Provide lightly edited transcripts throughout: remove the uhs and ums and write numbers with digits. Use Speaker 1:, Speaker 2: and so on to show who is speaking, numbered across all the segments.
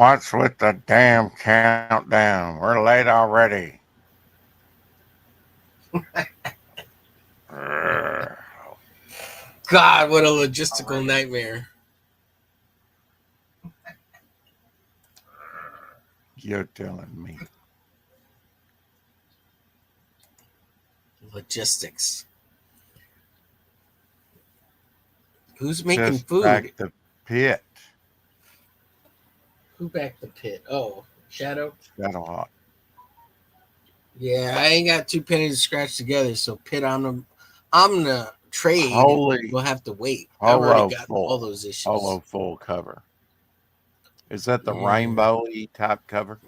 Speaker 1: What's with the damn countdown? We're late already. Urgh.
Speaker 2: God, what a logistical nightmare.
Speaker 1: You're telling me.
Speaker 2: Logistics. Who's making
Speaker 1: Just
Speaker 2: food?
Speaker 1: back the pit.
Speaker 2: Who backed the pit? Oh, Shadow?
Speaker 1: Shadow Hawk.
Speaker 2: Yeah, I ain't got two pennies to scratch together, so pit I'm the trade
Speaker 1: Holy
Speaker 2: will have to wait. I've already
Speaker 1: holo
Speaker 2: got all
Speaker 1: full.
Speaker 2: those issues.
Speaker 1: Holo full cover. Is that the
Speaker 2: Yeah.
Speaker 1: rainbowy type cover?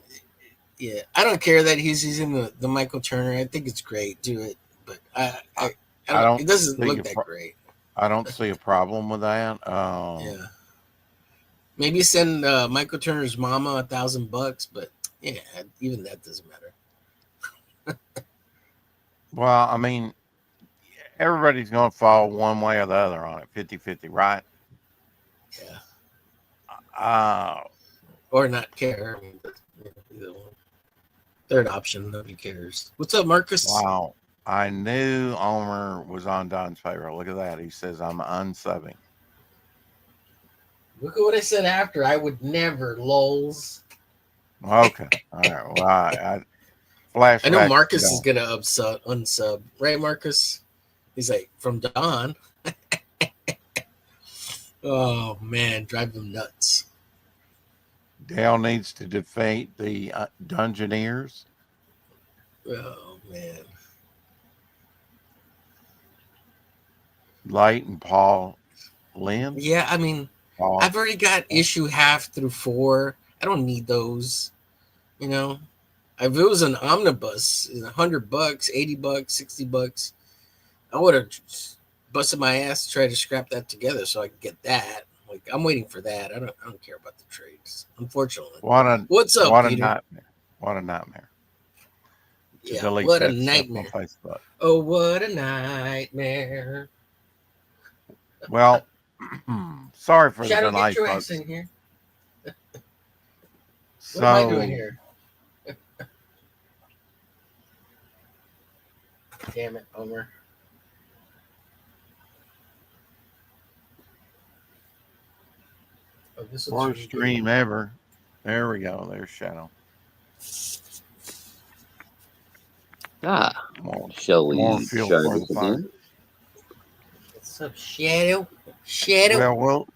Speaker 2: Yeah. I don't care that he's using the Michael Turner. I think it's great. Do it. But
Speaker 1: I,
Speaker 2: I
Speaker 1: I
Speaker 2: don't
Speaker 1: don't
Speaker 2: it doesn't
Speaker 1: see
Speaker 2: look
Speaker 1: a
Speaker 2: that great.
Speaker 1: I don't see a problem with that.
Speaker 2: Yeah. Maybe send Michael Turner's mama $1,000, but yeah, even that doesn't matter.
Speaker 1: Well, I mean, everybody's going to fall one way or the other on it, 50-50, right?
Speaker 2: Yeah.
Speaker 1: Uh,
Speaker 2: Or not care. I mean, either one. Third option, nobody cares. What's up, Marcus?
Speaker 1: wow. I knew Omer was on Don's favor. Look at that. He says, I'm unsubbing.
Speaker 2: Look at what I said after. I would never, lols.
Speaker 1: Okay. All right. Well, I
Speaker 2: I know
Speaker 1: flashbacks to
Speaker 2: Marcus is
Speaker 1: Don.
Speaker 2: gonna unsub, right, Marcus? He's like from Don. Oh man, drive them nuts.
Speaker 1: Dale needs to defeat the Dungeoneers.
Speaker 2: Oh man.
Speaker 1: Light and Paul Lynn.
Speaker 2: Yeah, I mean,
Speaker 1: Paul.
Speaker 2: I've already got issue half through 4. I don't need those. You know, if it was an omnibus, $100, $80, $60, I would have busted my ass to try to scrap that together so I could get that. Like I'm waiting for that. I don't care about the trades, unfortunately. What's up,
Speaker 1: What a
Speaker 2: Peter?
Speaker 1: nightmare. What a nightmare. To
Speaker 2: Yeah,
Speaker 1: delete
Speaker 2: what a
Speaker 1: that stuff on
Speaker 2: nightmare.
Speaker 1: Facebook.
Speaker 2: Oh, what a nightmare.
Speaker 1: Well, sorry for the
Speaker 2: Shadow, get
Speaker 1: delay,
Speaker 2: your ass
Speaker 1: folks.
Speaker 2: in here. What am I doing
Speaker 1: So,
Speaker 2: here? Damn it, Homer. Oh, this looks
Speaker 1: first
Speaker 2: really good.
Speaker 1: stream ever. There we go. There's Shadow.
Speaker 3: Shall
Speaker 1: More
Speaker 3: we
Speaker 1: fuel
Speaker 3: try
Speaker 1: for the
Speaker 3: this
Speaker 1: fire.
Speaker 3: again?
Speaker 2: What's up, Shadow? Shadow?
Speaker 1: Well,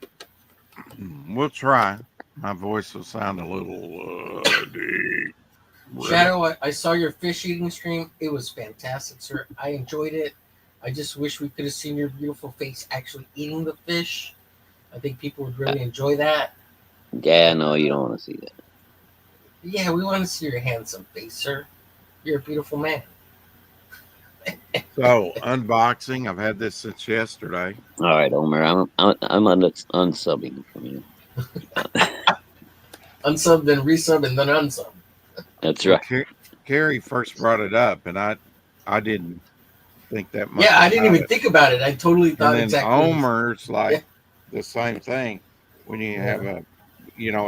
Speaker 1: we'll try. My voice will sound a little deep.
Speaker 2: Shadow, I saw your fish eating stream. It was fantastic, sir. I enjoyed it. I just wish we could have seen your beautiful face actually eating the fish. I think people would really enjoy that.
Speaker 3: Yeah, no, you don't want to see that.
Speaker 2: Yeah, we want to see your handsome face, sir. You're a beautiful man.
Speaker 1: So, unboxing. I've had this since yesterday.
Speaker 3: All right, Omer, I'm unsubbing from you.
Speaker 2: Unsub, then resub, and then unsub.
Speaker 3: That's
Speaker 1: Well,
Speaker 3: right.
Speaker 1: Carrie first brought it up, and I didn't think that much
Speaker 2: Yeah, I didn't
Speaker 1: about
Speaker 2: even
Speaker 1: it.
Speaker 2: think about it. I totally
Speaker 1: And
Speaker 2: thought
Speaker 1: then
Speaker 2: exactly.
Speaker 1: Omer's like
Speaker 2: Yeah.
Speaker 1: the same thing. When you have
Speaker 2: Yeah.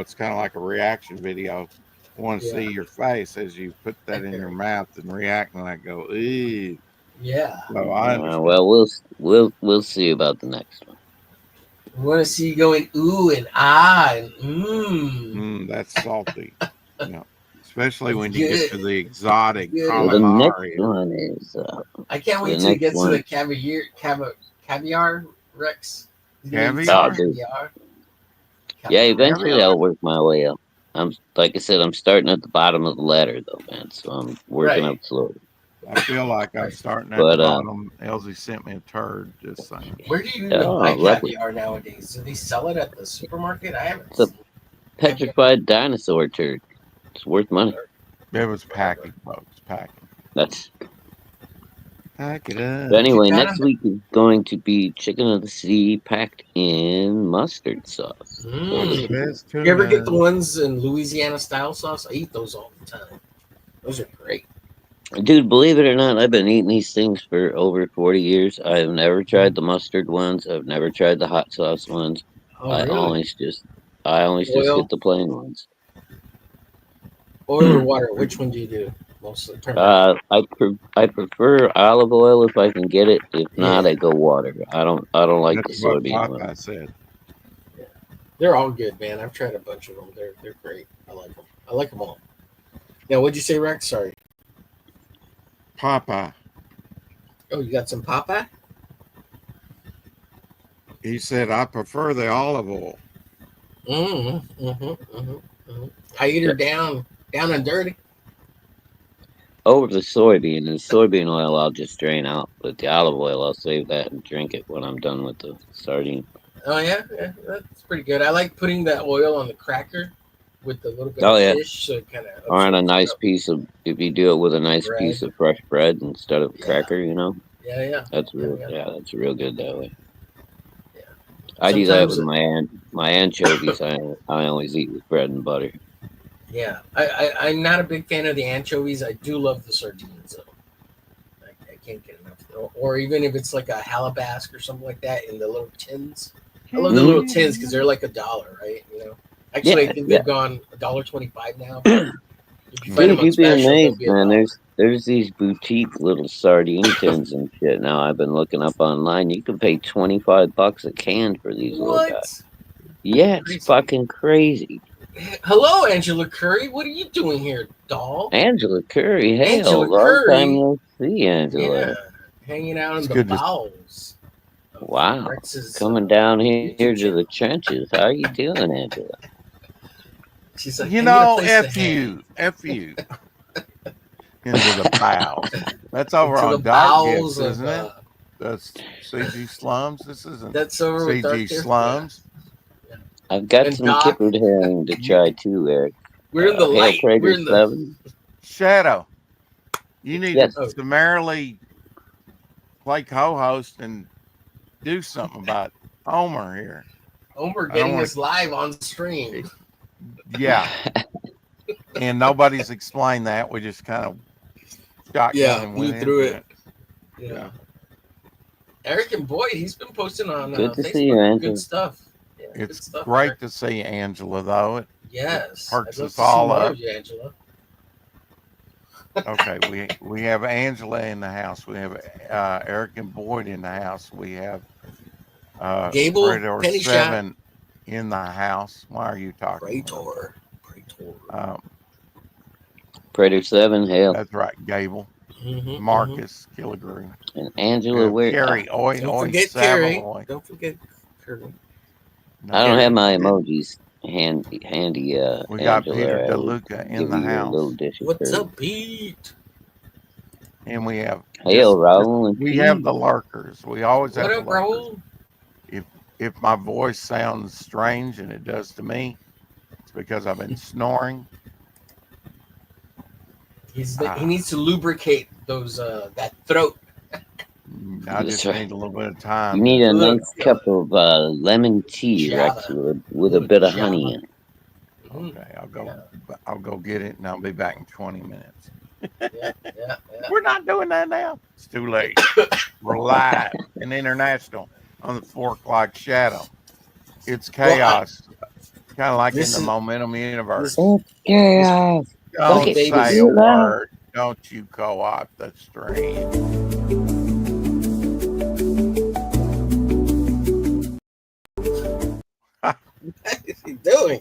Speaker 1: it's kind of like a reaction video. I want to
Speaker 2: Yeah.
Speaker 1: see your face as you put that in your mouth and react, and I go, ooh.
Speaker 2: Yeah.
Speaker 1: So I understand.
Speaker 3: Well, we'll see about the next one.
Speaker 2: We want to see you going ooh and ah and
Speaker 1: That's salty. Yeah. Especially when you
Speaker 2: Good.
Speaker 1: get to the exotic
Speaker 2: Good.
Speaker 3: Well, the next
Speaker 1: calamari.
Speaker 3: one is.
Speaker 2: I can't wait
Speaker 3: The
Speaker 2: till it
Speaker 3: next
Speaker 2: gets to
Speaker 3: one-
Speaker 2: the caviar Rex.
Speaker 1: Caviar?
Speaker 3: Oh, dude.
Speaker 2: Caviar.
Speaker 3: Yeah, eventually
Speaker 1: Caviar?
Speaker 3: I'll work my way up. Like I said, I'm starting at the bottom of the ladder though, man. So I'm working
Speaker 2: Right.
Speaker 3: up slowly.
Speaker 1: I feel like I'm starting at
Speaker 3: But,
Speaker 1: the bottom. Elsie sent me a turd, just saying.
Speaker 2: Where do you even
Speaker 3: Oh,
Speaker 2: buy
Speaker 3: lovely.
Speaker 2: caviar nowadays? Do they sell it at the supermarket? I haven't
Speaker 3: It's a
Speaker 2: seen
Speaker 3: petrified dinosaur turd. It's worth money.
Speaker 1: It was packing, folks. Packing.
Speaker 3: That's.
Speaker 1: Pack it up.
Speaker 3: But anyway,
Speaker 2: got
Speaker 3: next week is going to be chicken of the sea packed in mustard sauce.
Speaker 1: What's the best
Speaker 2: You ever get the
Speaker 1: tuna?
Speaker 2: ones in Louisiana style sauce? I eat those all the time. Those are great.
Speaker 3: Dude, believe it or not, I've been eating these things for over 40 years. I have never tried the mustard ones. I've never tried the hot sauce ones.
Speaker 2: Oh,
Speaker 3: I
Speaker 2: really?
Speaker 3: always just
Speaker 2: Oil?
Speaker 3: get the plain ones.
Speaker 2: Oil or water? Which one do you do mostly?
Speaker 3: I prefer olive oil if I can get it. If not,
Speaker 2: Yeah.
Speaker 3: I go water. I don't like the
Speaker 1: That's what
Speaker 3: soybean oil.
Speaker 1: Popeye said.
Speaker 2: They're all good, man. I've tried a bunch of them. They're great. I like them. I like them all. Now, what'd you say, Rex? Sorry.
Speaker 1: Popeye.
Speaker 2: Oh, you got some Popeye?
Speaker 1: He said, I prefer the olive oil.
Speaker 2: I eat her down and dirty.
Speaker 3: Over the soybean, and soybean oil I'll just drain out, but the olive oil I'll save that and drink it when I'm done with the sardine.
Speaker 2: Oh yeah, that's pretty good. I like putting that oil on the cracker with the little bit
Speaker 3: Oh,
Speaker 2: of
Speaker 3: yeah.
Speaker 2: fish, so it kind of
Speaker 3: Or on a nice piece of, if you do it with a nice
Speaker 2: Bread.
Speaker 3: piece of fresh bread instead of
Speaker 2: Yeah.
Speaker 3: cracker, you know,
Speaker 2: Yeah.
Speaker 3: that's real.
Speaker 2: Yeah.
Speaker 3: Yeah, that's real good that way.
Speaker 2: Yeah.
Speaker 3: I do that
Speaker 2: Sometimes
Speaker 3: with my anchovies. I always eat with bread and butter.
Speaker 2: Yeah, I'm not a big fan of the anchovies. I do love the sardines though. I can't get enough. Or even if it's like a halabask or something like that in the little tins. I love the little tins because they're like $1, right? You know. Actually,
Speaker 3: Yeah,
Speaker 2: I think
Speaker 3: yeah.
Speaker 2: they've gone $1.25 now. If you find
Speaker 3: Dude,
Speaker 2: them on
Speaker 3: you'd be
Speaker 2: special, they'll
Speaker 3: amazed,
Speaker 2: be
Speaker 3: man.
Speaker 2: $1.
Speaker 3: There's these boutique little sardine tins and shit. Now I've been looking up online. You can pay $25 a can for these little guys.
Speaker 2: What?
Speaker 3: Yeah, it's
Speaker 2: Crazy.
Speaker 3: fucking crazy.
Speaker 2: Hello, Angela Curry. What are you doing here, doll?
Speaker 3: Angela Curry, hell,
Speaker 2: Angela
Speaker 3: long
Speaker 2: Curry.
Speaker 3: time no see, Angela.
Speaker 2: Yeah, hanging out in
Speaker 1: It's
Speaker 2: the
Speaker 1: good to-
Speaker 2: bowels. of
Speaker 3: Wow,
Speaker 2: Rex's,
Speaker 3: coming down here
Speaker 2: YouTube
Speaker 3: to
Speaker 2: channel.
Speaker 3: the trenches. How are you doing, Angela?
Speaker 2: She's like,
Speaker 1: You
Speaker 2: I need a
Speaker 1: know,
Speaker 2: place
Speaker 1: F
Speaker 2: to hang.
Speaker 1: you. F you. Into the bowels. That's over
Speaker 2: Into
Speaker 1: on
Speaker 2: the
Speaker 1: Dark
Speaker 2: bowels
Speaker 1: Gifts, isn't
Speaker 2: of
Speaker 1: it? That's CG Slums. This isn't
Speaker 2: that's over with Dark
Speaker 1: CG
Speaker 2: Gift.
Speaker 1: Slums.
Speaker 3: I've got
Speaker 2: And
Speaker 3: some
Speaker 2: Doc-
Speaker 3: kippered herring to try too, Eric.
Speaker 2: We're in the
Speaker 3: Hail
Speaker 2: light.
Speaker 3: Prater
Speaker 2: We're in the
Speaker 3: 7.
Speaker 1: Shadow, you need
Speaker 3: Yes.
Speaker 1: to summarily play co-host and do something about Homer here.
Speaker 2: Homer
Speaker 1: I don't
Speaker 2: getting
Speaker 1: wanna-
Speaker 2: us live on stream.
Speaker 1: Yeah, and nobody's explained that. We just kind of shotgun
Speaker 2: Yeah,
Speaker 1: and
Speaker 2: blew
Speaker 1: went
Speaker 2: through
Speaker 1: into
Speaker 2: it. Yeah. Eric and Boyd, he's been posting on
Speaker 3: Good to
Speaker 2: Facebook.
Speaker 3: see you, Angela.
Speaker 2: Good stuff. Yeah, good
Speaker 1: It's
Speaker 2: stuff,
Speaker 1: great
Speaker 2: Eric.
Speaker 1: to see Angela, though.
Speaker 2: Yes.
Speaker 1: perks
Speaker 2: I'd love
Speaker 1: us
Speaker 2: to see
Speaker 1: all
Speaker 2: more
Speaker 1: up.
Speaker 2: of you, Angela.
Speaker 1: Okay, we have Angela in the house. We have Eric and Boyd in the house. We have
Speaker 2: Gable,
Speaker 1: Predator
Speaker 2: Penny
Speaker 1: 7 in the house. Why are you talking?
Speaker 2: Praetor.
Speaker 3: Prater 7, hail.
Speaker 1: That's right, Gable.
Speaker 2: Mm-hmm,
Speaker 1: Marcus Killigrew.
Speaker 3: And Angela, where?
Speaker 1: Carrie, oi,
Speaker 2: Don't
Speaker 1: oi,
Speaker 2: forget Carrie.
Speaker 1: Savoy.
Speaker 2: Don't forget Curry.
Speaker 3: I don't have my
Speaker 1: Carrie.
Speaker 3: emojis handy.
Speaker 1: We got
Speaker 3: Angela.
Speaker 1: Peter
Speaker 3: I will
Speaker 1: DeLuca in
Speaker 3: give
Speaker 1: the
Speaker 3: you a little
Speaker 1: house.
Speaker 3: dish of
Speaker 2: What's
Speaker 3: curry.
Speaker 2: up, Pete?
Speaker 1: And we have
Speaker 3: Hail, Raul and
Speaker 1: we
Speaker 3: Pete.
Speaker 1: have the lurkers. We always
Speaker 2: What
Speaker 1: have
Speaker 2: up,
Speaker 1: the lurkers.
Speaker 2: Raul?
Speaker 1: If my voice sounds strange, and it does to me, it's because I've been snoring.
Speaker 2: He needs to lubricate those that throat.
Speaker 1: I
Speaker 3: That's
Speaker 1: just
Speaker 3: right.
Speaker 1: need a little bit of time.
Speaker 3: You need a
Speaker 2: Look,
Speaker 3: nice cup of lemon tea, Rex,
Speaker 2: Java.
Speaker 3: with a bit of honey in it.
Speaker 1: Okay, I'll go get it, and I'll be back in 20 minutes.
Speaker 2: Yeah.
Speaker 1: We're not doing that now. It's too late. We're live and international on the 4 o'clock shadow. It's chaos, kind of like in
Speaker 2: this
Speaker 1: the
Speaker 2: is-
Speaker 1: Momentum universe.
Speaker 3: Yeah.
Speaker 1: Don't
Speaker 2: Okay,
Speaker 1: say
Speaker 2: baby.
Speaker 1: a word. Don't you co-opt the stream.
Speaker 2: What is he doing?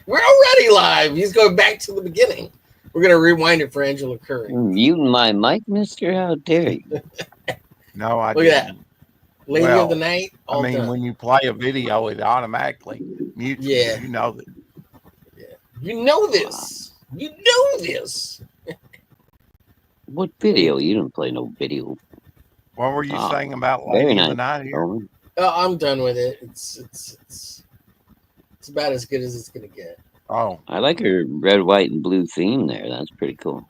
Speaker 2: We're already live. He's going back to the beginning. We're gonna rewind it for Angela Curry.
Speaker 3: Muting my mic, mister? How dare you?
Speaker 1: No, I
Speaker 2: Look at
Speaker 1: didn't.
Speaker 2: Lady
Speaker 1: Well,
Speaker 2: of the Night.
Speaker 1: I
Speaker 2: All
Speaker 1: mean,
Speaker 2: done.
Speaker 1: when you play a video, it automatically mutes you.
Speaker 2: Yeah.
Speaker 1: You know that.
Speaker 2: You know this. You know this.
Speaker 3: What video? You didn't play no video.
Speaker 1: What were you
Speaker 3: Oh,
Speaker 1: saying about
Speaker 3: very
Speaker 1: Lady of the
Speaker 3: nice.
Speaker 1: Night here?
Speaker 3: Roman.
Speaker 2: I'm done with it. It's about as good as it's gonna get.
Speaker 1: Oh,
Speaker 3: I like her red, white, and blue theme there. That's pretty cool.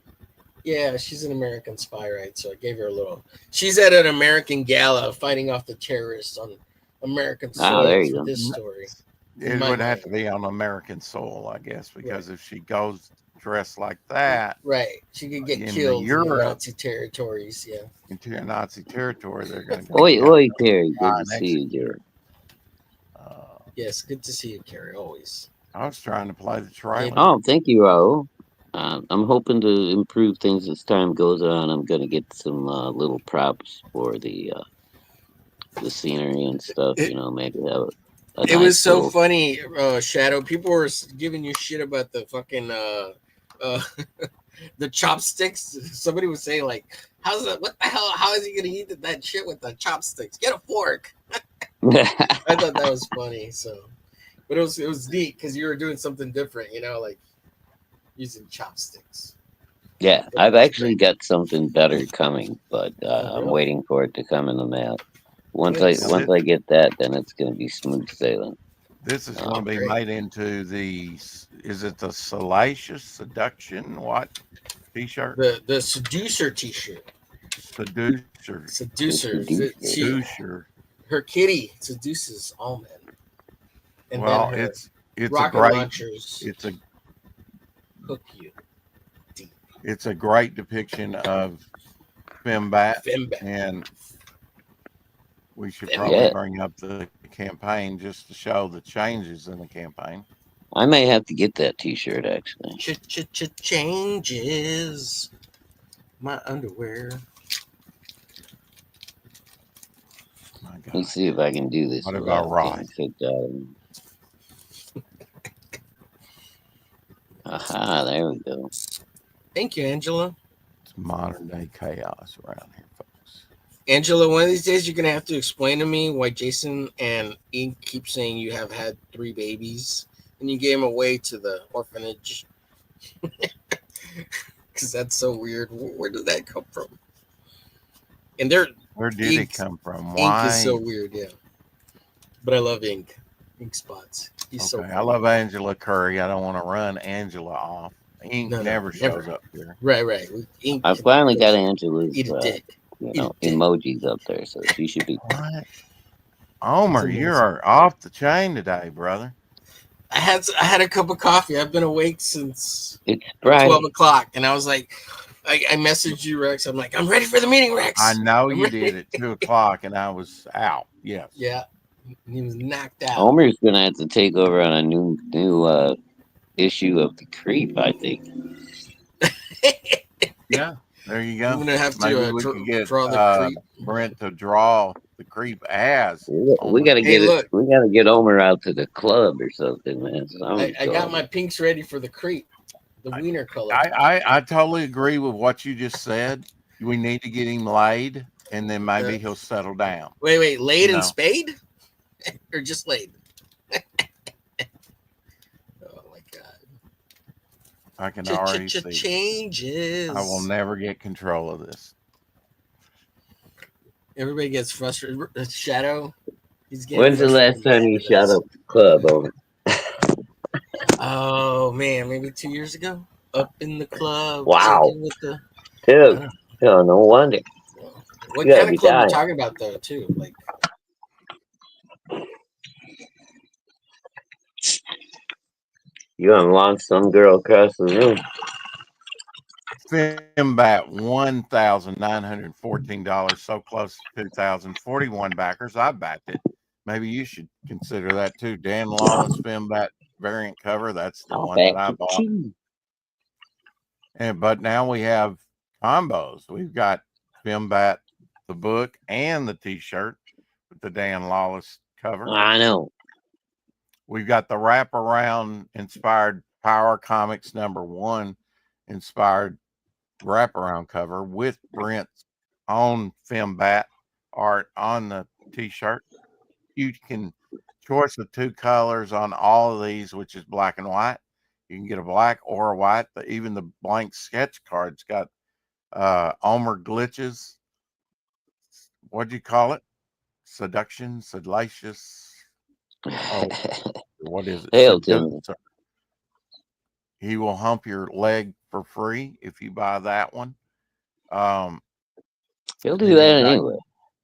Speaker 2: Yeah, she's an American spy, right? So I gave her a little. She's at an American gala fighting off the terrorists on American soil
Speaker 3: there you
Speaker 2: for
Speaker 3: go.
Speaker 2: this story.
Speaker 1: it
Speaker 2: My
Speaker 1: would have
Speaker 2: mind.
Speaker 1: to be on American soil, I guess, because if she goes dressed like that
Speaker 2: Right. She could get
Speaker 1: In
Speaker 2: killed in
Speaker 1: Europe.
Speaker 2: the Nazi territories. Yeah.
Speaker 1: into a Nazi territory, they're going to
Speaker 3: Oi, oi, Terry. Good to
Speaker 1: next
Speaker 3: see you, dear.
Speaker 2: Yes. Good to see you, Carrie. Always.
Speaker 1: I was trying to play the trailer.
Speaker 3: Oh, thank you, Raul. I'm hoping to improve things as time goes on. I'm gonna get some little props for the scenery and stuff.
Speaker 2: It,
Speaker 3: Maybe have a
Speaker 2: it was
Speaker 3: nice
Speaker 2: so
Speaker 3: little.
Speaker 2: funny, Shadow. People were giving you shit about the fucking uh the chopsticks. Somebody was saying like, "How's that? What the hell? How is he gonna eat that shit with the chopsticks? Get a fork." I thought that was funny. So, but it was neat because you were doing something different. Like using chopsticks.
Speaker 3: Yeah,
Speaker 2: But
Speaker 3: I've
Speaker 2: that's
Speaker 3: actually
Speaker 2: great.
Speaker 3: got something better coming, but
Speaker 2: Oh,
Speaker 3: I'm
Speaker 2: really?
Speaker 3: waiting for it to come in the mail. Once I
Speaker 1: Now,
Speaker 2: Nice.
Speaker 3: once I get that, then it's gonna be smooth sailing.
Speaker 1: this is
Speaker 2: Oh,
Speaker 1: going to be
Speaker 2: great.
Speaker 1: made into is it the Salacious Seduction? What T-shirt?
Speaker 2: The seducer T-shirt.
Speaker 1: Seducer.
Speaker 3: The
Speaker 2: Seducer.
Speaker 3: seducer.
Speaker 2: She
Speaker 1: Seducer.
Speaker 2: her kitty seduces all men, and then
Speaker 1: Well,
Speaker 2: her
Speaker 1: it's a
Speaker 2: rocket
Speaker 1: great
Speaker 2: launchers
Speaker 1: it's a
Speaker 2: hook you deep.
Speaker 1: it's a great depiction of Fembat,
Speaker 2: Fembat.
Speaker 1: and we should probably
Speaker 3: Yeah,
Speaker 2: Fembat.
Speaker 1: bring up the campaign just to show the changes in the campaign.
Speaker 3: I may have to get that T-shirt actually.
Speaker 2: Changes. My underwear.
Speaker 1: My
Speaker 3: Let me
Speaker 1: God,
Speaker 3: see if I can do this
Speaker 1: what have I
Speaker 3: without
Speaker 1: wrought?
Speaker 3: getting kicked out. Aha, there we go.
Speaker 2: Thank you, Angela.
Speaker 1: It's modern day chaos around here, folks.
Speaker 2: Angela, one of these days you're gonna have to explain to me why Jason and Ink keep saying you have had 3 babies and you gave them away to the orphanage. Because that's so weird. Where did that come from? And their
Speaker 1: Where did it
Speaker 2: Ink
Speaker 1: come from?
Speaker 2: Ink is so
Speaker 1: Why?
Speaker 2: weird, yeah. But I love Ink. Ink Spots. He's so
Speaker 1: Okay, I
Speaker 2: funny.
Speaker 1: love Angela Curry. I don't want to run Angela off. Ink
Speaker 2: No,
Speaker 1: never
Speaker 2: never.
Speaker 1: shows up here.
Speaker 2: Right. Ink
Speaker 3: I
Speaker 2: can
Speaker 3: finally got
Speaker 2: go
Speaker 3: Angela's,
Speaker 2: eat a dick. Eat a dick.
Speaker 3: emojis up there, so she should be.
Speaker 1: What?
Speaker 2: It's
Speaker 1: Omer, you
Speaker 2: amazing.
Speaker 1: are off the chain today, brother.
Speaker 2: I had a cup of coffee. I've been awake since
Speaker 3: It's
Speaker 2: 12
Speaker 3: Friday.
Speaker 2: o'clock, and I was like, I messaged you, Rex. I'm like, I'm ready for the meeting,
Speaker 1: I
Speaker 2: Rex.
Speaker 1: know
Speaker 2: I'm
Speaker 1: you did
Speaker 2: ready.
Speaker 1: at 2 o'clock, and I was out. Yes.
Speaker 2: Yeah, and he was knocked out.
Speaker 3: Homer's gonna have to take over on a new issue of the Creep, I think.
Speaker 1: Yeah. There you
Speaker 2: I'm
Speaker 1: go.
Speaker 2: gonna have
Speaker 1: Maybe
Speaker 2: to
Speaker 1: we could get
Speaker 2: draw the creep.
Speaker 1: Brent to draw the creep as
Speaker 3: We
Speaker 1: Omer.
Speaker 3: gotta
Speaker 2: Hey,
Speaker 3: get it.
Speaker 2: look,
Speaker 3: We gotta get Homer out to the club or something, man. Something's
Speaker 2: I
Speaker 3: going
Speaker 2: got
Speaker 3: on.
Speaker 2: my pinks ready for the creep, the
Speaker 1: I,
Speaker 2: wiener color.
Speaker 1: I totally agree with what you just said. We need to get him laid, and then
Speaker 2: Uh,
Speaker 1: maybe he'll settle down.
Speaker 2: wait, laid
Speaker 1: You
Speaker 2: and
Speaker 1: know,
Speaker 2: spade, or just laid? Oh my god!
Speaker 1: I can already see.
Speaker 2: Changes.
Speaker 1: I will never get control of this.
Speaker 2: Everybody gets frustrated. Shadow, he's getting
Speaker 3: When's the
Speaker 2: frustrated
Speaker 3: last time
Speaker 2: mad
Speaker 3: you
Speaker 2: at
Speaker 3: shot
Speaker 2: us.
Speaker 3: up the club, Homer?
Speaker 2: Oh man, maybe 2 years ago. Up in the club,
Speaker 3: Wow,
Speaker 2: checking with the. I
Speaker 3: dude.
Speaker 2: don't
Speaker 3: Oh, no wonder.
Speaker 2: know. What
Speaker 3: You gotta
Speaker 2: kind of
Speaker 3: be
Speaker 2: club we're
Speaker 3: dying.
Speaker 2: talking about though, too? Like,
Speaker 3: You unlocked some girl across the room.
Speaker 1: Fembat $1,914, so close to 2,041 backers. I backed it. Maybe you should consider that too. Dan Lawless Fembat variant cover. That's the
Speaker 3: I'll
Speaker 1: one
Speaker 3: back
Speaker 1: that I
Speaker 3: you
Speaker 1: bought.
Speaker 3: too.
Speaker 1: But now we have combos. We've got Fembat the book and the T-shirt with the Dan Lawless cover.
Speaker 3: I know.
Speaker 1: We've got the wraparound inspired Power Comics #1 inspired wraparound cover with Brent's own Fembat art on the T-shirt. You can choice of 2 colors on all of these, which is black and white. You can get a black or a white. Even the blank sketch card's got Omer glitches. What'd you call it? Seduction, salacious. Oh, what is it?
Speaker 3: Hail to me.
Speaker 1: Seducer. He will hump your leg for free if you buy that one.
Speaker 3: He'll
Speaker 1: Then
Speaker 3: do that anyway.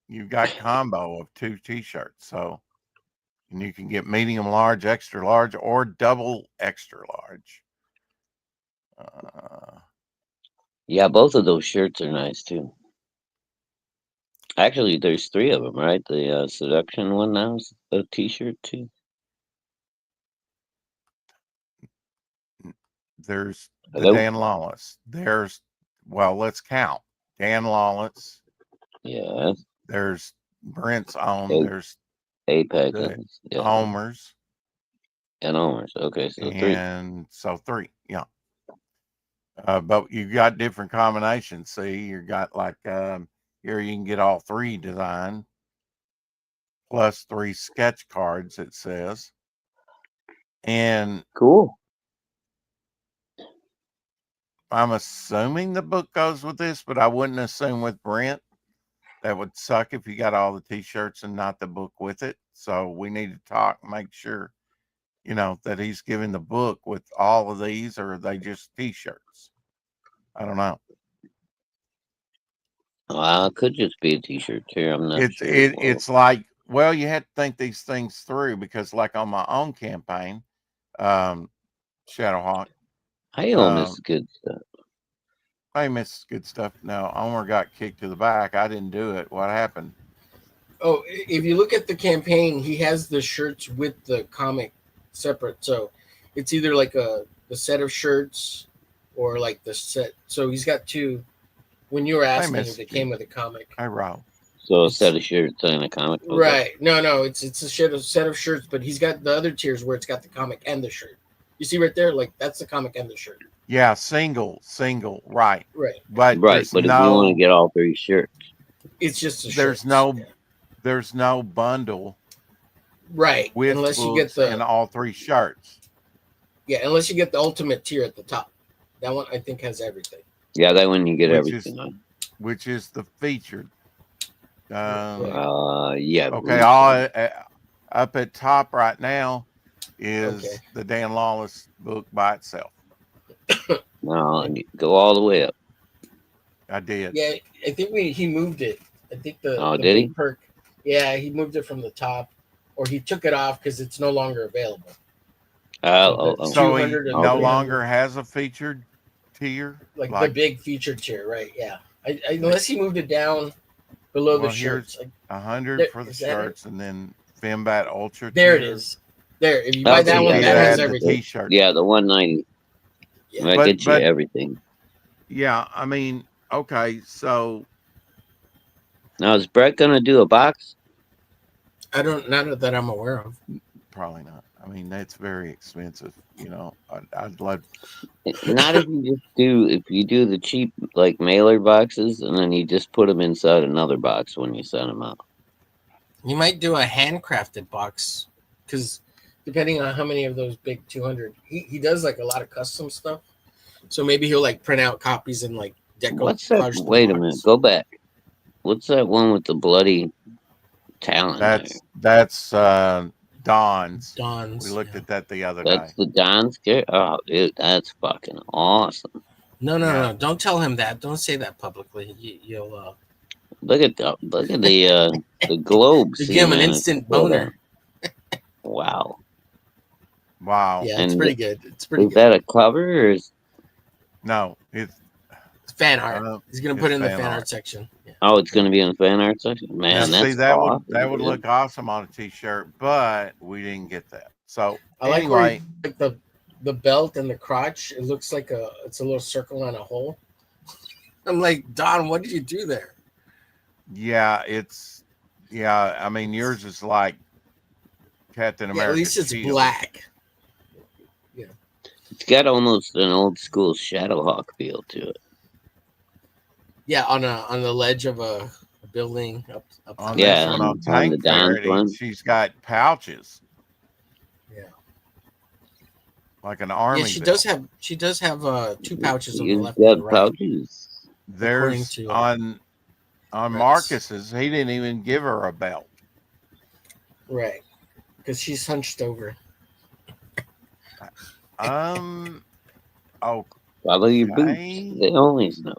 Speaker 1: you've got combo of 2 T-shirts. So, and you can get medium large, extra large, or double extra large.
Speaker 3: Yeah, both of those shirts are nice too. Actually, there's 3 of them, right? The seduction one now is a T-shirt too.
Speaker 1: There's the
Speaker 3: Hello?
Speaker 1: Dan Lawless. There's, well, let's count. Dan Lawless.
Speaker 3: Yes.
Speaker 1: There's Brent's own.
Speaker 3: A-
Speaker 1: There's
Speaker 3: Apex.
Speaker 1: the
Speaker 3: Yeah.
Speaker 1: Homer's.
Speaker 3: And Omers. Okay, so 3.
Speaker 1: And so 3. Yeah. But you got different combinations. See, you got like here you can get all 3 designed plus 3 sketch cards, it says. And
Speaker 3: Cool.
Speaker 1: I'm assuming the book goes with this, but I wouldn't assume with Brent. That would suck if you got all the t-shirts and not the book with it. So we need to talk, make sure, that he's giving the book with all of these, or are they just t-shirts? I don't know.
Speaker 3: Well, it could just be a t-shirt too. I'm not
Speaker 1: It's
Speaker 3: sure.
Speaker 1: it's like, well, you had to think these things through, because like on my own campaign, Shadowhawk,
Speaker 3: I almost good stuff.
Speaker 1: I missed good stuff. No, Omer got kicked to the back. I didn't do it. What happened?
Speaker 2: Oh, if you look at the campaign, he has the shirts with the comic separate. So it's either like the set of shirts or like the set. So he's got 2. When you were asking if
Speaker 1: missed
Speaker 2: they
Speaker 1: you.
Speaker 2: came with a comic.
Speaker 1: I roll.
Speaker 3: So a set of shirts and a comic. Okay.
Speaker 2: Right. No, it's a set of shirts, but he's got the other tiers where it's got the comic and the shirt. You see right there, like that's the comic and the shirt.
Speaker 1: Yeah, single, right.
Speaker 2: Right.
Speaker 1: But
Speaker 3: Right,
Speaker 1: there's
Speaker 3: but if you want to
Speaker 1: no,
Speaker 3: get all 3 shirts,
Speaker 2: It's just a
Speaker 1: there's
Speaker 2: shirts.
Speaker 1: no,
Speaker 2: Yeah.
Speaker 1: there's no bundle
Speaker 2: Right.
Speaker 1: with
Speaker 2: Unless you get
Speaker 1: books
Speaker 2: the
Speaker 1: and all 3 shirts.
Speaker 2: unless you get the ultimate tier at the top. That one I think has everything.
Speaker 3: yeah, that one you get
Speaker 1: Which
Speaker 3: everything on.
Speaker 1: Which is the featured.
Speaker 3: Yeah.
Speaker 1: Okay, all up at top right now is
Speaker 2: Okay.
Speaker 1: the Dan Lawless book by itself.
Speaker 3: No, and you go all the way up.
Speaker 1: I did.
Speaker 2: Yeah, I think he moved it. I think the
Speaker 3: Oh,
Speaker 2: the
Speaker 3: did
Speaker 2: big
Speaker 3: he?
Speaker 2: perk. Yeah, he moved it from the top, or he took it off because it's no longer available.
Speaker 3: Oh.
Speaker 1: So he
Speaker 2: 200 and
Speaker 1: no
Speaker 2: 300.
Speaker 1: longer has a featured tier.
Speaker 2: Like the big featured tier, right? Yeah. Unless he moved it down below the shirts. Like,
Speaker 1: 100
Speaker 2: There-
Speaker 1: for the
Speaker 2: is that it?
Speaker 1: shirts, and then Fembat Ultra.
Speaker 2: there
Speaker 1: tier.
Speaker 2: it is. There, if you buy that
Speaker 3: Okay,
Speaker 2: one,
Speaker 3: yeah,
Speaker 2: that
Speaker 1: add
Speaker 2: has
Speaker 1: the
Speaker 2: everything.
Speaker 1: t-shirt.
Speaker 3: Yeah, the 190.
Speaker 2: Yeah.
Speaker 3: That
Speaker 1: But-
Speaker 3: gets you
Speaker 1: but-
Speaker 3: everything.
Speaker 1: Yeah, I mean, okay, so
Speaker 3: Now, is Brett going to do a box?
Speaker 2: I don't, not that I'm aware of.
Speaker 1: probably not. I mean, that's very expensive. I'd love.
Speaker 3: Not if you do the cheap like mailer boxes, and then you just put them inside another box when you send them out.
Speaker 2: You might do a handcrafted box because depending on how many of those big 200, he does like a lot of custom stuff. So maybe he'll like print out copies and like deco.
Speaker 3: What's that?
Speaker 2: collage the
Speaker 3: Wait a
Speaker 2: box.
Speaker 3: minute. Go back. What's that one with the bloody talon?
Speaker 1: That's Don's.
Speaker 2: Don's.
Speaker 1: We looked
Speaker 2: yeah.
Speaker 1: at that the other
Speaker 3: That's
Speaker 1: day.
Speaker 3: the Don's gear. Oh, dude, that's fucking awesome.
Speaker 2: No,
Speaker 1: Yeah.
Speaker 2: don't tell him that. Don't say that publicly. You'll
Speaker 3: Look at the globe.
Speaker 2: you
Speaker 3: See,
Speaker 2: give him an
Speaker 3: man,
Speaker 2: instant
Speaker 3: it's cool.
Speaker 2: boner.
Speaker 3: Wow.
Speaker 1: Wow.
Speaker 2: Yeah, it's
Speaker 3: And
Speaker 2: pretty good. It's pretty
Speaker 3: Is
Speaker 2: good.
Speaker 3: that a cover or is?
Speaker 1: No, it's
Speaker 2: It's fan art.
Speaker 1: uh,
Speaker 2: He's gonna
Speaker 1: it's
Speaker 2: put it in the
Speaker 1: fan
Speaker 2: fan
Speaker 1: art.
Speaker 2: art section. Yeah.
Speaker 3: Oh, it's going to be in the fan art section.
Speaker 1: now,
Speaker 3: Man, that's
Speaker 1: see, that
Speaker 3: awesome,
Speaker 1: would
Speaker 3: dude.
Speaker 1: look awesome on a t-shirt, but we didn't get that. So
Speaker 2: I like where
Speaker 1: anyway,
Speaker 2: like the belt and the crotch. It looks like it's a little circle and a hole. I'm like, Don, what did you do there?
Speaker 1: yeah, I mean, yours is like Captain
Speaker 2: Yeah,
Speaker 1: America.
Speaker 2: at least it's
Speaker 1: shield.
Speaker 2: black.
Speaker 3: It's got almost an old school Shadowhawk feel to it.
Speaker 2: Yeah, on the ledge of a building up.
Speaker 1: On
Speaker 3: Yeah,
Speaker 1: this one,
Speaker 3: on
Speaker 1: on
Speaker 3: the
Speaker 1: Tank
Speaker 3: Don's
Speaker 1: Parody,
Speaker 3: one.
Speaker 1: she's got pouches
Speaker 2: Yeah.
Speaker 1: like an army.
Speaker 2: Yeah, she
Speaker 1: belt.
Speaker 2: does have 2 pouches on the
Speaker 3: You've
Speaker 2: left and
Speaker 3: got
Speaker 2: the right.
Speaker 3: pouches.
Speaker 2: according
Speaker 1: There's
Speaker 2: to,
Speaker 1: on
Speaker 2: Rex.
Speaker 1: Marcus's. He didn't even give her a belt.
Speaker 2: Right. Because she's hunched over.
Speaker 1: Oh,
Speaker 3: Follow your boots.
Speaker 1: okay.
Speaker 3: They always know.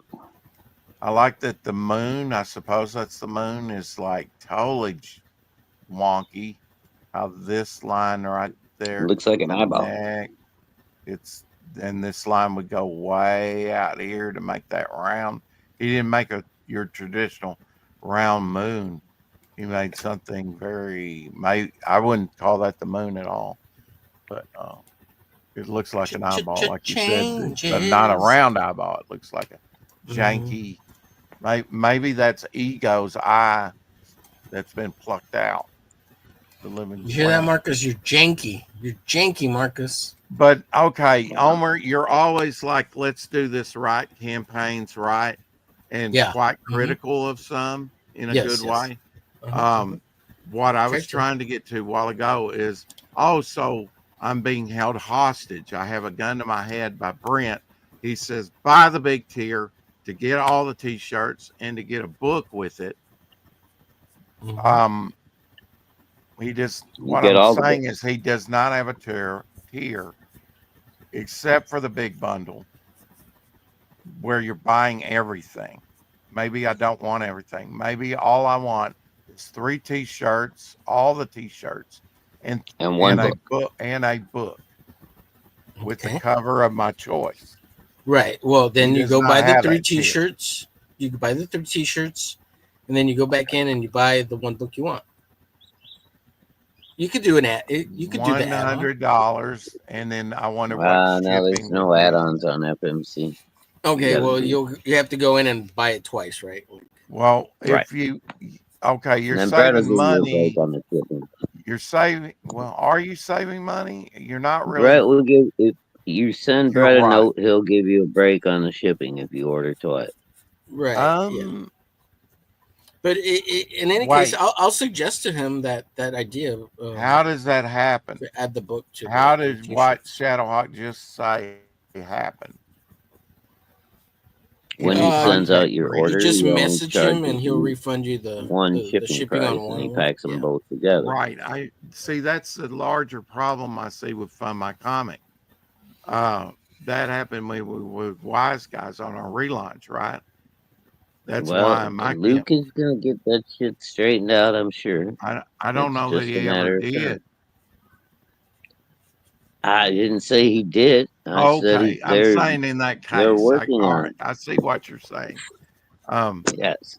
Speaker 1: I like that the moon. I suppose that's the moon. Is like totally wonky. How this line right there
Speaker 3: Looks like an
Speaker 1: the
Speaker 3: eyeball.
Speaker 1: neck, and this line would go way out here to make that round. He didn't make your traditional round moon. He made something very. I wouldn't call that the moon at all. But It looks like an eyeball, like you said,
Speaker 2: Changes.
Speaker 1: but not a round eyeball. It looks like a
Speaker 2: Mhm.
Speaker 1: janky. Maybe that's ego's eye that's been plucked out. The living
Speaker 2: You hear that,
Speaker 1: plant.
Speaker 2: Marcus? You're janky. You're janky, Marcus.
Speaker 1: But okay, Omer, you're always like, let's do this right, campaigns right, and
Speaker 2: Yeah.
Speaker 1: quite
Speaker 2: Mhm.
Speaker 1: critical of some in a good
Speaker 2: Yes. Yes.
Speaker 1: way.
Speaker 2: Uh-huh.
Speaker 1: What I
Speaker 2: Try
Speaker 1: was
Speaker 2: to.
Speaker 1: trying to get to a while ago is also I'm being held hostage. I have a gun to my head by Brent. He says, buy the big tier to get all the t-shirts and to get a book with it.
Speaker 2: Mhm.
Speaker 1: Um, he just
Speaker 3: You
Speaker 1: what
Speaker 3: get
Speaker 1: I'm
Speaker 3: all the
Speaker 1: saying is
Speaker 3: books.
Speaker 1: he does not have a tier except for the big bundle where you're buying everything. Maybe I don't want everything. Maybe all I want is 3 t-shirts, all the t-shirts, and
Speaker 3: And one
Speaker 1: and a
Speaker 3: book.
Speaker 1: book with the
Speaker 2: Okay.
Speaker 1: cover of my choice.
Speaker 2: Right. Well,
Speaker 1: He
Speaker 2: then you
Speaker 1: does
Speaker 2: go
Speaker 1: not
Speaker 2: buy the
Speaker 1: have
Speaker 2: three
Speaker 1: that tier.
Speaker 2: T-shirts. You buy the 3 T-shirts, and then you go back in and you buy the one book you want. You could do an ad. You could do the add-on.
Speaker 1: $100, and then I wonder what
Speaker 3: Now there's
Speaker 1: shipping
Speaker 3: no
Speaker 1: would be on
Speaker 3: add-ons
Speaker 1: that.
Speaker 3: on FMC. You
Speaker 2: Okay.
Speaker 3: got to
Speaker 2: Well,
Speaker 3: do
Speaker 2: you have to go in and buy it twice, right?
Speaker 1: Well,
Speaker 3: right.
Speaker 1: if you okay,
Speaker 3: And
Speaker 1: you're
Speaker 3: then Brad will
Speaker 1: saving
Speaker 3: give you a break
Speaker 1: money.
Speaker 3: on the shipping.
Speaker 1: You're saving. Well, are you saving money? You're not
Speaker 3: Brett
Speaker 1: really.
Speaker 3: will give if you send
Speaker 1: You're
Speaker 3: Brett a
Speaker 1: right.
Speaker 3: note, he'll give you a break on the shipping if you order twice.
Speaker 2: Right. Yeah.
Speaker 1: Um,
Speaker 2: But in any case,
Speaker 1: wait.
Speaker 2: I'll suggest to him that idea
Speaker 1: How does that happen?
Speaker 2: to add the book to
Speaker 1: How
Speaker 2: the
Speaker 1: did what
Speaker 2: T-shirts.
Speaker 1: Shadowhawk just say happen?
Speaker 3: When
Speaker 1: Any
Speaker 3: he sends out
Speaker 1: contact
Speaker 3: your
Speaker 2: You
Speaker 3: order,
Speaker 2: just
Speaker 3: he
Speaker 1: briefing?
Speaker 3: only
Speaker 2: message him and
Speaker 3: charges
Speaker 2: he'll
Speaker 3: you
Speaker 2: refund you
Speaker 3: one
Speaker 2: the
Speaker 3: shipping
Speaker 2: shipping on
Speaker 3: price, and
Speaker 2: one
Speaker 3: he
Speaker 2: of them.
Speaker 3: packs them
Speaker 2: Yeah.
Speaker 3: both together.
Speaker 1: Right. I see. That's the larger problem I see with Fund My Comic. Uh, that happened with Wise Guys on our relaunch, right? That's
Speaker 3: Well,
Speaker 1: why my camp.
Speaker 3: Luke is gonna get that shit straightened out, I'm sure.
Speaker 1: I don't
Speaker 3: It's
Speaker 1: know that
Speaker 3: just a
Speaker 1: he ever
Speaker 3: matter of
Speaker 1: did.
Speaker 3: time. I didn't say he did. I said
Speaker 1: Okay, I'm
Speaker 3: they're
Speaker 1: saying in that
Speaker 3: they're
Speaker 1: case,
Speaker 3: working
Speaker 1: all
Speaker 3: on
Speaker 1: right,
Speaker 3: it.
Speaker 1: I see what you're saying. Um,
Speaker 3: Yes,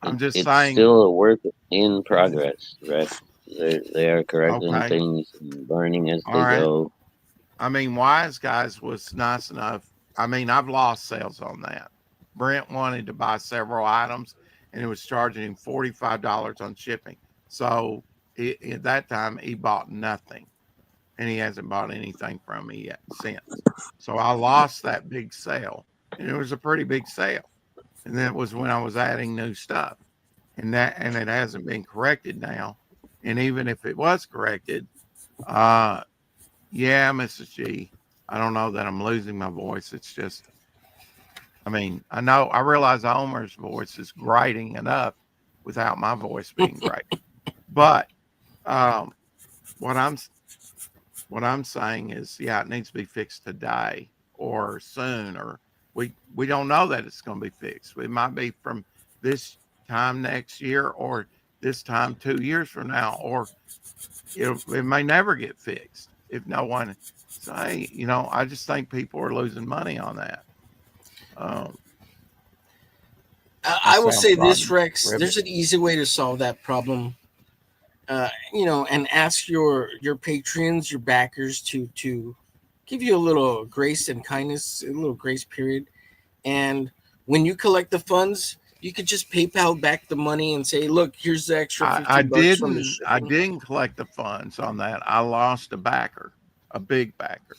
Speaker 1: I'm just
Speaker 3: it's
Speaker 1: saying,
Speaker 3: still a work in progress, right? They are correcting
Speaker 1: okay,
Speaker 3: things and learning as
Speaker 1: all
Speaker 3: they
Speaker 1: right.
Speaker 3: go.
Speaker 1: I mean, Wise Guys was nice enough. I mean, I've lost sales on that. Brent wanted to buy several items, and it was charging him $45 on shipping. So at that time, he bought nothing, and he hasn't bought anything from me yet since. So I lost that big sale, and it was a pretty big sale. And that was when I was adding new stuff, and it hasn't been corrected now. And even if it was corrected, uh, yeah, Mrs. G, I don't know that I'm losing my voice. It's just, I mean, I realize Homer's voice is grating enough without my voice being great, but um, what I'm what I'm saying is, yeah, it needs to be fixed today or soon, or we don't know that it's going to be fixed. It might be from this time next year, or this time 2 years from now, or it may never get fixed if no one say. I just think people are losing money on that. Um,
Speaker 2: I
Speaker 1: this
Speaker 2: will
Speaker 1: sounds
Speaker 2: say
Speaker 1: right.
Speaker 2: this, Rex.
Speaker 1: Ribbit.
Speaker 2: There's an easy way to solve that problem. And ask your patrons, your backers to give you a little grace and kindness, a little grace period. And when you collect the funds, you could just PayPal back the money and say, "Look, here's the extra
Speaker 1: I, I
Speaker 2: $15 from the
Speaker 1: didn't I
Speaker 2: shipping."
Speaker 1: didn't collect the funds on that. I lost a backer, a big backer.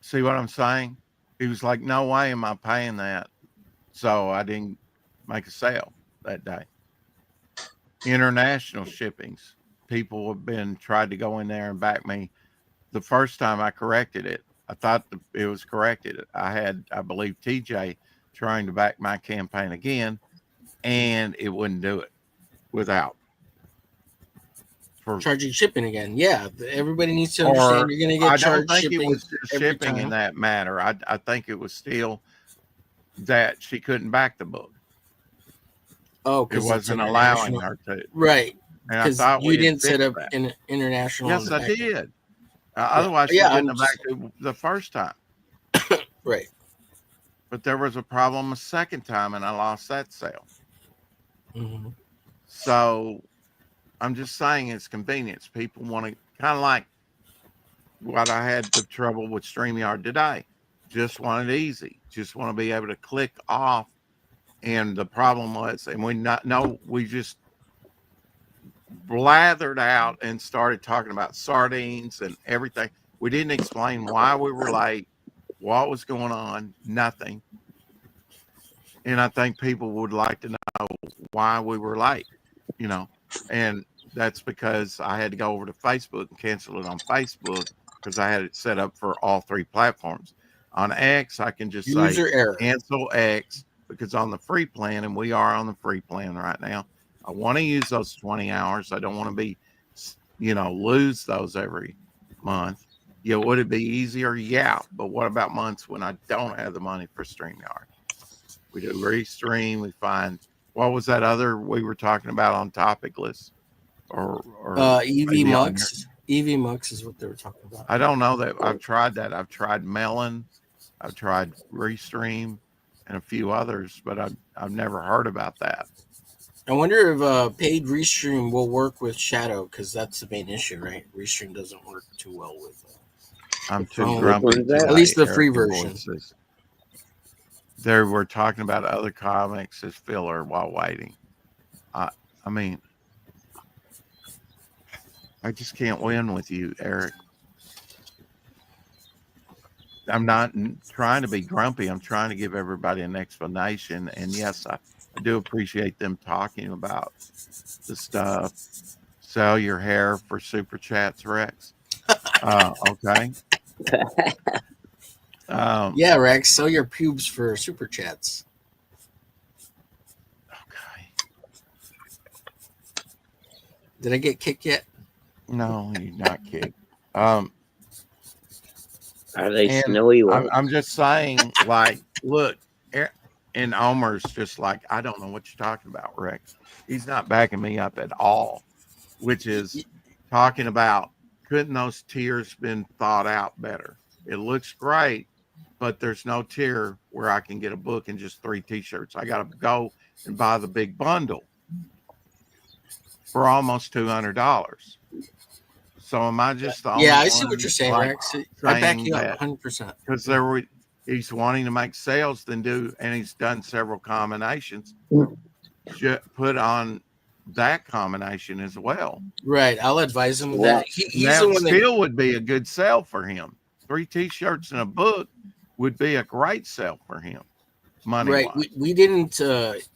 Speaker 1: See what I'm saying? He was like, "No way am I paying that." So I didn't make a sale that day. International shippings. People have been tried to go in there and back me. The first time I corrected it, I thought it was corrected. I had, I believe, TJ trying to back my campaign again, and it wouldn't do it without for
Speaker 2: Charging shipping again. Yeah, everybody needs to understand
Speaker 1: or
Speaker 2: you're going to get
Speaker 1: I don't
Speaker 2: charged
Speaker 1: think it
Speaker 2: shipping
Speaker 1: was just
Speaker 2: every
Speaker 1: shipping in
Speaker 2: time.
Speaker 1: that matter. I think it was still that she couldn't back the book.
Speaker 2: Oh,
Speaker 1: It
Speaker 2: because it's
Speaker 1: wasn't allowing
Speaker 2: international.
Speaker 1: her to.
Speaker 2: Right.
Speaker 1: And I
Speaker 2: Because
Speaker 1: thought
Speaker 2: you
Speaker 1: we had
Speaker 2: didn't set
Speaker 1: fixed
Speaker 2: up
Speaker 1: that.
Speaker 2: an international on
Speaker 1: Yes,
Speaker 2: the
Speaker 1: I
Speaker 2: back end.
Speaker 1: did.
Speaker 2: Yeah.
Speaker 1: Otherwise, she
Speaker 2: Yeah.
Speaker 1: wouldn't
Speaker 2: I'm
Speaker 1: have
Speaker 2: just
Speaker 1: backed it the first time.
Speaker 2: right.
Speaker 1: But there was a problem a second time, and I lost that sale.
Speaker 2: Hmm.
Speaker 1: So I'm just saying it's convenience. People want to kind of like what I had the trouble with StreamYard today. Just want it easy. Just want to be able to click off. And the problem was, and we just blathered out and started talking about sardines and everything. We didn't explain why we were late, what was going on, nothing. And I think people would like to know why we were late, you know. And that's because I had to go over to Facebook and cancel it on Facebook because I had it set up for all three platforms. On X, I can just say
Speaker 2: User error.
Speaker 1: cancel X because on the free plan, and we are on the free plan right now, I want to use those 20 hours. I don't want to be, lose those every month. Yeah, would it be easier? Yeah. But what about months when I don't have the money for StreamYard? We do restream. We find, what was that other we were talking about on topic list? Or
Speaker 2: EV
Speaker 1: maybe on
Speaker 2: Mux. EV Mux is what they were talking about.
Speaker 1: I don't know that I've tried that. I've tried Melon, I've tried Restream, and a few others, but I've never heard about that.
Speaker 2: I wonder if paid Restream will work with Shadow, because that's the main issue, right? Restream doesn't work too well with.
Speaker 1: I'm too
Speaker 2: phone.
Speaker 1: grumpy.
Speaker 3: Which one is that?
Speaker 1: today,
Speaker 2: At least the
Speaker 1: Eric
Speaker 2: free
Speaker 1: and
Speaker 2: version.
Speaker 1: Voices. They were talking about other comics as filler while waiting. I mean, I just can't win with you, Eric. I'm not trying to be grumpy. I'm trying to give everybody an explanation. And yes, I do appreciate them talking about the stuff. Sell your hair for super chats, Rex. Okay.
Speaker 2: Yeah, Rex, sell your pubes for super chats.
Speaker 1: Okay.
Speaker 2: Did I get kicked yet?
Speaker 1: No, you're not kidding.
Speaker 3: Are they
Speaker 1: And
Speaker 3: snowy white?
Speaker 1: I'm just saying, like, look, and Omer's just like, I don't know what you're talking about, Rex. He's not backing me up at all, which is talking about couldn't those tiers been thought out better? It looks great, but there's no tier where I can get a book and just 3 t-shirts. I got to go and buy the big bundle for almost $200. So am I just the only
Speaker 2: Yeah, I see
Speaker 1: one
Speaker 2: what you're saying,
Speaker 1: like
Speaker 2: Rex. I back
Speaker 1: saying
Speaker 2: you
Speaker 1: that
Speaker 2: up 100%.
Speaker 1: because he's wanting to make sales, and he's done several combinations. Should put on that combination as well.
Speaker 2: Right, I'll advise him.
Speaker 3: Yeah.
Speaker 2: He's
Speaker 1: Now
Speaker 2: the
Speaker 1: it
Speaker 2: one that.
Speaker 1: still would be a good sell for him. 3 t-shirts and a book would be a great sell for him. Money
Speaker 2: Right,
Speaker 1: wise.
Speaker 2: we didn't.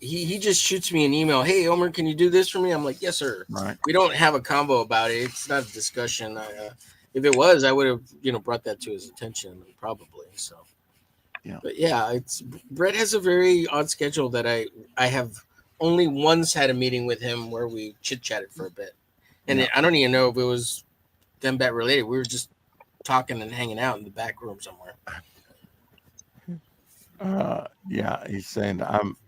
Speaker 2: He just shoots me an email. Hey, Omer, can you do this for me? I'm like, yes, sir.
Speaker 1: Right.
Speaker 2: We don't have a combo about it. It's not a discussion. If it was, I would have brought that to his attention probably. So
Speaker 1: Yeah.
Speaker 2: But yeah, it's Brett has a very odd schedule that I have only once had a meeting with him where we chit chatted for a bit, and
Speaker 1: Yeah.
Speaker 2: I don't even know if it was Dembat related. We were just talking and hanging out in the back room somewhere.
Speaker 1: Yeah, he's saying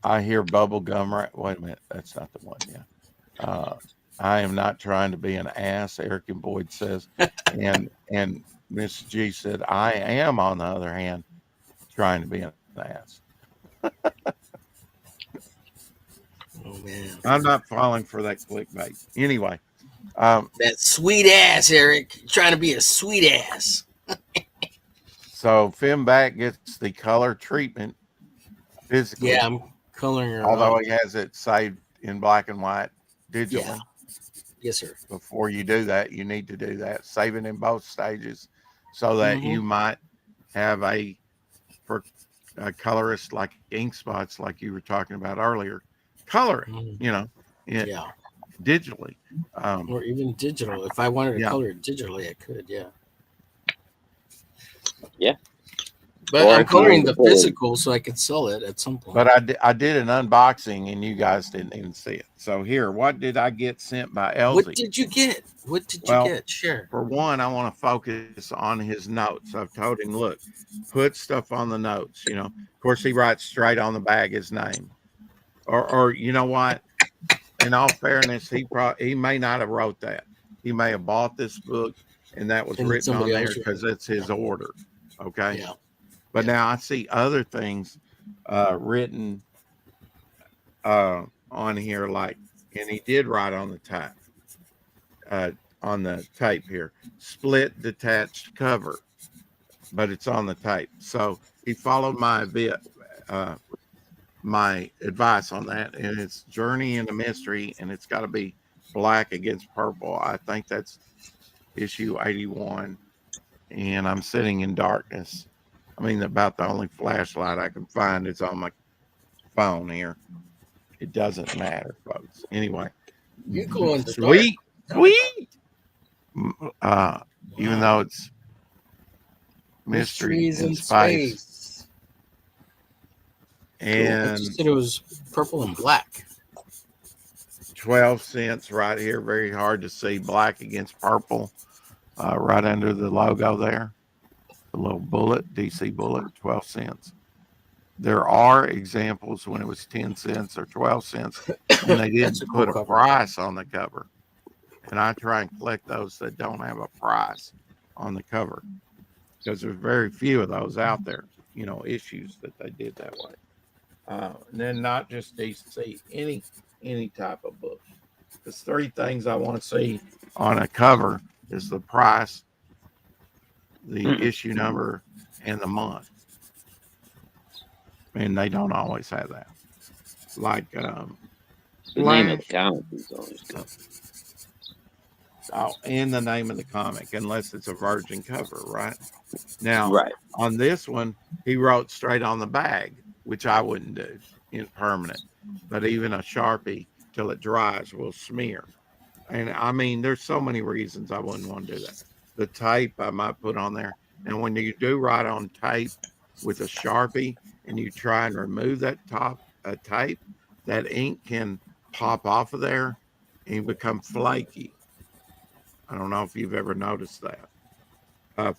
Speaker 1: I hear bubble gum right. Wait a minute, that's not the one. Yeah. I am not trying to be an ass, Eric and Boyd says. and Miss G said, I am on the other hand trying to be an ass.
Speaker 2: Oh man.
Speaker 1: I'm not falling for that clickbait. Anyway.
Speaker 2: That sweet ass, Eric. Trying to be a sweet ass.
Speaker 1: So Femback gets the color treatment physically.
Speaker 2: Yeah, I'm coloring her.
Speaker 1: Although
Speaker 2: on.
Speaker 1: he has it saved in black and white digitally.
Speaker 2: Yeah. Yes, sir.
Speaker 1: Before you do that, you need to do that. Save it in both stages so that you might have for a colorist like ink spots, like you were talking about earlier, color it,
Speaker 2: Yeah.
Speaker 1: digitally.
Speaker 2: Or even digital. If I wanted to
Speaker 1: Yeah.
Speaker 2: color it digitally, I could, yeah.
Speaker 3: Yeah.
Speaker 2: But
Speaker 3: Or
Speaker 2: I'm
Speaker 3: if you
Speaker 2: coloring
Speaker 3: need
Speaker 2: the
Speaker 3: to put it-
Speaker 2: physical so I could sell it at some point.
Speaker 1: But I did an unboxing and you guys didn't even see it. So here, what did I get sent by Elsie?
Speaker 2: What did you get? What did
Speaker 1: Well,
Speaker 2: you get? Share.
Speaker 1: For one, I want to focus on his notes. I've told him, look, put stuff on the notes. Of course, he writes straight on the bag his name. Or you know what? In all fairness, he may not have wrote that. He may have bought this book and that was
Speaker 2: And
Speaker 1: written on
Speaker 2: somebody
Speaker 1: there
Speaker 2: else wrote
Speaker 1: because it's his order. Okay.
Speaker 2: Yeah.
Speaker 1: But now I see other things written on here, and he did write on the top. on the tape here. Split detached cover, but it's on the tape. So he followed my advice on that, and it's Journey into Mystery, and it's got to be black against purple. I think that's issue 81, and I'm sitting in darkness. I mean, about the only flashlight I can find is on my phone here. It doesn't matter, folks. Anyway,
Speaker 2: You glow in the
Speaker 1: sweet,
Speaker 2: dark.
Speaker 1: sweet. Even though it's mystery
Speaker 2: Mysteries
Speaker 1: in
Speaker 2: in
Speaker 1: space.
Speaker 2: space.
Speaker 1: And
Speaker 2: Cool. I just said it was purple and black.
Speaker 1: 12 cents right here. Very hard to see. Black against purple, right under the logo there. The little bullet, DC bullet, 12 cents. There are examples when it was 10 cents or 12 cents, and they didn't
Speaker 2: That's a cool
Speaker 1: put a
Speaker 2: cover.
Speaker 1: price on the cover. And I try and collect those that don't have a price on the cover, because there's very few of those out there, you know, issues that they did that way. And then not just DC, any type of book. There's three things I want to see on a cover is the price, the issue number, and the month. And they don't always have that. Like
Speaker 3: The name of the
Speaker 1: Flash,
Speaker 3: comic is always good.
Speaker 1: and the name of the comic, unless it's a virgin cover, right? Now,
Speaker 3: Right.
Speaker 1: on this one, he wrote straight on the bag, which I wouldn't do in permanent. But even a Sharpie till it dries will smear. And I mean, there's so many reasons I wouldn't want to do that. The tape I might put on there. And when you do write on tape with a Sharpie and you try and remove that top tape, that ink can pop off of there and become flaky. I don't know if you've ever noticed that.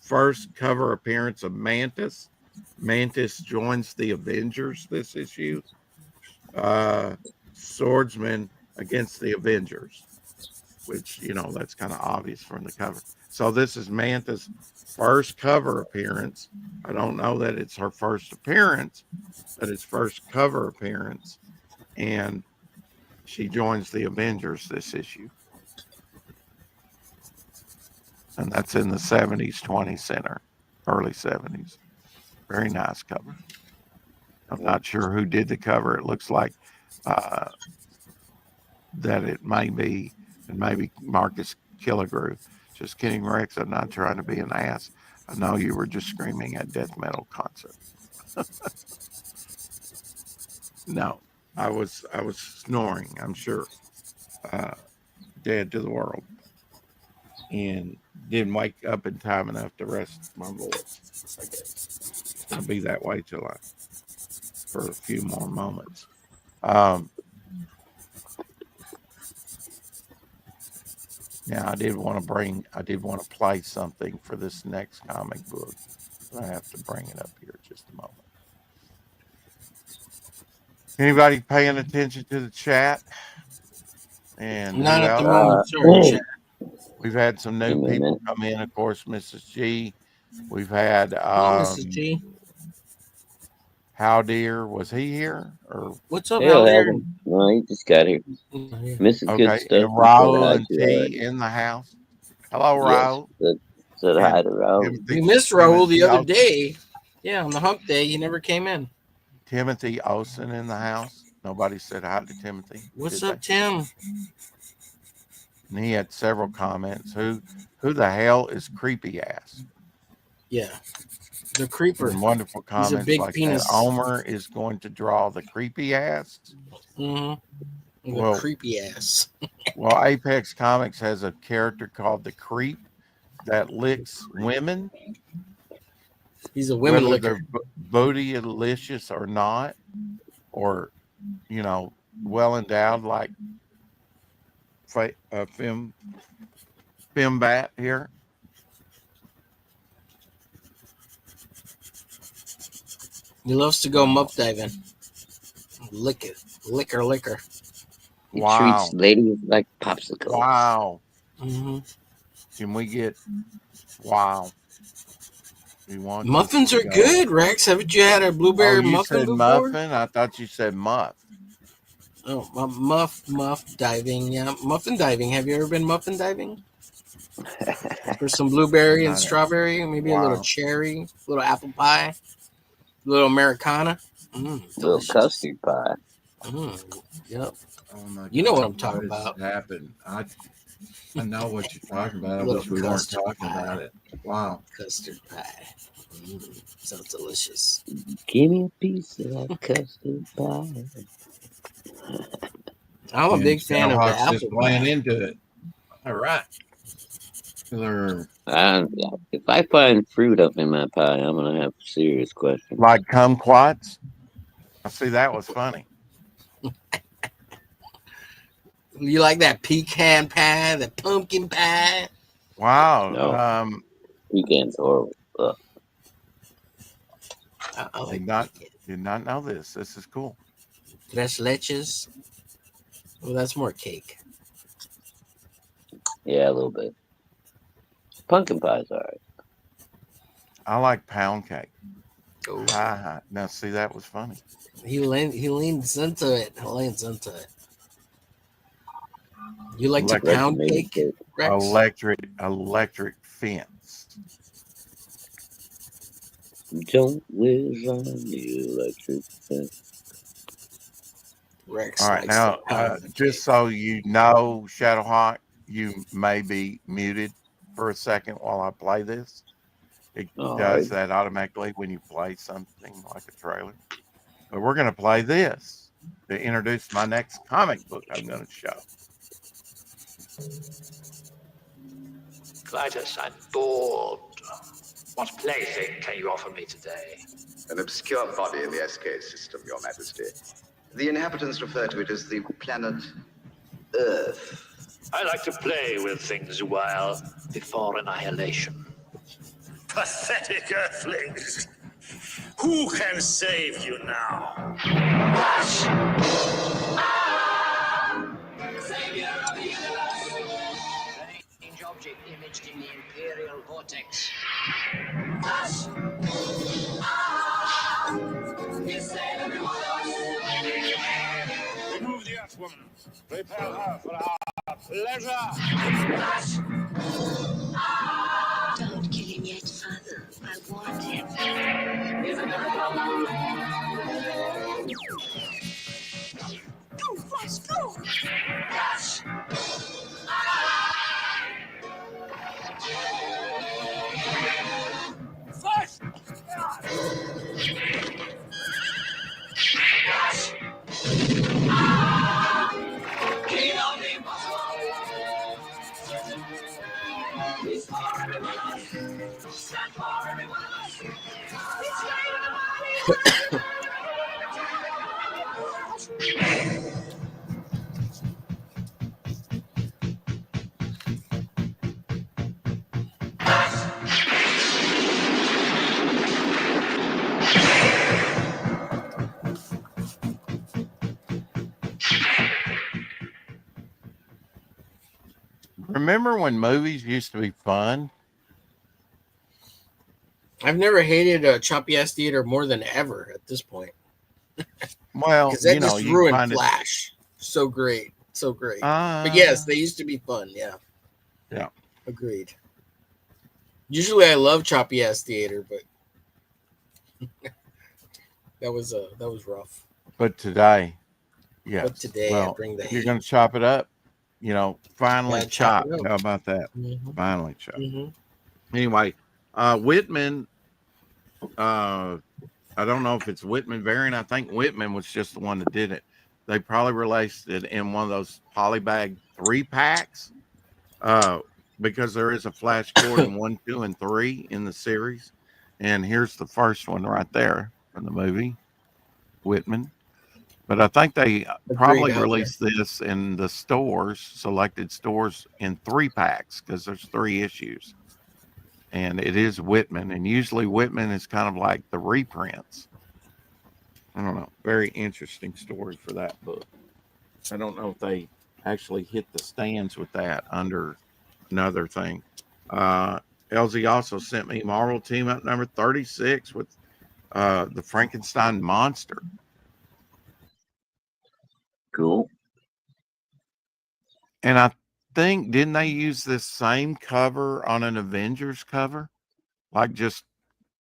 Speaker 1: First cover appearance of Mantis. Mantis joins the Avengers this issue. Swordsman against the Avengers, which, you know, that's kind of obvious from the cover. So this is Mantis' first cover appearance. I don't know that it's her first appearance, but it's first cover appearance. And she joins the Avengers this issue. And that's in the 70s 20 center, early 70s. Very nice cover. I'm not sure who did the cover. It looks like that it may be, and maybe Marcus Killigrew. Just kidding, Rex. I'm not trying to be an ass. I know you were just screaming at death metal concert. No, I was snoring, I'm sure. Dead to the world. And didn't wake up in time enough to rest my voice. I guess I'll be that way for a few more moments. Now I did want to play something for this next comic book. I have to bring it up here just a moment. Anybody paying attention to the chat? And
Speaker 2: Not
Speaker 1: who
Speaker 2: at the
Speaker 1: else?
Speaker 2: moment, sorry, chat.
Speaker 1: We've had some new
Speaker 3: Give me a
Speaker 1: people
Speaker 3: minute.
Speaker 1: come in, of course, Mrs. G. We've had
Speaker 2: Hey, Mrs. G.
Speaker 1: How Dear, was he here? Or
Speaker 2: What's up,
Speaker 3: Hell,
Speaker 2: out there?
Speaker 3: Adam. No, he just got here.
Speaker 2: Yeah.
Speaker 3: Mrs. Good
Speaker 1: okay,
Speaker 3: Stuff.
Speaker 1: and Raul
Speaker 3: Said
Speaker 1: and
Speaker 3: hi to you
Speaker 1: T in the house. Hello,
Speaker 3: Yes.
Speaker 1: Raul.
Speaker 3: Said
Speaker 1: And
Speaker 3: hi to Raul.
Speaker 2: We missed Raul the other
Speaker 1: Timothy
Speaker 2: day. Yeah, on the hump day, he never came in.
Speaker 1: Timothy Olsen in the house. Nobody said hi to Timothy.
Speaker 2: What's
Speaker 1: did
Speaker 2: up, Tim?
Speaker 1: And he had several comments. Who the hell is creepy ass?
Speaker 2: Yeah, the creeper.
Speaker 1: And wonderful
Speaker 2: He's a
Speaker 1: comments
Speaker 2: big
Speaker 1: like
Speaker 2: penis.
Speaker 1: that. Omer is going to draw the creepy ass.
Speaker 2: Mm-hmm.
Speaker 1: Well-
Speaker 2: Creepy ass.
Speaker 1: Well, Apex Comics has a character called the Creep that licks women,
Speaker 2: He's a women
Speaker 1: whether
Speaker 2: licker.
Speaker 1: they're bootylicious or not, or, you know, well endowed like Fembat here.
Speaker 2: He loves to go muff diving. Lick it. Licker.
Speaker 3: He
Speaker 1: Wow.
Speaker 3: treats ladies like popsicles.
Speaker 1: Wow.
Speaker 2: Mm-hmm.
Speaker 1: Can we get wow? We want this
Speaker 2: Muffins
Speaker 1: to
Speaker 2: are
Speaker 1: go.
Speaker 2: good, Rex. Haven't you had a blueberry
Speaker 1: Oh, you
Speaker 2: muffin
Speaker 1: said
Speaker 2: before?
Speaker 1: muffin? I thought you said muff.
Speaker 2: Oh, muff diving. Yeah, muffin diving. Have you ever been muffin diving? For some blueberry and
Speaker 1: Not it.
Speaker 2: strawberry, maybe a little
Speaker 1: Wow.
Speaker 2: cherry, a little apple pie, a little Americana.
Speaker 3: Little
Speaker 2: Delicious.
Speaker 3: custard pie.
Speaker 2: Yep.
Speaker 1: Oh my
Speaker 2: You know what
Speaker 1: God,
Speaker 2: I'm talking
Speaker 1: has
Speaker 2: about.
Speaker 1: happened? I know what you're talking about. I
Speaker 2: Little
Speaker 1: wish we weren't
Speaker 2: custard
Speaker 1: talking
Speaker 2: pie.
Speaker 1: about it. Wow.
Speaker 2: Custard pie. Sounds delicious.
Speaker 3: Give me a piece of that custard pie.
Speaker 2: I'm a
Speaker 1: And
Speaker 2: big fan of the
Speaker 1: Shadowhawk's just
Speaker 2: apple
Speaker 1: playing
Speaker 2: pie.
Speaker 1: into it. All right. They're
Speaker 3: If I find fruit up in my pie, I'm gonna have serious questions.
Speaker 1: like kumquats. I see that was funny.
Speaker 2: You like that pecan pie, the pumpkin pie?
Speaker 1: Wow.
Speaker 3: No. Pecan's horrible. Ugh.
Speaker 2: I like pecan.
Speaker 1: Did not know this. This is cool.
Speaker 2: Tres leches. Well, that's more cake.
Speaker 3: Yeah, a little bit. Pumpkin pie's alright.
Speaker 1: I like pound cake.
Speaker 2: Oh.
Speaker 1: Now see that was funny.
Speaker 2: He leans into it. You like to pound cake, Rex?
Speaker 1: Electric fence.
Speaker 3: Don't whiz on the electric fence.
Speaker 2: Rex.
Speaker 1: All right, now just so you know, Shadowhawk, you may be muted for a second while I play this. It does that automatically when you play something like a trailer. But we're going to play this to introduce my next comic book I'm going to show.
Speaker 4: Clytus, I'm bored. What plaything can you offer me today?
Speaker 5: An obscure body in the SK system, Your Majesty. The inhabitants refer to it as the planet Earth.
Speaker 4: I like to play with things a while before annihilation.
Speaker 6: Pathetic Earthlings! Who can save you now?
Speaker 4: Savior of the universe! Strange object imaged in the Imperial Vortex.
Speaker 6: Remove the Earthwoman. Prepare her for our pleasure.
Speaker 7: Don't kill him yet, Father. I want him. Go, fast, go!
Speaker 6: First!
Speaker 1: Remember when movies used to be fun?
Speaker 2: I've never hated a choppy ass theater more than ever at this point.
Speaker 1: Well,
Speaker 2: Because that
Speaker 1: you know,
Speaker 2: just
Speaker 1: you
Speaker 2: ruined
Speaker 1: find
Speaker 2: Flash. So great. But
Speaker 1: it.
Speaker 2: yes, they used to be fun. Yeah.
Speaker 1: Yeah.
Speaker 2: Agreed. Usually I love choppy ass theater, but that was rough.
Speaker 1: But today, yes.
Speaker 2: But today
Speaker 1: well,
Speaker 2: I bring the
Speaker 1: you're
Speaker 2: hate.
Speaker 1: going to chop it up. You know, finally
Speaker 2: Yeah, chop
Speaker 1: chopped.
Speaker 2: it up.
Speaker 1: How about that?
Speaker 2: Mhm.
Speaker 1: Finally chopped.
Speaker 2: Mhm.
Speaker 1: Anyway, Whitman. I don't know if it's Whitman variant. I think Whitman was just the one that did it. They probably released it in one of those polybag 3-packs. Because there is a Flash Gordon 1, 2, and 3 in the series. And here's the first one right there from the movie, Whitman. But I think they probably released this in the stores, selected stores, in 3-packs because there's 3 issues. And it is Whitman. And usually Whitman is kind of like the reprints. I don't know. Very interesting story for that book. I don't know if they actually hit the stands with that under another thing. LZ also sent me Marvel Team Up number 36 with the Frankenstein monster.
Speaker 3: Cool.
Speaker 1: And I think, didn't they use this same cover on an Avengers cover? Like just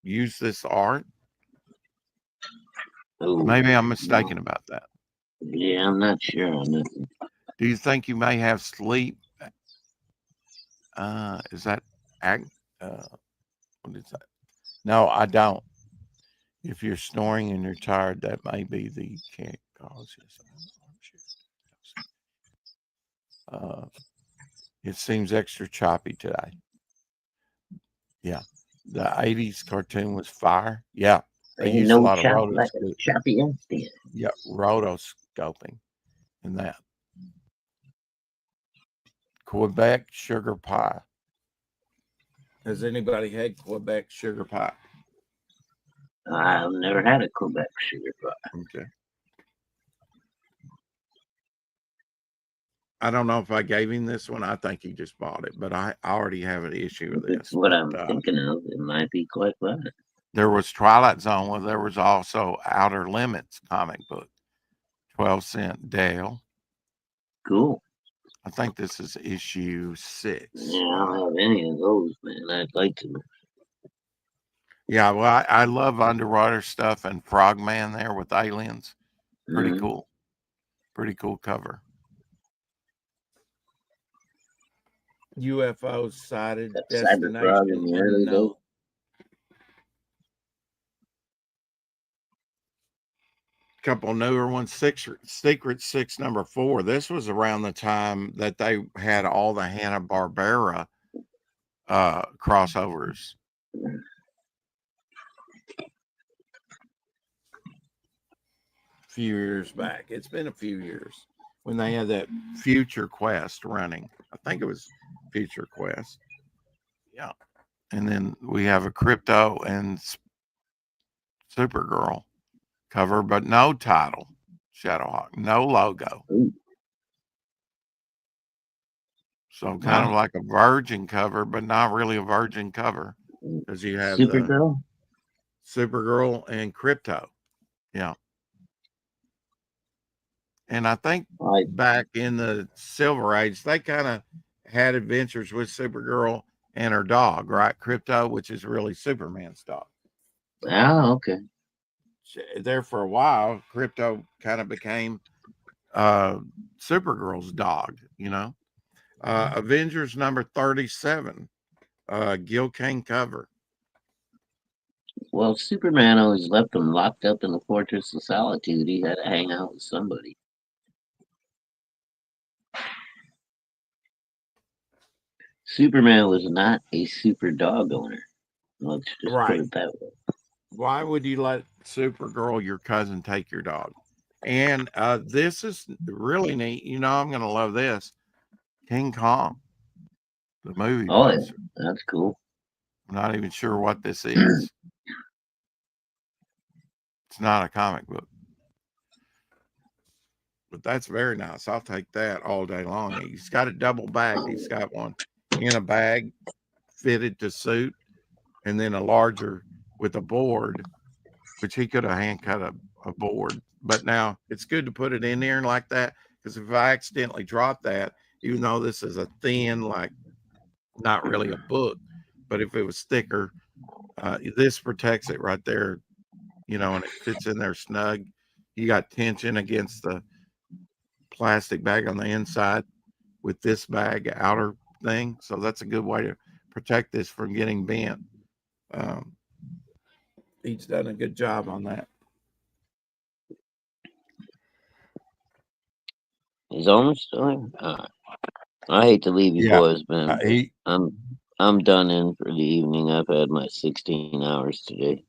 Speaker 1: use this art?
Speaker 3: Oh,
Speaker 1: Maybe I'm mistaken about that.
Speaker 3: yeah, I'm not sure on this.
Speaker 1: Do you think you may have sleep? Is that what is that? No, I don't. If you're snoring and you're tired, that may be the cause. It seems extra choppy today. Yeah. The 80s cartoon was fire. Yeah. They
Speaker 3: Ain't
Speaker 1: used a
Speaker 3: no
Speaker 1: lot of
Speaker 3: chop like a
Speaker 1: rotoscoping.
Speaker 3: choppy instant.
Speaker 1: Yeah, rotoscoping in that. Quebec sugar pie. Has anybody had Quebec sugar pie?
Speaker 3: I've never had a Quebec sugar pie.
Speaker 1: Okay. I don't know if I gave him this one. I think he just bought it, but I already have an issue with
Speaker 3: That's
Speaker 1: this.
Speaker 3: what
Speaker 1: But,
Speaker 3: I'm thinking of. It might be quite fun.
Speaker 1: there was Twilight Zone. Well, there was also Outer Limits comic book, 12-cent Dale.
Speaker 3: Cool.
Speaker 1: I think this is issue 6.
Speaker 3: Yeah, I don't have any of those, man. I'd like to.
Speaker 1: Yeah, well, I love underwater stuff and Frogman there with aliens. Pretty
Speaker 3: Mhm.
Speaker 1: cool. Pretty cool cover. UFOs sighted,
Speaker 3: That Cyberfrog in
Speaker 1: destination
Speaker 3: the early
Speaker 1: unknown.
Speaker 3: days.
Speaker 1: Couple newer ones. Secret 6 number 4. This was around the time that they had all the Hanna-Barbera crossovers. A few years back. It's been a few years when they had that Future Quest running. I think it was Future Quest. Yeah. And then we have a Crypto and Supergirl cover, but no title. Shadowhawk, no logo.
Speaker 3: Ooh.
Speaker 1: So kind of
Speaker 3: Wow.
Speaker 1: like a Virgin cover, but not really a Virgin cover, because you have the
Speaker 3: Supergirl?
Speaker 1: Supergirl and Crypto. Yeah. And I think
Speaker 3: I,
Speaker 1: back in the Silver Age, they kind of had adventures with Supergirl and her dog, right? Crypto, which is really Superman's dog.
Speaker 3: okay.
Speaker 1: There for a while, Crypto kind of became Supergirl's dog, you know. Avengers number 37, Gil Kane cover.
Speaker 3: Well, Superman always left him locked up in the Fortress of Solitude. He had to hang out with somebody. Superman was not a super dog owner. Let's just
Speaker 1: Right.
Speaker 3: put it that way.
Speaker 1: Why would you let Supergirl, your cousin, take your dog? And this is really neat. You know, I'm going to love this. King Kong, the movie
Speaker 3: Oh, yeah.
Speaker 1: poster.
Speaker 3: That's cool.
Speaker 1: I'm not even sure what this is. It's not a comic book. But that's very nice. I'll take that all day long. He's got it double bagged. He's got one in a bag fitted to suit, and then a larger with a board, which he could have hand cut a board. But now it's good to put it in there like that, because if I accidentally drop that, even though this is a thin, like not really a book, but if it was thicker, this protects it right there, you know, and it fits in there snug. You got tension against the plastic bag on the inside with this bag outer thing. So that's a good way to protect this from getting bent. He's done a good job on that.
Speaker 3: Is Omer still here? I hate to leave you
Speaker 1: Yeah.
Speaker 3: boys, man. I'm done in for the evening. I've had my 16 hours today,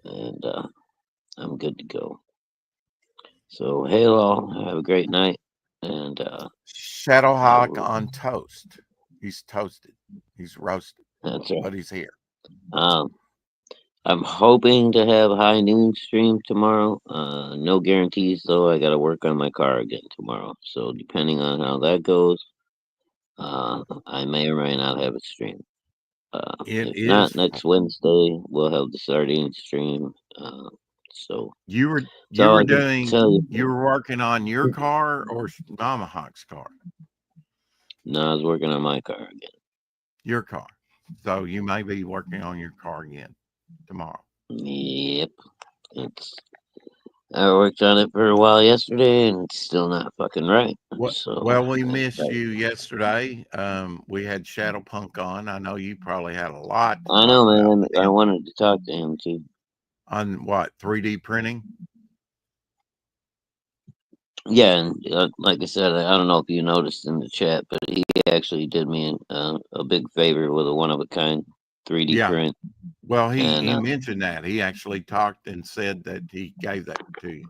Speaker 3: and I'm good to go. So, hey, all, have a great night. And
Speaker 1: Shadowhawk on toast. He's toasted. He's roasted.
Speaker 3: that's right.
Speaker 1: But he's here.
Speaker 3: I'm hoping to have high noon stream tomorrow. No guarantees though. I got to work on my car again tomorrow. So depending on how that goes, I may or may not have a stream. If not, next Wednesday we'll have the sardine stream. So
Speaker 1: you were working on your car or Mama Hawk's car?
Speaker 3: No, I was working on my car again.
Speaker 1: Your car. So you may be working on your car again tomorrow.
Speaker 3: Yep. It's I worked on it for a while yesterday and it's still not fucking right. So
Speaker 1: Well, we missed
Speaker 3: right.
Speaker 1: you yesterday. We had Shadow Punk on. I know you probably had a lot to
Speaker 3: I
Speaker 1: talk
Speaker 3: know,
Speaker 1: about
Speaker 3: man.
Speaker 1: with
Speaker 3: I
Speaker 1: him
Speaker 3: wanted to talk to him too.
Speaker 1: on what 3D printing.
Speaker 3: Yeah, and like I said, I don't know if you noticed in the chat, but he actually did me a big favor with a one of a kind 3D
Speaker 1: Yeah.
Speaker 3: print.
Speaker 1: Well, he
Speaker 3: And
Speaker 1: mentioned that. He actually talked and said that he gave that to you.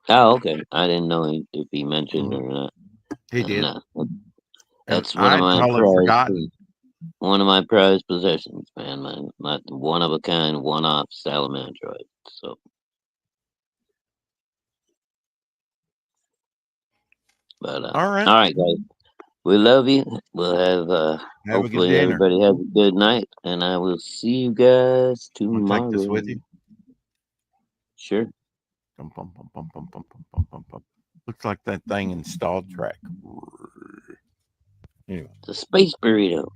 Speaker 3: oh, okay. I didn't know if he mentioned
Speaker 1: Mhm.
Speaker 3: or not.
Speaker 1: He
Speaker 3: And
Speaker 1: did. And
Speaker 3: that's one
Speaker 1: I
Speaker 3: of
Speaker 1: had
Speaker 3: my
Speaker 1: totally forgotten.
Speaker 3: one of my prized possessions, man. My one of a kind, one off Salamandroid. So, but
Speaker 1: All right.
Speaker 3: all right, guys. We love you. We'll have
Speaker 1: Have a good
Speaker 3: hopefully
Speaker 1: dinner.
Speaker 3: everybody has a good night, and I will see you guys
Speaker 1: Want to take this
Speaker 3: tomorrow.
Speaker 1: with you?
Speaker 3: Sure.
Speaker 1: Bum, bum, bum, bum, bum, bum, bum, bum, bum, bum. Looks like that thing installed track. Anyway,
Speaker 3: The space burrito.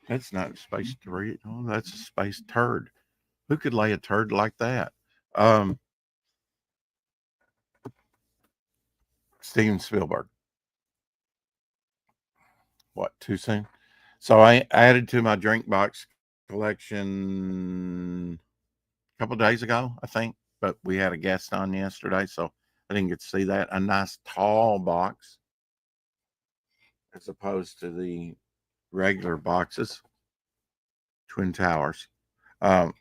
Speaker 1: that's not a space turd. Oh, that's a space turd. Who could lay a turd like that? Steven Spielberg. What, too soon? So I added to my drink box collection a couple days ago, I think, but we had a guest on yesterday, so I didn't get to see that. A nice tall box as opposed to the regular boxes. Twin Towers. Um,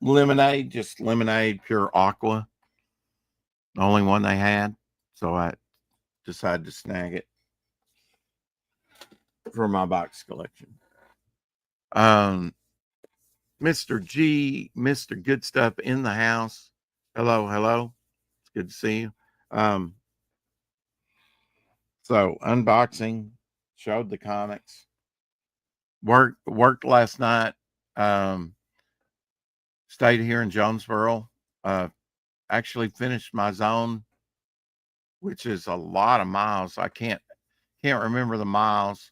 Speaker 1: lemonade, just lemonade, pure aqua. The only one they had. So I decided to snag it for my box collection. Mr. G, Mr. Good Stuff in the house. Hello, hello. It's good to see you. So unboxing, showed the comics. Worked last night. Stayed here in Jonesboro. Actually finished my zone, which is a lot of miles. I can't remember the miles.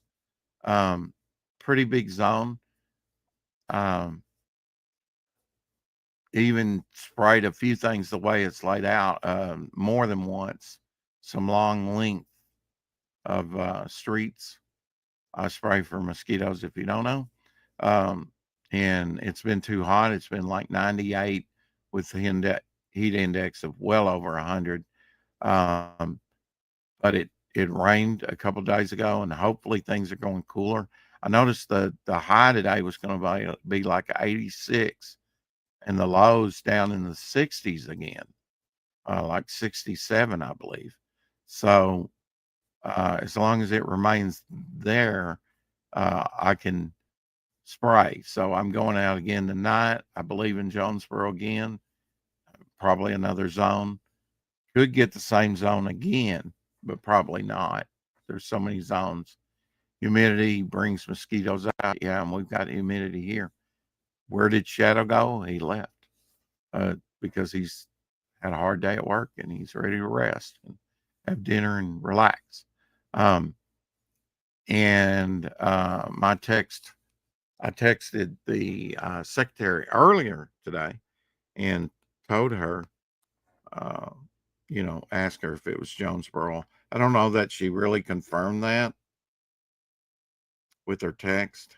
Speaker 1: Pretty big zone. Even sprayed a few things the way it's laid out, more than once. Some long length of streets. I spray for mosquitoes if you don't know. And it's been too hot. It's been like 98 with the heat index of well over 100. But it rained a couple days ago, and hopefully things are going cooler. I noticed the high today was going to be like 86, and the lows down in the 60s again, like 67, I believe. So as long as it remains there, I can spray. So I'm going out again tonight. I believe in Jonesboro again, probably another zone. Could get the same zone again, but probably not. There's so many zones. Humidity brings mosquitoes out. Yeah, and we've got humidity here. Where did Shadow go? He left because he's had a hard day at work and he's ready to rest and have dinner and relax. And I texted the secretary earlier today and told her, uh, ask her if it was Jonesboro. I don't know that she really confirmed that with her text.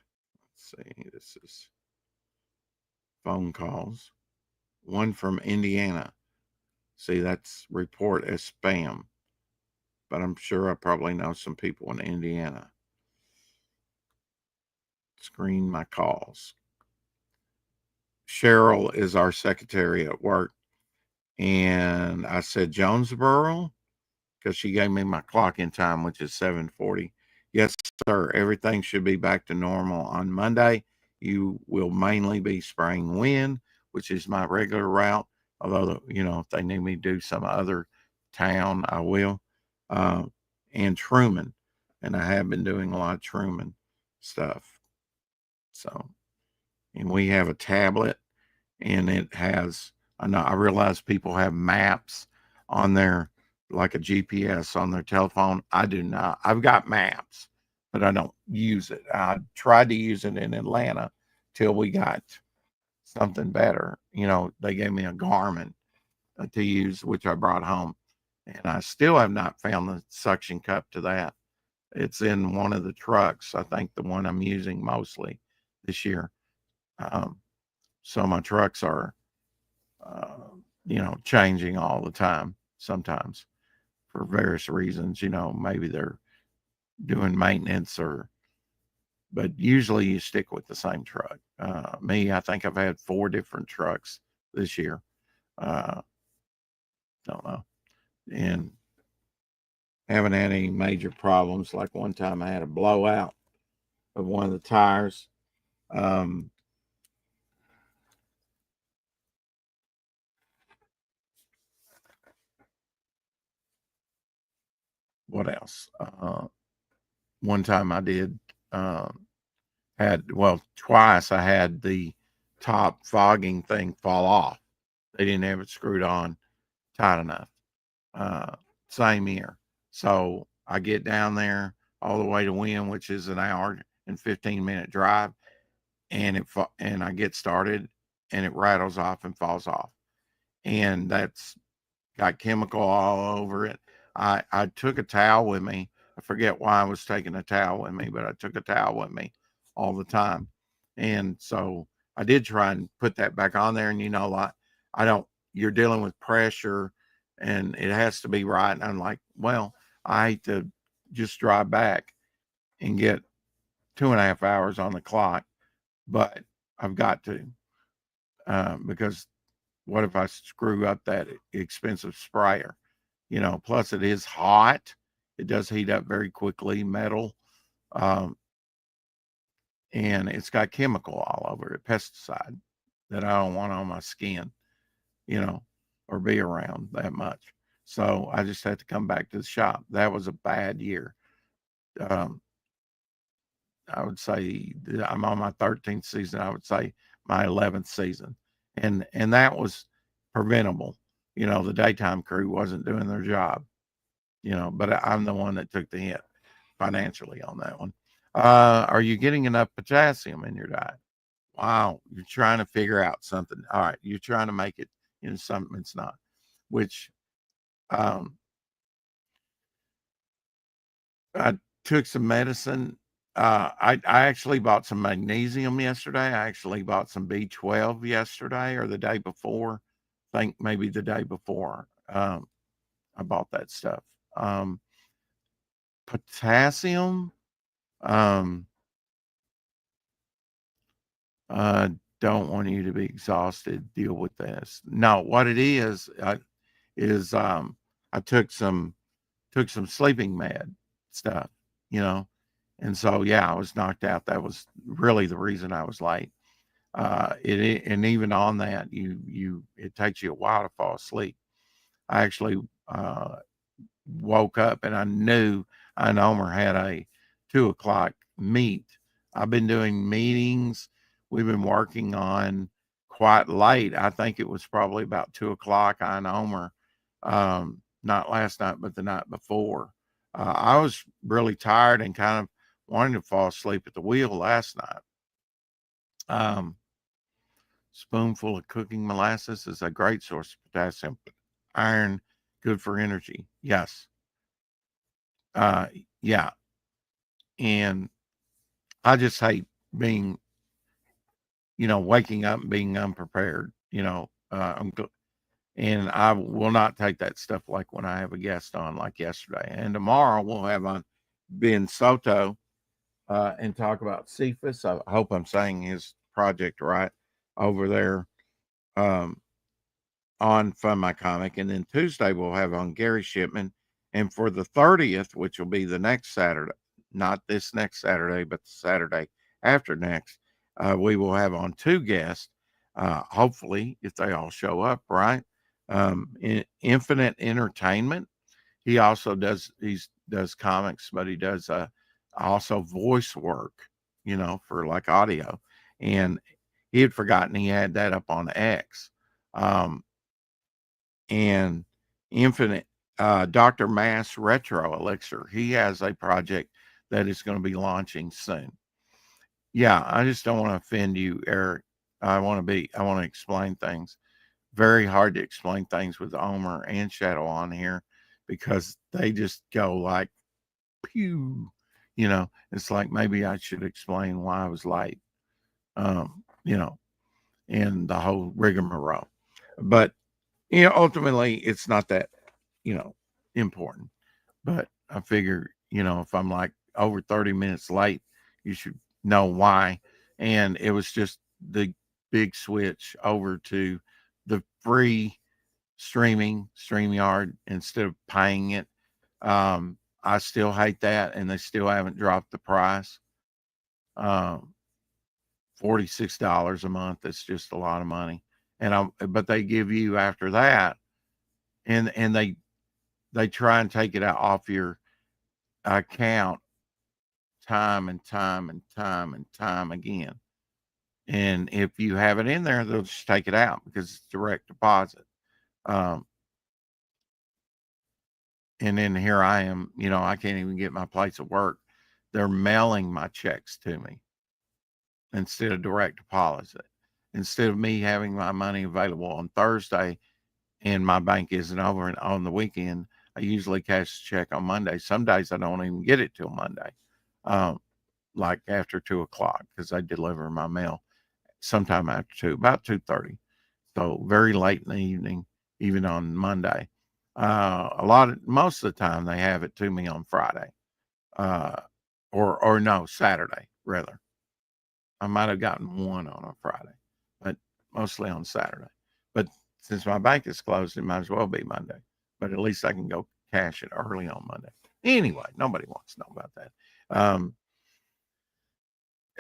Speaker 1: Let's see. This is phone calls. One from Indiana. See, that's report as spam. But I'm sure I probably know some people in Indiana. Screen my calls. Cheryl is our secretary at work. And I said Jonesboro because she gave me my clock in time, which is 7:40. Yes, sir. Everything should be back to normal on Monday. You will mainly be spraying wind, which is my regular route. Although, if they need me to do some other town, I will. And Truman. And I have been doing a lot of Truman stuff. So, and we have a tablet and it has, I realize people have maps on their like a GPS on their telephone. I do not. I've got maps, but I don't use it. I tried to use it in Atlanta till we got something better. You know, they gave me a Garmin to use, which I brought home, and I still have not found the suction cup to that. It's in one of the trucks. I think the one I'm using mostly this year. So my trucks are, changing all the time sometimes for various reasons. Maybe they're doing maintenance but usually you stick with the same truck. Me, I think I've had 4 different trucks this year. Don't know. And haven't had any major problems. Like one time I had a blowout of one of the tires. What else? One time I did, twice I had the top fogging thing fall off. They didn't have it screwed on tight enough. Same year. So I get down there all the way to Wynn, which is an hour and 15-minute drive, and I get started and it rattles off and falls off. And that's got chemical all over it. I took a towel with me. I forget why I was taking a towel with me, but I took a towel with me all the time. And so I did try and put that back on there. And you're dealing with pressure and it has to be right. And I'm like, well, I hate to just drive back and get 2.5 hours on the clock, but I've got to, because what if I screw up that expensive sprayer? Plus it is hot. It does heat up very quickly, metal. And it's got chemical all over it, pesticide that I don't want on my skin, or be around that much. So I just had to come back to the shop. That was a bad year. I would say I'm on my 13th season. I would say my 11th season. And that was preventable. The daytime crew wasn't doing their job, but I'm the one that took the hit financially on that one. Are you getting enough potassium in your diet? Wow. You're trying to figure out something. All right. You're trying to make it into something it's not, which, I took some medicine. I actually bought some magnesium yesterday. I actually bought some B12 yesterday or the day before. I think maybe the day before. I bought that stuff. Potassium. Don't want you to be exhausted. Deal with this. No, what it is I took some sleeping med stuff, and so I was knocked out. That was really the reason I was late. And even on that, it takes you a while to fall asleep. I actually woke up and I knew Omer had a 2:00 meet. I've been doing meetings. We've been working on quite late. I think it was probably about 2:00. I and Omer, not last night, but the night before. I was really tired and kind of wanting to fall asleep at the wheel last night. Spoonful of cooking molasses is a great source of potassium. Iron, good for energy. Yes. Yeah. And I just hate being, waking up and being unprepared, and I will not take that stuff like when I have a guest on like yesterday. And tomorrow we'll have on Ben Soto and talk about Cephas. I hope I'm saying his project right over there on Fund My Comic. And then Tuesday we'll have on Gary Shipman. And for the 30th, which will be the next Saturday, not this next Saturday, but the Saturday after next, we will have on 2 guests, hopefully, if they all show up, right? Infinite Entertainment. He also does comics, but he does also voice work, for like audio. And he had forgotten he had that up on X. And Infinite, Dr. Mass Retro Elixir. He has a project that is going to be launching soon. Yeah, I just don't want to offend you, Eric. I want to explain things. Very hard to explain things with Omer and Shadow on here because they just go like, pew, it's like maybe I should explain why I was late, and the whole rigmarole. But, ultimately it's not that, important. But I figure, if I'm like over 30 minutes late, you should know why. And it was just the big switch over to the free streaming StreamYard instead of paying it. I still hate that, and they still haven't dropped the price. $46 a month. That's just a lot of money. But they give you after that, and they try and take it out off your account time and time and time and time again. And if you have it in there, they'll just take it out because it's direct deposit. And then here I am, I can't even get my place of work. They're mailing my checks to me instead of direct deposit. Instead of me having my money available on Thursday and my bank isn't over and on the weekend, I usually cash the check on Monday. Some days I don't even get it till Monday, like after 2:00, because I deliver my mail sometime after 2, about 2:30. So very late in the evening, even on Monday. Most of the time they have it to me on Friday, or no, Saturday rather. I might have gotten one on a Friday, but mostly on Saturday. But since my bank is closed, it might as well be Monday. But at least I can go cash it early on Monday. Anyway, nobody wants to know about that.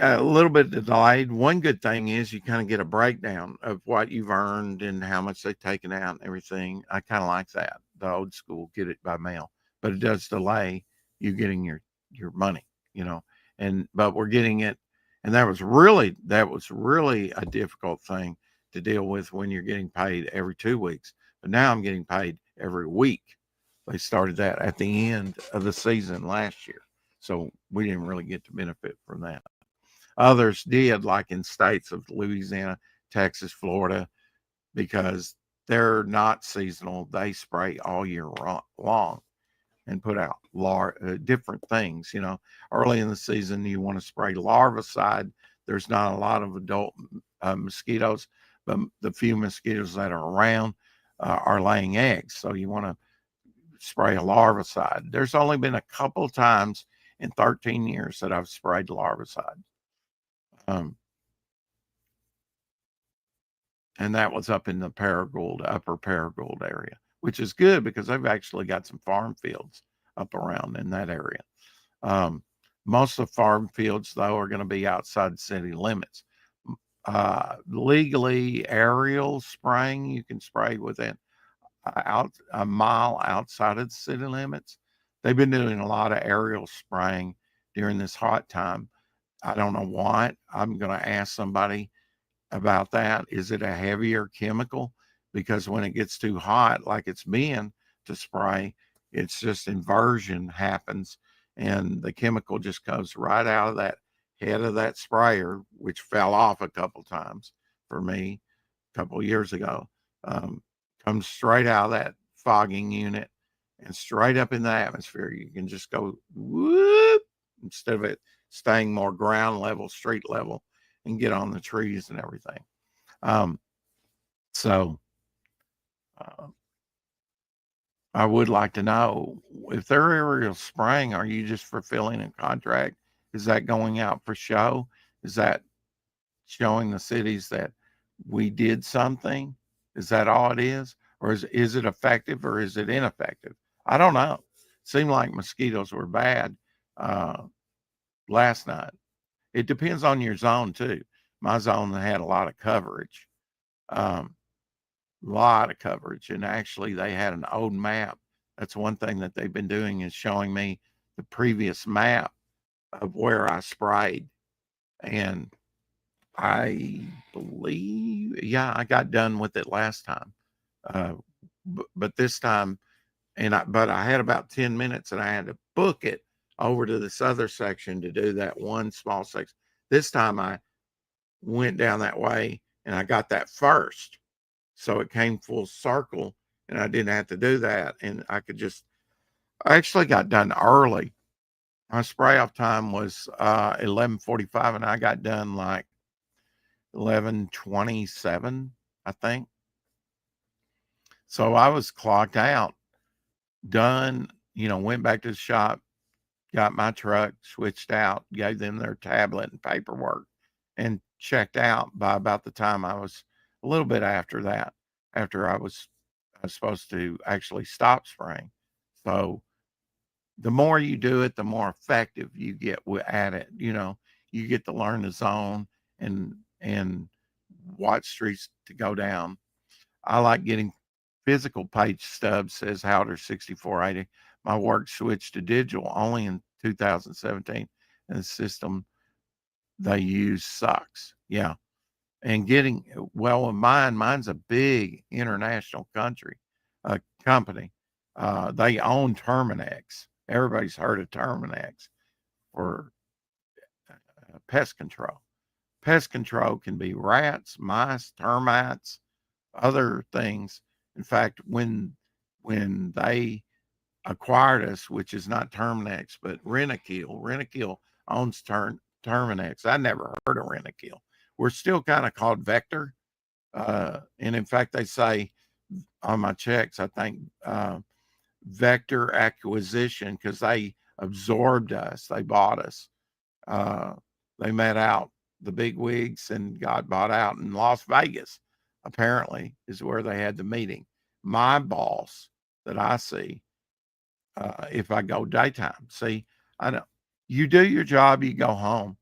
Speaker 1: A little bit delayed. One good thing is you kind of get a breakdown of what you've earned and how much they've taken out and everything. I kind of like that. The old school, get it by mail, but it does delay you getting your money, but we're getting it. And that was really a difficult thing to deal with when you're getting paid every 2 weeks. But now I'm getting paid every week. They started that at the end of the season last year. So we didn't really get to benefit from that. Others did, like in states of Louisiana, Texas, Florida, because they're not seasonal. They spray all year long and put out different things. Early in the season, you want to spray larvicide. There's not a lot of adult mosquitoes, but the few mosquitoes that are around are laying eggs. So you want to spray a larvicide. There's only been a couple times in 13 years that I've sprayed larvicide. And that was up in the upper Paragould area, which is good because they've actually got some farm fields up around in that area. Most of the farm fields, though, are going to be outside city limits. Legally, aerial spraying, you can spray within a mile outside of the city limits. They've been doing a lot of aerial spraying during this hot time. I don't know why. I'm going to ask somebody about that. Is it a heavier chemical? Because when it gets too hot, like it's been to spray, it's just inversion happens and the chemical just goes right out of that head of that sprayer, which fell off a couple times for me a couple of years ago. Comes straight out of that fogging unit and straight up in the atmosphere. You can just go whoop instead of it staying more ground level, street level, and get on the trees and everything. I would like to know if they're aerial spraying, are you just fulfilling a contract? Is that going out for show? Is that showing the cities that we did something? Is that all it is? Or is it effective or is it ineffective? I don't know. It seemed like mosquitoes were bad last night. It depends on your zone too. My zone had a lot of coverage. And actually they had an old map. That's one thing that they've been doing, is showing me the previous map of where I sprayed. And I believe, I got done with it last time. But this time, but I had about 10 minutes and I had to book it over to this other section to do that one small section. This time I went down that way and I got that first. So it came full circle and I didn't have to do that. And I actually got done early. My spray off time was 11:45 and I got done like 11:27, I think. So I was clocked out, done, went back to the shop, got my truck switched out, gave them their tablet and paperwork, and checked out by about the time I was a little bit after that, after I was supposed to actually stop spraying. So the more you do it, the more effective you get at it. You get to learn the zone and what streets to go down. I like getting physical page stubs, says Howder 6480. My work switched to digital only in 2017, and the system they use sucks. Yeah. And mine's a big international company. They own Terminex. Everybody's heard of Terminex for pest control. Pest control can be rats, mice, termites, other things. In fact, when they acquired us, which is not Terminex, but Rentokil owns Terminex. I never heard of Rentokil. We're still kind of called Vector. And in fact, they say on my checks, I think Vector Acquisition, because they absorbed us. They bought us. They met out the big wigs and got bought out in Las Vegas, apparently, is where they had the meeting. My boss that I see, if I go daytime, you do your job, you go home.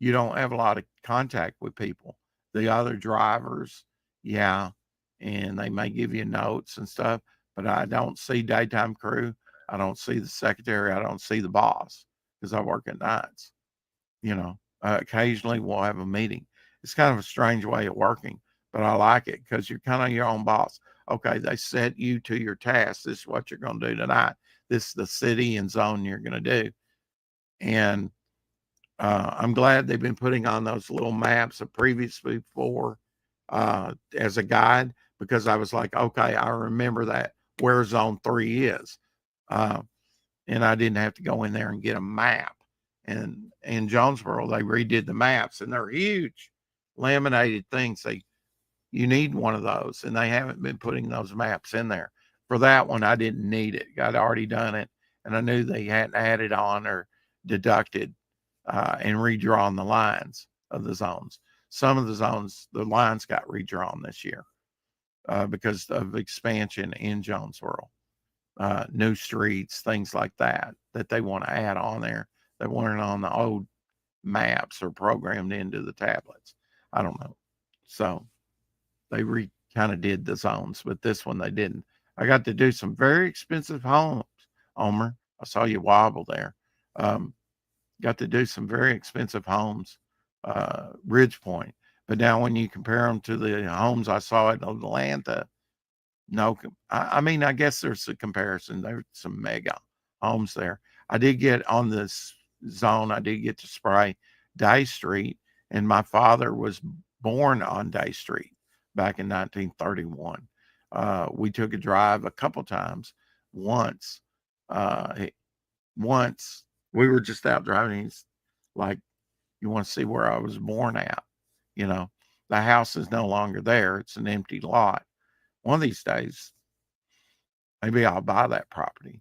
Speaker 1: You don't have a lot of contact with people. The other drivers, yeah, and they may give you notes and stuff, but I don't see daytime crew. I don't see the secretary. I don't see the boss because I work at nights. Occasionally we'll have a meeting. It's kind of a strange way of working, but I like it because you're kind of your own boss. Okay, they set you to your task. This is what you're going to do tonight. This is the city and zone you're going to do. And I'm glad they've been putting on those little maps of previously before as a guide, because I was like, okay, I remember that where zone 3 is. And I didn't have to go in there and get a map. And in Jonesboro, they redid the maps and they're huge laminated things. You need one of those, and they haven't been putting those maps in there. For that one, I didn't need it. I'd already done it, and I knew they hadn't added on or deducted and redrawn the lines of the zones. Some of the zones, the lines got redrawn this year because of expansion in Jonesboro. New streets, things like that they want to add on there that weren't on the old maps or programmed into the tablets. I don't know. So they kind of did the zones, but this one they didn't. I got to do some very expensive homes, Omer. I saw you wobble there. Got to do some very expensive homes, Ridge Point. But now when you compare them to the homes I saw in Atlanta, no, I mean, I guess there's a comparison. There's some mega homes there. I did get on this zone. I did get to spray Day Street, and my father was born on Day Street back in 1931. We took a drive a couple times. Once we were just out driving. He's like, you want to see where I was born at? The house is no longer there. It's an empty lot. One of these days, maybe I'll buy that property.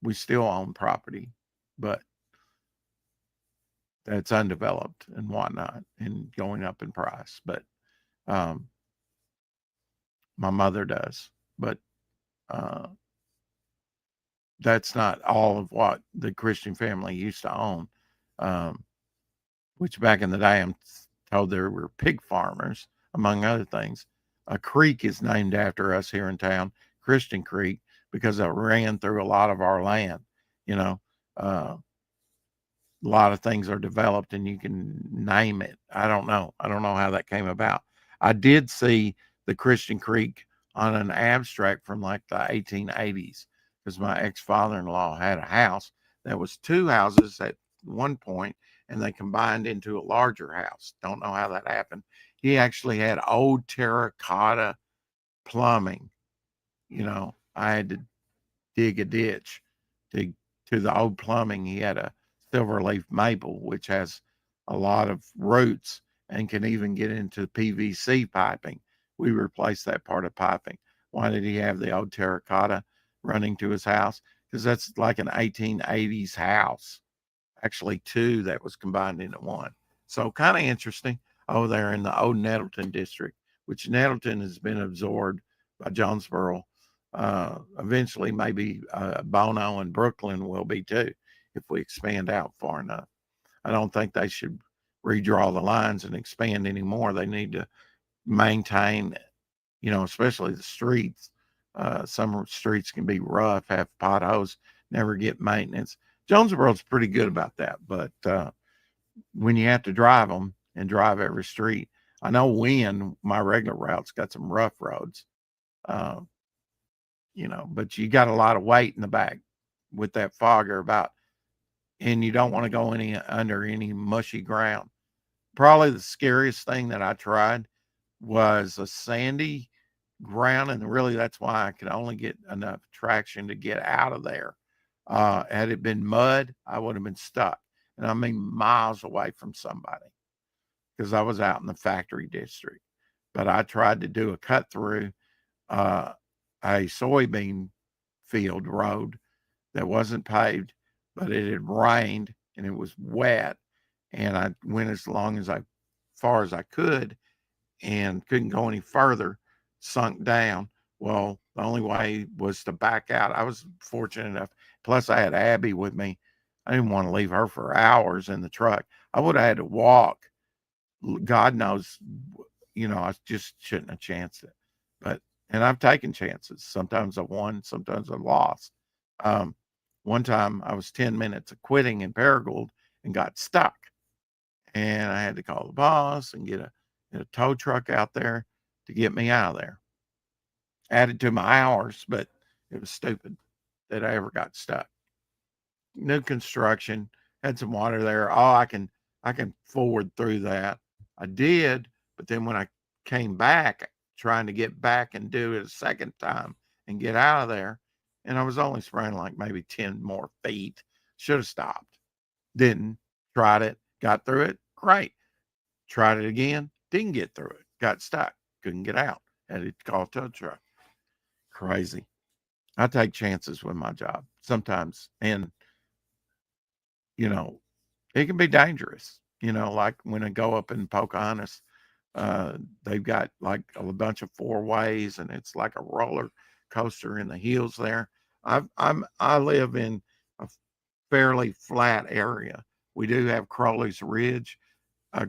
Speaker 1: We still own property, but that's undeveloped and whatnot and going up in price. But my mother does. But that's not all of what the Christian family used to own, which back in the day, I'm told there were pig farmers, among other things. A creek is named after us here in town, Christian Creek, because it ran through a lot of our land. A lot of things are developed and you can name it. I don't know how that came about. I did see the Christian Creek on an abstract from like the 1880s, because my ex-father-in-law had a house that was two houses at one point, and they combined into a larger house. Don't know how that happened. He actually had old terracotta plumbing. I had to dig a ditch to the old plumbing. He had a silverleaf maple, which has a lot of roots and can even get into PVC piping. We replaced that part of piping. Why did he have the old terracotta running to his house? Because that's like an 1880s house, actually two that was combined into one. So kind of interesting over there in the old Nettleton district, which Nettleton has been absorbed by Jonesboro. Eventually, maybe Bono and Brooklyn will be too, if we expand out far enough. I don't think they should redraw the lines and expand anymore. They need to maintain, especially the streets. Some streets can be rough, have potholes, never get maintenance. Jonesboro's pretty good about that, but when you have to drive them and drive every street, I know Wynn, my regular route's got some rough roads, but you got a lot of weight in the back with that fogger about, and you don't want to go under any mushy ground. Probably the scariest thing that I tried was a sandy ground, and really that's why I could only get enough traction to get out of there. Had it been mud, I would have been stuck, and I mean miles away from somebody, because I was out in the factory district. But I tried to do a cut through a soybean field road that wasn't paved, but it had rained and it was wet, and I went as far as I could and couldn't go any further, sunk down. Well, the only way was to back out. I was fortunate enough. Plus, I had Abby with me. I didn't want to leave her for hours in the truck. I would have had to walk. God knows, I just shouldn't have chanced it. And I've taken chances. Sometimes I won, sometimes I lost. One time I was 10 minutes of quitting in Paragould and got stuck. And I had to call the boss and get a tow truck out there to get me out of there. Added to my hours, but it was stupid that I ever got stuck. New construction, had some water there. Oh, I can forward through that. I did, but then when I came back, trying to get back and do it a second time and get out of there, and I was only spraying like maybe 10 more feet. Should have stopped. Didn't. Tried it. Got through it. Great. Tried it again. Didn't get through it. Got stuck. Couldn't get out. Had to call a tow truck. Crazy. I take chances with my job sometimes. And, it can be dangerous. Like when I go up in Pocahontas, they've got like a bunch of four ways, and it's like a roller coaster in the hills there. I live in a fairly flat area. We do have Crowley's Ridge.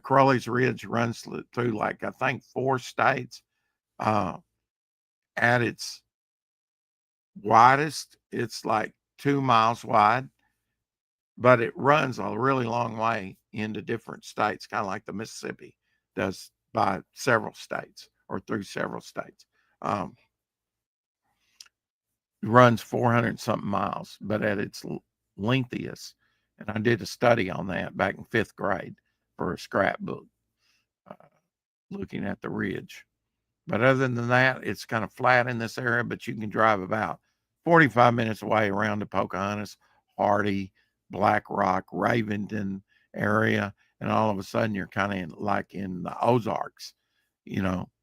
Speaker 1: Crowley's Ridge runs through like I think 4 states. At its widest, it's like 2 miles wide, but it runs a really long way into different states, kind of like the Mississippi does by several states or through several states. Runs 400 something miles, but at its lengthiest, and I did a study on that back in 5th grade for a scrapbook, looking at the ridge. But other than that, it's kind of flat in this area, but you can drive about 45 minutes away around the Pocahontas, Hardy, Black Rock, Raventon area, and all of a sudden you're kind of like in the Ozarks,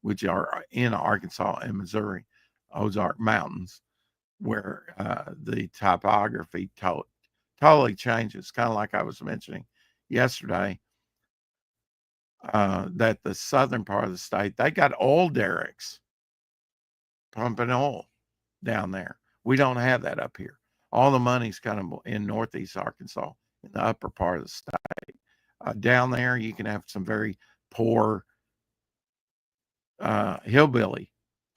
Speaker 1: which are in Arkansas and Missouri, Ozark Mountains, where the topography totally changes. Kind of like I was mentioning yesterday, that the southern part of the state, they got oil derricks pumping oil down there. We don't have that up here. All the money's kind of in northeast Arkansas, in the upper part of the state. Down there, you can have some very poor hillbilly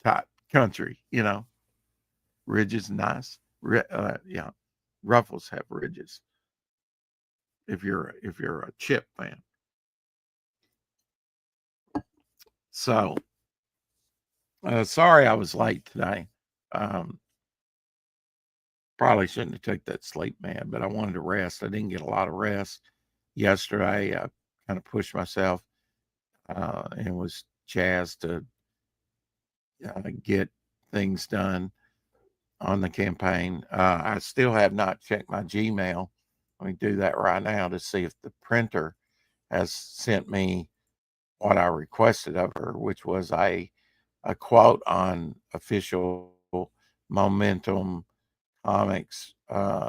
Speaker 1: type country, Ridges nice. Yeah, Ruffles have ridges. If you're a Chip fan. So Sorry I was late today. Probably shouldn't have took that sleep, man, but I wanted to rest. I didn't get a lot of rest yesterday. I kind of pushed myself and was jazzed to get things done on the campaign. I still have not checked my Gmail. Let me do that right now to see if the printer has sent me what I requested of her, which was a quote on official Momentum Comics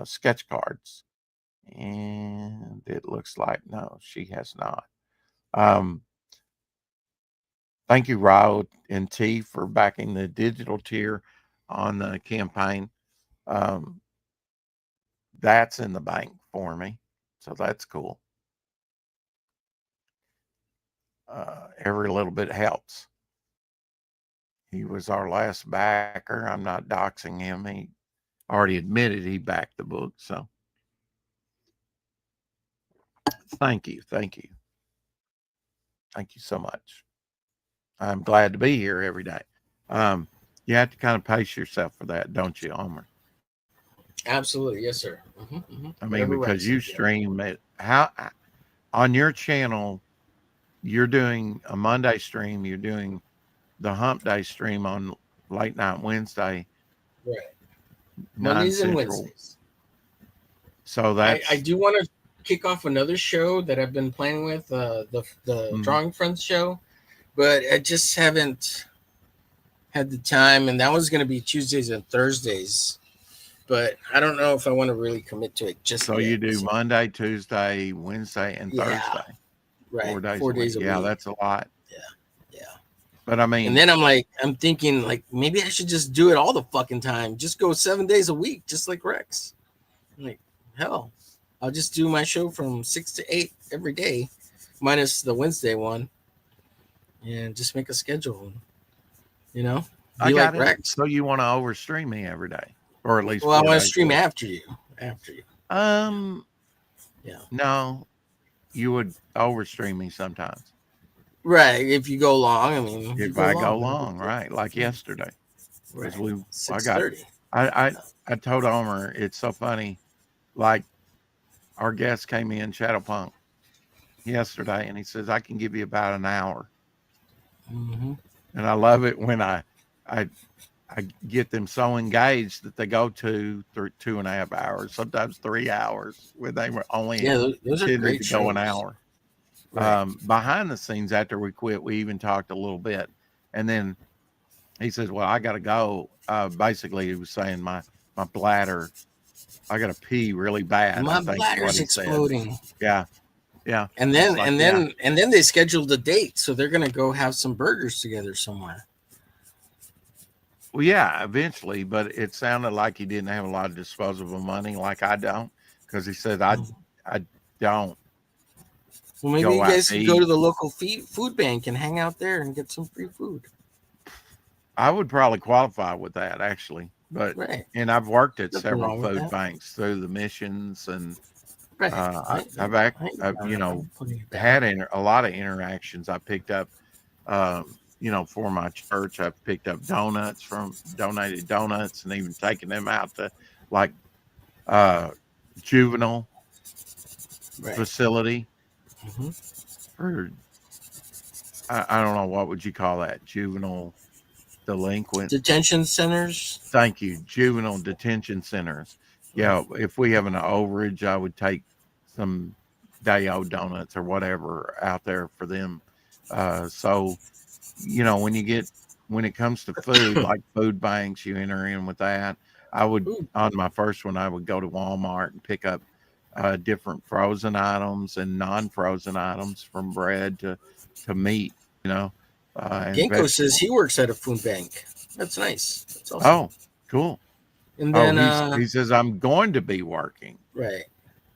Speaker 1: sketch cards. And it looks like no, she has not. Thank you, Rod and T, for backing the digital tier on the campaign. That's in the bank for me, so that's cool. Every little bit helps. He was our last backer. I'm not doxing him. He already admitted he backed the book, so thank you. Thank you so much. I'm glad to be here every day. You have to kind of pace yourself for that, don't you, Omer?
Speaker 2: Absolutely, yes, sir.
Speaker 1: I mean, because you stream it. How on your channel, you're doing a Monday stream, you're doing the Hump Day stream on Late Night Wednesday,
Speaker 2: right?
Speaker 1: 9
Speaker 2: Mondays and
Speaker 1: Central.
Speaker 2: Wednesdays.
Speaker 1: So that's
Speaker 2: I do want to kick off another show that I've been playing with, the Drawing Friends show, but I just haven't had the time, and that was going to be Tuesdays and Thursdays. But I don't know if I want to really commit to it just
Speaker 1: so
Speaker 2: yet.
Speaker 1: you do Monday, Tuesday, Wednesday, and Thursday.
Speaker 2: Right.
Speaker 1: 4 days a week. Yeah, that's a lot.
Speaker 2: Yeah.
Speaker 1: But I mean,
Speaker 2: And then I'm thinking like maybe I should just do it all the fucking time. Just go 7 days a week, just like Rex. I'm like, hell, I'll just do my show from 6 to 8 every day, minus the Wednesday one, and just make a schedule. You know,
Speaker 1: I got
Speaker 2: like
Speaker 1: it.
Speaker 2: Rex.
Speaker 1: So you want to overstream me every day, or at least?
Speaker 2: Well, I
Speaker 1: 4
Speaker 2: want to
Speaker 1: days
Speaker 2: stream
Speaker 1: a week.
Speaker 2: after you. Yeah.
Speaker 1: No, you would overstream me sometimes.
Speaker 2: Right. If you go long, I mean,
Speaker 1: If I go long, right? Like yesterday.
Speaker 2: Right.
Speaker 1: Because
Speaker 2: 6:30.
Speaker 1: I told Omer, it's so funny. Like our guest came in, Shadowpunk, yesterday, and he says, I can give you about an hour.
Speaker 2: Mm-hmm.
Speaker 1: And I love it when I get them so engaged that they go to 2.5 hours, sometimes 3 hours, when they were only
Speaker 2: those are great
Speaker 1: to go an
Speaker 2: shows.
Speaker 1: hour.
Speaker 2: Right.
Speaker 1: Behind the scenes, after we quit, we even talked a little bit, and then he says, "Well, I got to go." Basically, he was saying my bladder, I got to pee really bad.
Speaker 2: My
Speaker 1: I think
Speaker 2: bladder's exploding.
Speaker 1: Yeah.
Speaker 2: And then
Speaker 1: like,
Speaker 2: and then they scheduled a date, so they're gonna go have some burgers together somewhere.
Speaker 1: Well, yeah, eventually, but it sounded like he didn't have a lot of disposable money, like I don't, because he said I don't.
Speaker 2: Well, maybe
Speaker 1: go
Speaker 2: you
Speaker 1: out
Speaker 2: guys
Speaker 1: to
Speaker 2: could go to
Speaker 1: eat.
Speaker 2: the local food bank and hang out there and get some free food.
Speaker 1: I would probably qualify with that actually, but
Speaker 2: Right.
Speaker 1: and I've worked at
Speaker 2: Nothing
Speaker 1: several
Speaker 2: wrong with
Speaker 1: food
Speaker 2: that.
Speaker 1: banks through the missions, and
Speaker 2: Right.
Speaker 1: I've you know
Speaker 2: I'm putting it down.
Speaker 1: had a lot of interactions. I picked up, you know, for my church, I picked up donated donuts, and even taking them out to like juvenile facility
Speaker 2: Mhm.
Speaker 1: for I don't know, what would you call that, juvenile delinquent
Speaker 2: Detention centers.
Speaker 1: Thank you. Juvenile detention centers. Yeah, if we have an overage, I would take some day-old donuts or whatever out there for them. So, you know, when it comes to food, like food banks, you enter in with that. I would, on my first one, I would go to Walmart and pick up different frozen items and non-frozen items, from bread to meat, you know. And
Speaker 2: Genko says he works at a food bank. That's nice. That's awesome.
Speaker 1: Oh, cool.
Speaker 2: And then
Speaker 1: he says I'm going to be working.
Speaker 2: Right.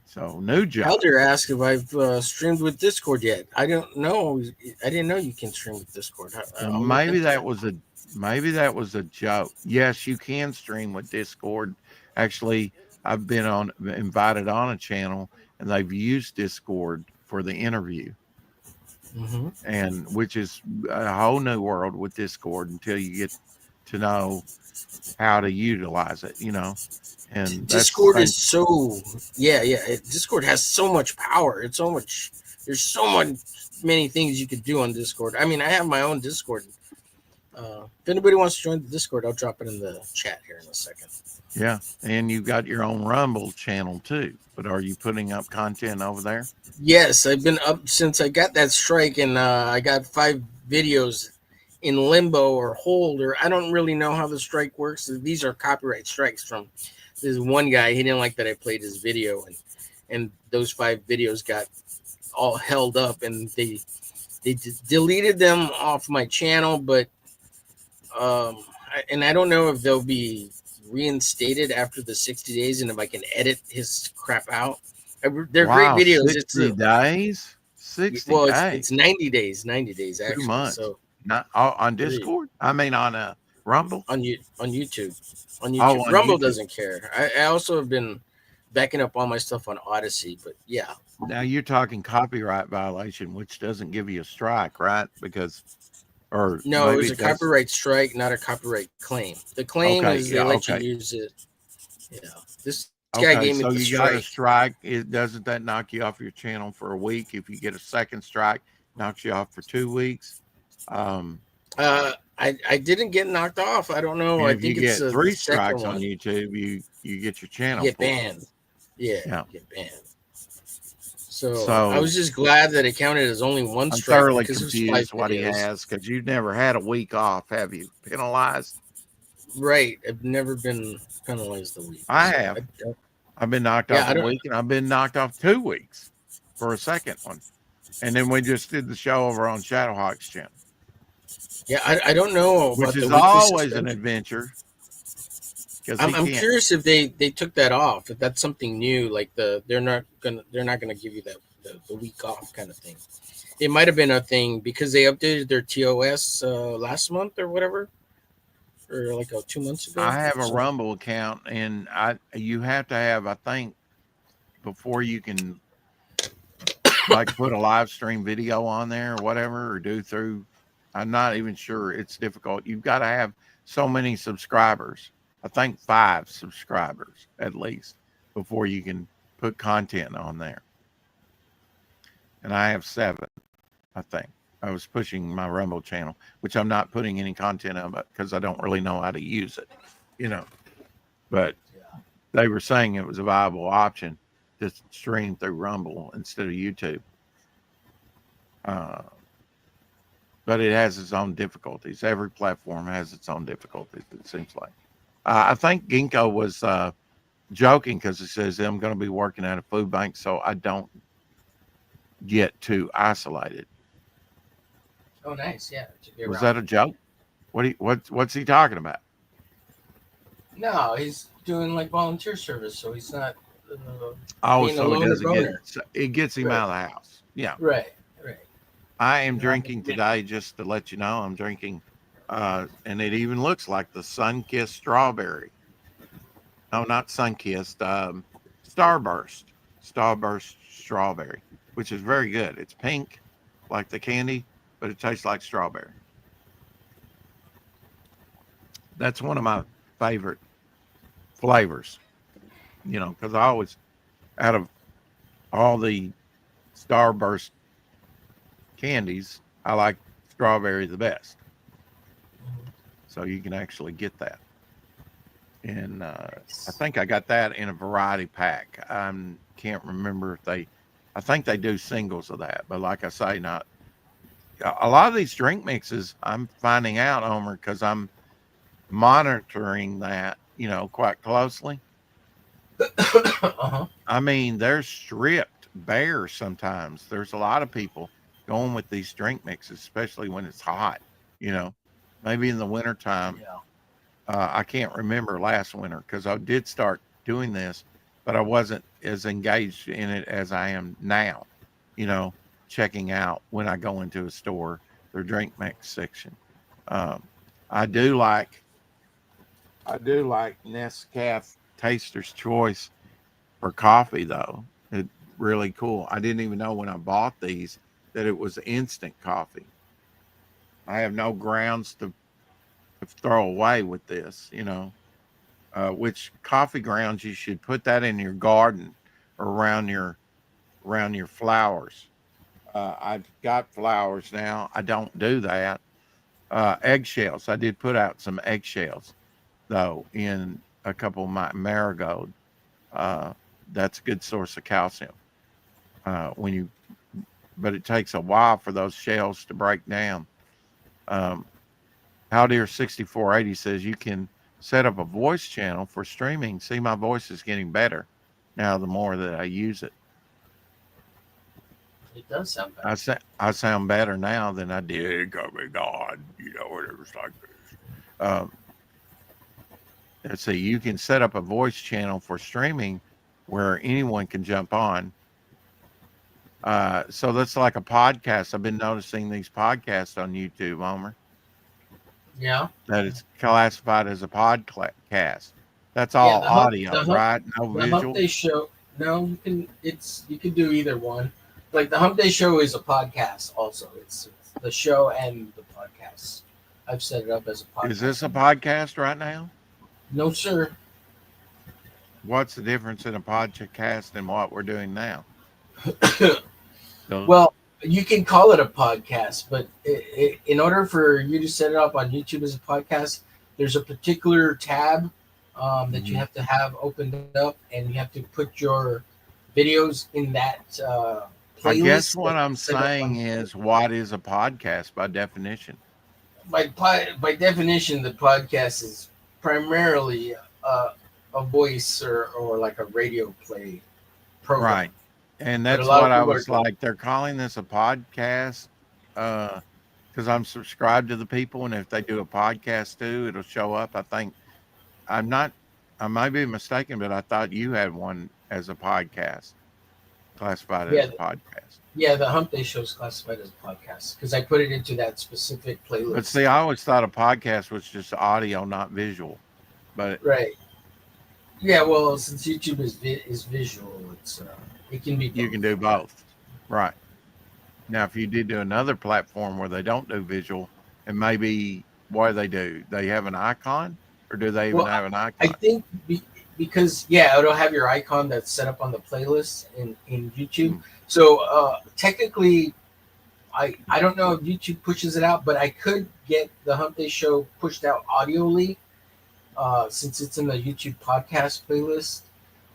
Speaker 1: So new job.
Speaker 2: Elder asked if I've streamed with Discord yet. I don't know. I didn't know you can stream with Discord.
Speaker 1: Maybe that was a joke. Yes, you can stream with Discord. Actually, I've been invited on a channel, and they've used Discord for the interview.
Speaker 2: Mm-hmm.
Speaker 1: and which is a whole new world with Discord until you get to know how to utilize it, and that's the
Speaker 2: Discord
Speaker 1: same.
Speaker 2: is so Discord has so much power. It's so much. There's so much many things you could do on Discord. I mean, I have my own Discord. If anybody wants to join the Discord, I'll drop it in the chat here in a second.
Speaker 1: Yeah, and you've got your own Rumble channel too. But are you putting up content over there?
Speaker 2: Yes, I've been up since I got that strike, and I got 5 videos in limbo or hold, or I don't really know how the strike works. These are copyright strikes from this one guy. He didn't like that I played his video, and those 5 videos got all held up, and they deleted them off my channel, but I don't know if they'll be reinstated after the 60 days, and if I can edit his crap out. They're great
Speaker 1: Wow,
Speaker 2: videos.
Speaker 1: 60 days? 60
Speaker 2: Well,
Speaker 1: days.
Speaker 2: it's 90 days, 90 days
Speaker 1: 2
Speaker 2: actually.
Speaker 1: months.
Speaker 2: So
Speaker 1: Not on Discord? I mean on Rumble?
Speaker 2: on YouTube. On YouTube.
Speaker 1: Oh, on
Speaker 2: Rumble
Speaker 1: YouTube.
Speaker 2: doesn't care. I also have been backing up all my stuff on Odyssey, but yeah.
Speaker 1: Now you're talking copyright violation, which doesn't give you a strike, right? Because or
Speaker 2: No, it
Speaker 1: maybe
Speaker 2: was a
Speaker 1: it does.
Speaker 2: copyright strike, not a copyright claim. The claim
Speaker 1: Okay,
Speaker 2: is they
Speaker 1: yeah,
Speaker 2: let
Speaker 1: okay.
Speaker 2: you use it. Yeah. This guy
Speaker 1: Okay,
Speaker 2: gave me
Speaker 1: so
Speaker 2: the
Speaker 1: you got a
Speaker 2: strike.
Speaker 1: strike. Doesn't that knock you off your channel for a week? If you get a second strike, knocks you off for 2 weeks.
Speaker 2: I didn't get knocked off. I don't know.
Speaker 1: And
Speaker 2: I
Speaker 1: if you
Speaker 2: think it's
Speaker 1: get
Speaker 2: the
Speaker 1: 3
Speaker 2: second
Speaker 1: strikes
Speaker 2: one.
Speaker 1: on YouTube, you get your
Speaker 2: You
Speaker 1: channel
Speaker 2: get
Speaker 1: pulled.
Speaker 2: banned. Yeah,
Speaker 1: Yeah.
Speaker 2: you get banned. So
Speaker 1: So
Speaker 2: I was just glad that it counted as only one
Speaker 1: I'm
Speaker 2: strike
Speaker 1: thoroughly
Speaker 2: because it was 5
Speaker 1: confused what he
Speaker 2: videos.
Speaker 1: has because you've never had a week off, have you? Penalized?
Speaker 2: Right. I've never been penalized a week.
Speaker 1: I
Speaker 2: so
Speaker 1: have.
Speaker 2: don't-
Speaker 1: I've been knocked
Speaker 2: Yeah,
Speaker 1: off
Speaker 2: I
Speaker 1: a
Speaker 2: don't-
Speaker 1: week, and I've been knocked off 2 weeks for a second one. And then we just did the show over on Shadowhawk's channel,
Speaker 2: Yeah, I don't know
Speaker 1: which
Speaker 2: about the
Speaker 1: is
Speaker 2: weekly
Speaker 1: always an
Speaker 2: suspension.
Speaker 1: adventure because
Speaker 2: I'm curious if they took that off. If that's something new, like they're not gonna give you that the week off kind of thing. It might have been a thing because they updated their TOS last month or whatever, or like 2 months ago.
Speaker 1: I have a
Speaker 2: So-
Speaker 1: Rumble account, and you have to have, I think, before you can like put a live stream video on there or whatever, or do through. I'm not even sure. It's difficult. You've got to have so many subscribers. I think 5 subscribers at least before you can put content on there. And I have 7, I think. I was pushing my Rumble channel, which I'm not putting any content on because I don't really know how to use it, But they were saying it was a viable option to stream through Rumble instead of YouTube. But it has its own difficulties. Every platform has its own difficulties, it seems like. I think Ginkgo was joking because he says, I'm going to be working at a food bank, so I don't get too isolated.
Speaker 2: Oh, nice. Yeah.
Speaker 1: Was that a joke? What's he talking about?
Speaker 2: No, he's doing like volunteer service, so he's not.
Speaker 1: Oh,
Speaker 2: being a
Speaker 1: so he
Speaker 2: loner
Speaker 1: doesn't get
Speaker 2: boner.
Speaker 1: it gets him
Speaker 2: Right.
Speaker 1: out of the house. Yeah.
Speaker 2: Right.
Speaker 1: I am drinking today, just to let you know, I'm drinking, and it even looks like the Sun-Kissed strawberry. No, not Sun-Kissed, Starburst strawberry, which is very good. It's pink, like the candy, but it tastes like strawberry. That's one of my favorite flavors, because I always, out of all the Starburst candies, I like strawberry the best. So you can actually get that. And I think I got that in a variety pack. I can't remember if I think they do singles of that. But like I say, not a lot of these drink mixes, I'm finding out, Homer, because I'm monitoring that, quite closely.
Speaker 2: Uh-huh.
Speaker 1: I mean, they're stripped bare sometimes. There's a lot of people going with these drink mixes, especially when it's hot, maybe in the wintertime.
Speaker 2: Yeah.
Speaker 1: I can't remember last winter because I did start doing this, but I wasn't as engaged in it as I am now, checking out when I go into a store, their drink mix section. I do like Nescafe Taster's Choice for coffee, though. It's really cool. I didn't even know when I bought these that it was instant coffee. I have no grounds to throw away with this, which coffee grounds you should put that in your garden or around your flowers. I've got flowers now. I don't do that. Eggshells. I did put out some eggshells though in a couple of my marigold. That's a good source of calcium. But it takes a while for those shells to break down. How Dear 6480 says you can set up a voice channel for streaming. See, my voice is getting better now the more that I use it.
Speaker 2: It does sound better.
Speaker 1: I sound better now than I did coming on, when it was like this. Let's see, you can set up a voice channel for streaming where anyone can jump on. So that's like a podcast. I've been noticing these podcasts on YouTube, Homer.
Speaker 2: Yeah.
Speaker 1: That it's classified as a podcast. That's all audio, right? No
Speaker 2: the
Speaker 1: visual.
Speaker 2: Hump Day Show. No, you can do either one. Like the Hump Day Show is a podcast. Also, it's the show and the podcast. I've set it up as a podcast.
Speaker 1: Is this a podcast right now?
Speaker 2: No, sir.
Speaker 1: What's the difference in a podcast and what we're doing now?
Speaker 2: Well, you can call it a podcast, but in order for you to set it up on YouTube as a podcast, there's a particular tab that you have to have opened up, and you have to put your videos in that playlist.
Speaker 1: I guess what I'm saying is, what is a podcast by definition?
Speaker 2: By definition, the podcast is primarily a voice or like a radio play program.
Speaker 1: Right. And that's what I was like. They're calling this a podcast because I'm subscribed to the people. And if they do a podcast too, it'll show up. I think I might be mistaken, but I thought you had one as a podcast, classified as a podcast.
Speaker 2: Yeah, the Hump Day Show is classified as a podcast because I put it into that specific playlist.
Speaker 1: But see, I always thought a podcast was just audio, not visual. But
Speaker 2: right. Yeah, well, since YouTube is visual, it can be both.
Speaker 1: You can do both. Right. Now, if you did do another platform where they don't do visual, and maybe what do? They have an icon, or do they even have an icon?
Speaker 2: I think because it'll have your icon that's set up on the playlist in YouTube. So technically, I don't know if YouTube pushes it out, but I could get the Hump Day Show pushed out audioly since it's in the YouTube podcast playlist.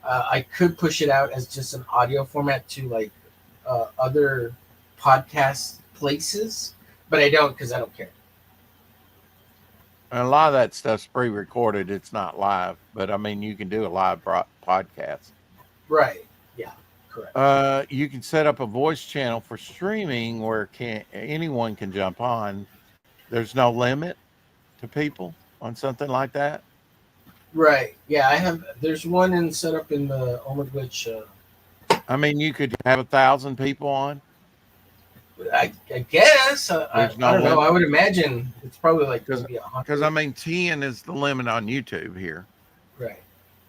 Speaker 2: I could push it out as just an audio format to like other podcast places, but I don't because I don't care.
Speaker 1: And a lot of that stuff's pre-recorded. It's not live, but I mean, you can do a live podcast.
Speaker 2: Right. Yeah. Correct.
Speaker 1: You can set up a voice channel for streaming where anyone can jump on. There's no limit to people on something like that.
Speaker 2: Right. Yeah, there's one set up in the Omeglitch.
Speaker 1: I mean, you could have 1,000 people on.
Speaker 2: I guess. I don't know. I would imagine it's probably like
Speaker 1: because I mean, 10 is the limit on YouTube here.
Speaker 2: Right.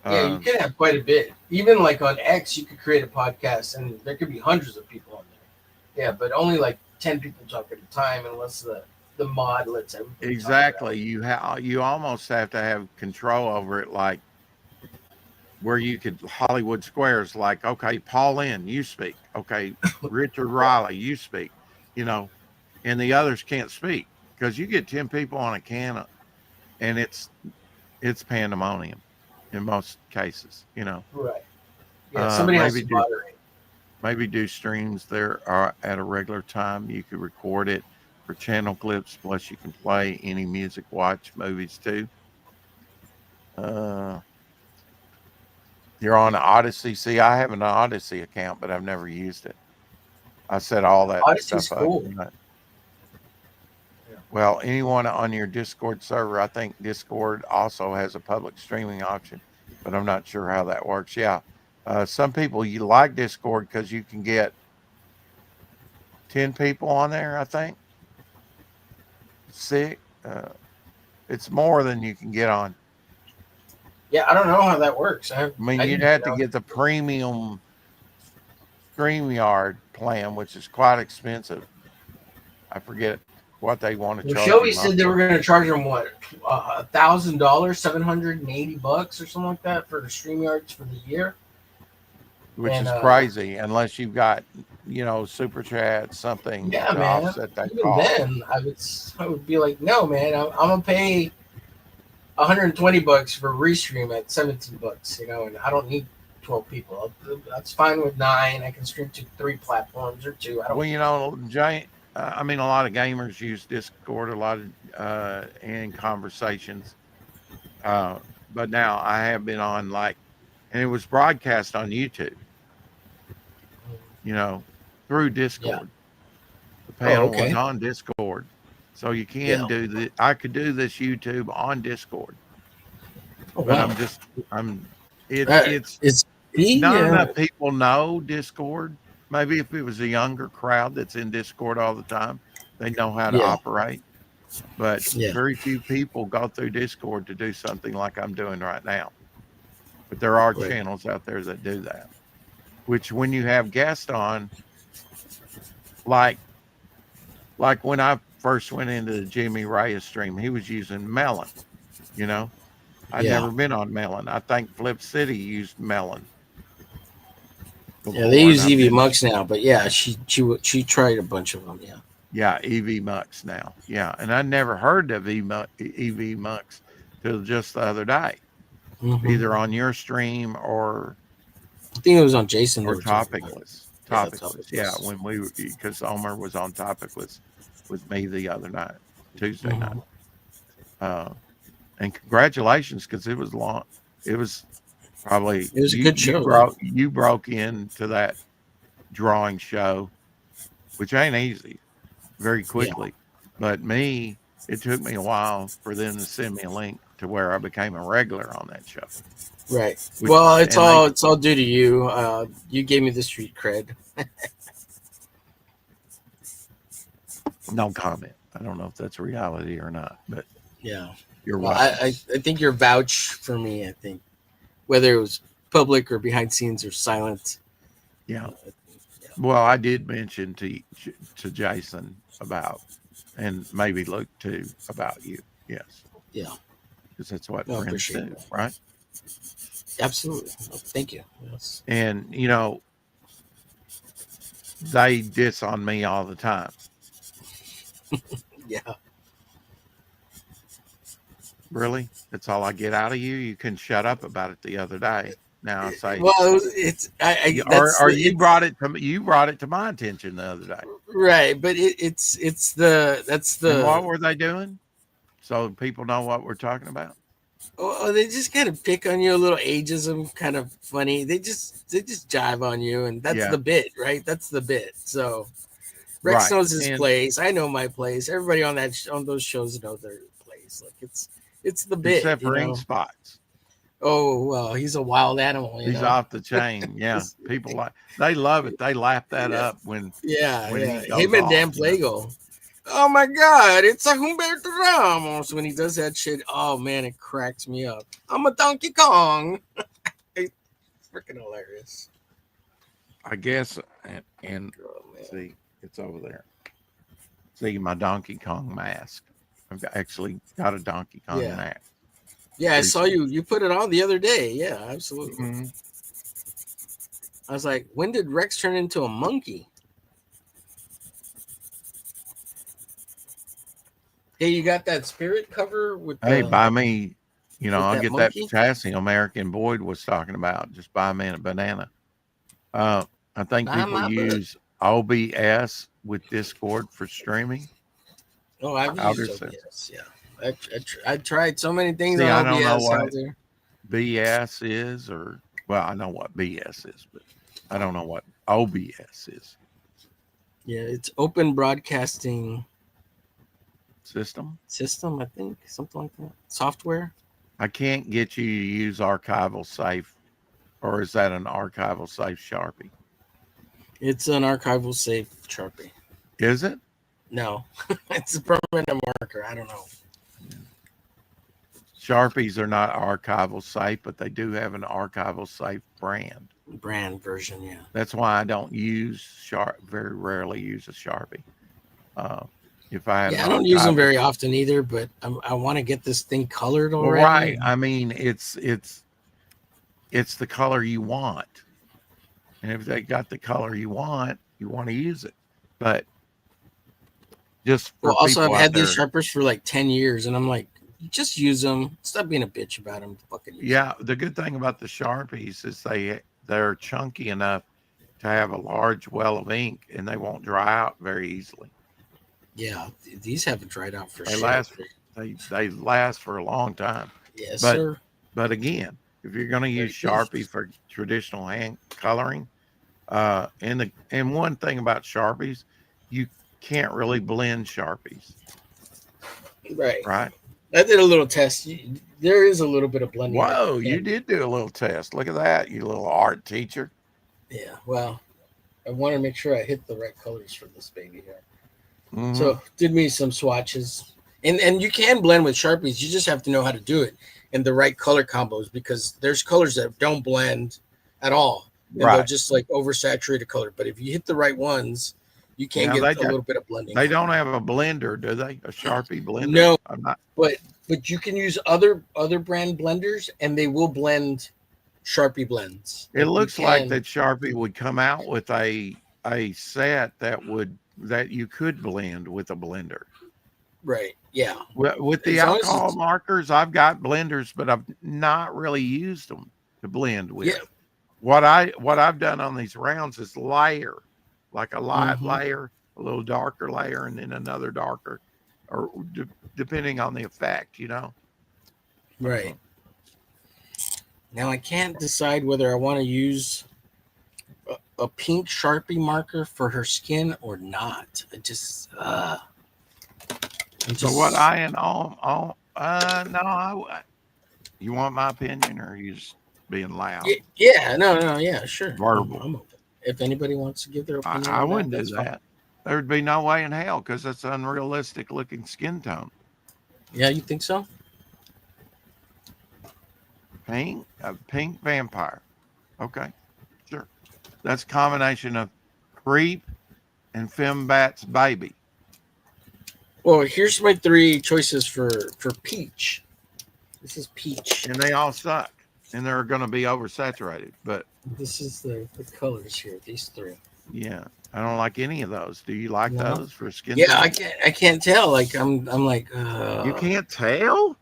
Speaker 2: Yeah, you can have quite a bit. Even like on X, you could create a podcast, and there could be hundreds of people on there. Yeah, but only like 10 people talk at a time, unless the mod lets everybody.
Speaker 1: Exactly. You almost have to have control over it, like where you could Hollywood Squares, like, okay, Paul Lynn, you speak. Okay, Richard Riley, you speak. And the others can't speak because you get 10 people on a can, and it's pandemonium in most cases.
Speaker 2: Right. Yeah. Somebody has to moderate.
Speaker 1: Maybe do streams there at a regular time. You could record it for channel clips, plus you can play any music, watch movies too. You're on Odyssey. See, I have an Odyssey account, but I've never used it. I set all that
Speaker 2: Odyssey's
Speaker 1: stuff
Speaker 2: cool.
Speaker 1: up. Well, anyone on your Discord server, I think Discord also has a public streaming option, but I'm not sure how that works. Yeah. Some people, you like Discord because you can get 10 people on there, I think. It's more than you can get on.
Speaker 2: Yeah, I don't know how that works.
Speaker 1: You'd have to get the premium StreamYard plan, which is quite expensive. I forget what they want to
Speaker 2: Well,
Speaker 1: charge.
Speaker 2: Shelby
Speaker 1: you
Speaker 2: said they were going to charge them what, $1,000, $780 or something like that for the StreamYards for the year.
Speaker 1: which
Speaker 2: And,
Speaker 1: is crazy, unless you've got, super chat, something
Speaker 2: Yeah,
Speaker 1: to
Speaker 2: man.
Speaker 1: offset that
Speaker 2: Even
Speaker 1: cost.
Speaker 2: then, I would be like, no, man, I'm gonna pay $120 for restream at $17, and I don't need 12 people. That's fine with 9. I can stream to 3 platforms or 2. I don't.
Speaker 1: Well, a lot of gamers use Discord a lot in conversations. But now I have been on and it was broadcast on YouTube, through Discord. The panel was
Speaker 2: okay.
Speaker 1: on Discord. So you
Speaker 2: Yeah.
Speaker 1: can I could do this YouTube on Discord.
Speaker 2: Oh,
Speaker 1: But
Speaker 2: wow.
Speaker 1: it's not
Speaker 2: Yeah.
Speaker 1: enough people know Discord. Maybe if it was a younger crowd that's in Discord all the time, they know how to
Speaker 2: Yeah.
Speaker 1: operate. But
Speaker 2: Yeah.
Speaker 1: very few people go through Discord to do something like I'm doing right now. But there are
Speaker 2: Right.
Speaker 1: channels out there that do that. Which when you have guests on, like when I first went into the Jimmy Reyes stream, he was using Melon. I'd
Speaker 2: Yeah.
Speaker 1: never been on Melon. I think Flip City used Melon.
Speaker 2: Yeah, they use
Speaker 1: before, and I've
Speaker 2: EV
Speaker 1: been-
Speaker 2: Mux now, but yeah, she tried a bunch of them. Yeah.
Speaker 1: Yeah, EV Mux now. Yeah, and I never heard of EV Mux till just the other day,
Speaker 2: Mhm.
Speaker 1: either on your stream or
Speaker 2: I think it was on Jason. they were talking about.
Speaker 1: Topicless.
Speaker 2: Yeah,
Speaker 1: Topicless. Yeah,
Speaker 2: Topicless.
Speaker 1: because Omer was on Topicless with me the other night, Tuesday
Speaker 2: Mhm.
Speaker 1: night. And congratulations, because it was long. It was probably
Speaker 2: It was a good show.
Speaker 1: You broke into that drawing show, which ain't easy, very quickly. But it took me a while for them to send me a link to where I became a regular on that show.
Speaker 2: Right.
Speaker 1: Which-
Speaker 2: Well, it's
Speaker 1: and
Speaker 2: all due to you. You gave me the street cred.
Speaker 1: No comment. I don't know if that's reality or not, but
Speaker 2: Yeah.
Speaker 1: you're
Speaker 2: Well,
Speaker 1: right.
Speaker 2: I think you're vouch for me. I think whether it was public or behind scenes or silent.
Speaker 1: Yeah. Well, I did mention to Jason about, and maybe Luke too, about you. Yes.
Speaker 2: Yeah.
Speaker 1: Because that's what
Speaker 2: No, I
Speaker 1: friends
Speaker 2: appreciate
Speaker 1: do,
Speaker 2: that.
Speaker 1: right?
Speaker 2: Absolutely. Thank you. Yes.
Speaker 1: And they diss on me all the time.
Speaker 2: Yeah.
Speaker 1: Really? That's all I get out of you? You couldn't shut up about it the other day. Now I say,
Speaker 2: Well, it's
Speaker 1: you brought it to my attention the other day.
Speaker 2: right, but it's that's
Speaker 1: And what
Speaker 2: the
Speaker 1: were they doing? So people know what we're talking about.
Speaker 2: oh, they just kind of pick on you a little ageism, kind of funny. They just jive on you, and that's
Speaker 1: Yeah.
Speaker 2: the bit, right? That's the bit. So Rex
Speaker 1: Right.
Speaker 2: knows his
Speaker 1: And-
Speaker 2: place. I know my place. Everybody on on those shows know their place. Like it's the bit.
Speaker 1: Except for
Speaker 2: you know?
Speaker 1: ink spots.
Speaker 2: Oh well, he's a wild animal.
Speaker 1: He's off the chain. Yeah. People they love it. They lap that
Speaker 2: Yeah.
Speaker 1: up when
Speaker 2: Yeah,
Speaker 1: when
Speaker 2: yeah.
Speaker 1: he goes
Speaker 2: Him and
Speaker 1: off,
Speaker 2: Dan Plago. Oh my God, it's a Humberto Ramos when he does that shit. Oh man, it cracks me up. I'm a Donkey Kong. It's freaking hilarious.
Speaker 1: I guess and
Speaker 2: Oh, man.
Speaker 1: see, it's over there. See my Donkey Kong mask. I've actually got a Donkey Kong
Speaker 2: Yeah.
Speaker 1: mask.
Speaker 2: Yeah, I saw you put it on the other day. Yeah, absolutely.
Speaker 1: Mhm.
Speaker 2: I was like, when did Rex turn into a monkey? Hey, you got that spirit cover with
Speaker 1: Hey,
Speaker 2: the,
Speaker 1: buy me,
Speaker 2: with
Speaker 1: I'll
Speaker 2: that
Speaker 1: get
Speaker 2: monkey?
Speaker 1: that potassium American Boyd was talking about. Just buy me a banana. I think
Speaker 2: Buy
Speaker 1: people
Speaker 2: my
Speaker 1: use OBS with Discord for streaming.
Speaker 2: Oh, I've
Speaker 1: Outer
Speaker 2: used
Speaker 1: sense.
Speaker 2: OBS. Yeah, I tried so many things
Speaker 1: See, I
Speaker 2: on
Speaker 1: don't know
Speaker 2: OBS
Speaker 1: what-
Speaker 2: out there.
Speaker 1: BS is, or well, I know what BS is, but I don't know what OBS is.
Speaker 2: Yeah, it's Open Broadcasting
Speaker 1: System.
Speaker 2: System, I think, something like that. Software.
Speaker 1: I can't get you to use Archival Safe, or is that an Archival Safe Sharpie?
Speaker 2: It's an archival safe Sharpie.
Speaker 1: Is it?
Speaker 2: No, it's a permanent marker. I don't know.
Speaker 1: Sharpies are not archival safe, but they do have an archival safe brand.
Speaker 2: Brand version, yeah.
Speaker 1: That's why I don't use very rarely use a Sharpie. If I had
Speaker 2: Yeah,
Speaker 1: an
Speaker 2: I don't use them
Speaker 1: archival-
Speaker 2: very often either, but I want to get this thing colored
Speaker 1: Well,
Speaker 2: already.
Speaker 1: right. I mean, it's the color you want, and if they got the color you want to use it. But just for
Speaker 2: Well, also,
Speaker 1: people
Speaker 2: I've
Speaker 1: out
Speaker 2: had
Speaker 1: there,
Speaker 2: these sharpers for like 10 years, and I'm like, just use them. Stop being a bitch about them. Fucking use
Speaker 1: yeah. The good thing about the Sharpies is they're chunky enough to have a large well of ink, and they won't dry out very easily.
Speaker 2: Yeah, these haven't dried out for
Speaker 1: They
Speaker 2: shit.
Speaker 1: they last for a long time.
Speaker 2: Yes,
Speaker 1: But
Speaker 2: sir.
Speaker 1: But again, if you're going to use
Speaker 2: Very good.
Speaker 1: Sharpie for traditional hand coloring, and one thing about Sharpies, you can't really blend Sharpies,
Speaker 2: Right.
Speaker 1: right?
Speaker 2: I did a little test. There is a little bit of blending.
Speaker 1: Whoa, you did do a little test. Look at that, you little art teacher.
Speaker 2: Yeah, well, I want to make sure I hit the right colors for this baby here.
Speaker 1: Mhm.
Speaker 2: So did me some swatches. And you can blend with Sharpies. You just have to know how to do it in the right color combos, because there's colors that don't blend at all. And they'll
Speaker 1: Right.
Speaker 2: just like oversaturate a color. But if you hit the right ones, you can
Speaker 1: Now,
Speaker 2: get
Speaker 1: they
Speaker 2: a
Speaker 1: don't-
Speaker 2: little bit of blending.
Speaker 1: They don't have a blender, do they? A Sharpie blender?
Speaker 2: No.
Speaker 1: I'm not.
Speaker 2: But you can use other brand blenders, and they will blend Sharpie blends.
Speaker 1: It
Speaker 2: you
Speaker 1: looks like
Speaker 2: can-
Speaker 1: that Sharpie would come out with a set that you could blend with a blender.
Speaker 2: Right. Yeah.
Speaker 1: With the
Speaker 2: As long as
Speaker 1: alcohol
Speaker 2: it's-
Speaker 1: markers, I've got blenders, but I've not really used them to blend with.
Speaker 2: Yeah.
Speaker 1: What I've done on these rounds is layer, like a light
Speaker 2: Mhm.
Speaker 1: layer, a little darker layer, and then another darker, or depending on the effect, you know.
Speaker 2: Right. Now I can't decide whether I want to use a pink Sharpie marker for her skin or not. I just,
Speaker 1: So what I and all no, you want my opinion, or are you just being loud?
Speaker 2: Yeah, no, yeah, sure.
Speaker 1: Verbal.
Speaker 2: I'm open. If anybody wants to give their opinion,
Speaker 1: I
Speaker 2: on
Speaker 1: wouldn't do
Speaker 2: that's fine.
Speaker 1: that. There'd be no way in hell, because that's an unrealistic looking skin tone.
Speaker 2: Yeah, you think so?
Speaker 1: A pink vampire. Okay, sure. That's a combination of Creep and Fembat's Baby.
Speaker 2: Well, here's my 3 choices for peach. This is peach.
Speaker 1: And they all suck. And they're going to be oversaturated. But
Speaker 2: This is the colors here. These 3.
Speaker 1: yeah, I don't like any of those. Do you like
Speaker 2: No.
Speaker 1: those for skin
Speaker 2: Yeah,
Speaker 1: tone?
Speaker 2: I can't tell. Like I'm like.
Speaker 1: You can't tell?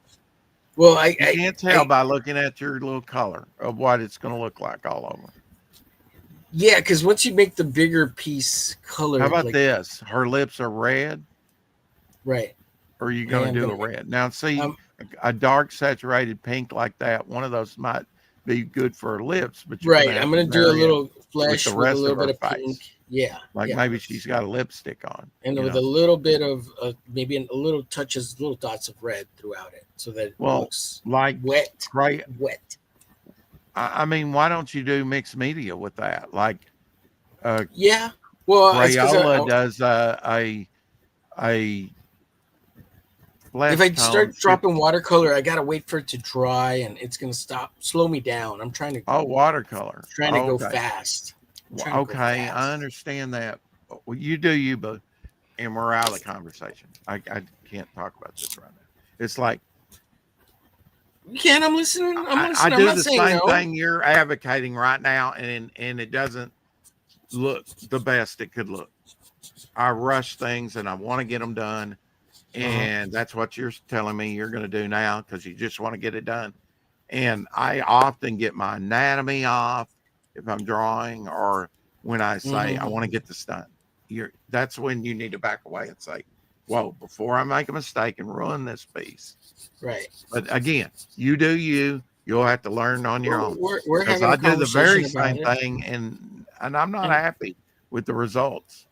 Speaker 2: Well,
Speaker 1: You can't tell by looking at your little color of what it's going to look like all over.
Speaker 2: Yeah, because once you make the bigger piece color,
Speaker 1: How about
Speaker 2: like,
Speaker 1: this? Her lips are red,
Speaker 2: right?
Speaker 1: or are you going
Speaker 2: Yeah,
Speaker 1: to do
Speaker 2: I'm
Speaker 1: a red? Now, see,
Speaker 2: Um,
Speaker 1: a dark saturated pink like that, one of those might be good for her lips, but you're
Speaker 2: Right.
Speaker 1: have
Speaker 2: I'm gonna
Speaker 1: to
Speaker 2: do a
Speaker 1: vary it
Speaker 2: little flesh
Speaker 1: the
Speaker 2: with a
Speaker 1: rest
Speaker 2: little
Speaker 1: of
Speaker 2: bit
Speaker 1: her
Speaker 2: of
Speaker 1: face.
Speaker 2: pink. Yeah.
Speaker 1: like
Speaker 2: yeah.
Speaker 1: maybe she's got a lipstick on.
Speaker 2: And
Speaker 1: you
Speaker 2: with
Speaker 1: know?
Speaker 2: a little bit of maybe a little touches, little dots of red throughout it, so that it
Speaker 1: Well,
Speaker 2: looks
Speaker 1: like
Speaker 2: wet.
Speaker 1: wet. I mean, why don't you do mixed media with that? Like
Speaker 2: Yeah. Well, it's 'cause
Speaker 1: Crayola does a flesh
Speaker 2: if I
Speaker 1: tone
Speaker 2: start
Speaker 1: tip-
Speaker 2: dropping watercolor, I gotta wait for it to dry, and it's gonna slow me down. I'm trying to
Speaker 1: watercolor.
Speaker 2: go
Speaker 1: Okay.
Speaker 2: fast.
Speaker 1: Well,
Speaker 2: trying to go
Speaker 1: okay,
Speaker 2: fast.
Speaker 1: I understand that. Well, you do you, but and we're out of the conversation. I can't talk about this right now. It's like
Speaker 2: You can. I'm listening. I'm
Speaker 1: I
Speaker 2: listening. I'm
Speaker 1: do
Speaker 2: not
Speaker 1: the
Speaker 2: saying
Speaker 1: same
Speaker 2: no.
Speaker 1: thing you're advocating right now, and it doesn't look the best it could look. I rush things and I want to get them done, and that's what you're telling me you're going to do now because you just want to get it done. And I often get my anatomy off if I'm drawing, or when I say I want to get this done. That's when you need to back away and say, whoa, before I make a mistake and ruin this piece.
Speaker 2: Right.
Speaker 1: But again, you do you. You'll have to learn on your own.
Speaker 2: We're
Speaker 1: Because
Speaker 2: having
Speaker 1: I
Speaker 2: a
Speaker 1: do the very
Speaker 2: conversation
Speaker 1: same
Speaker 2: about it.
Speaker 1: thing, and I'm not
Speaker 2: And-
Speaker 1: happy with the results.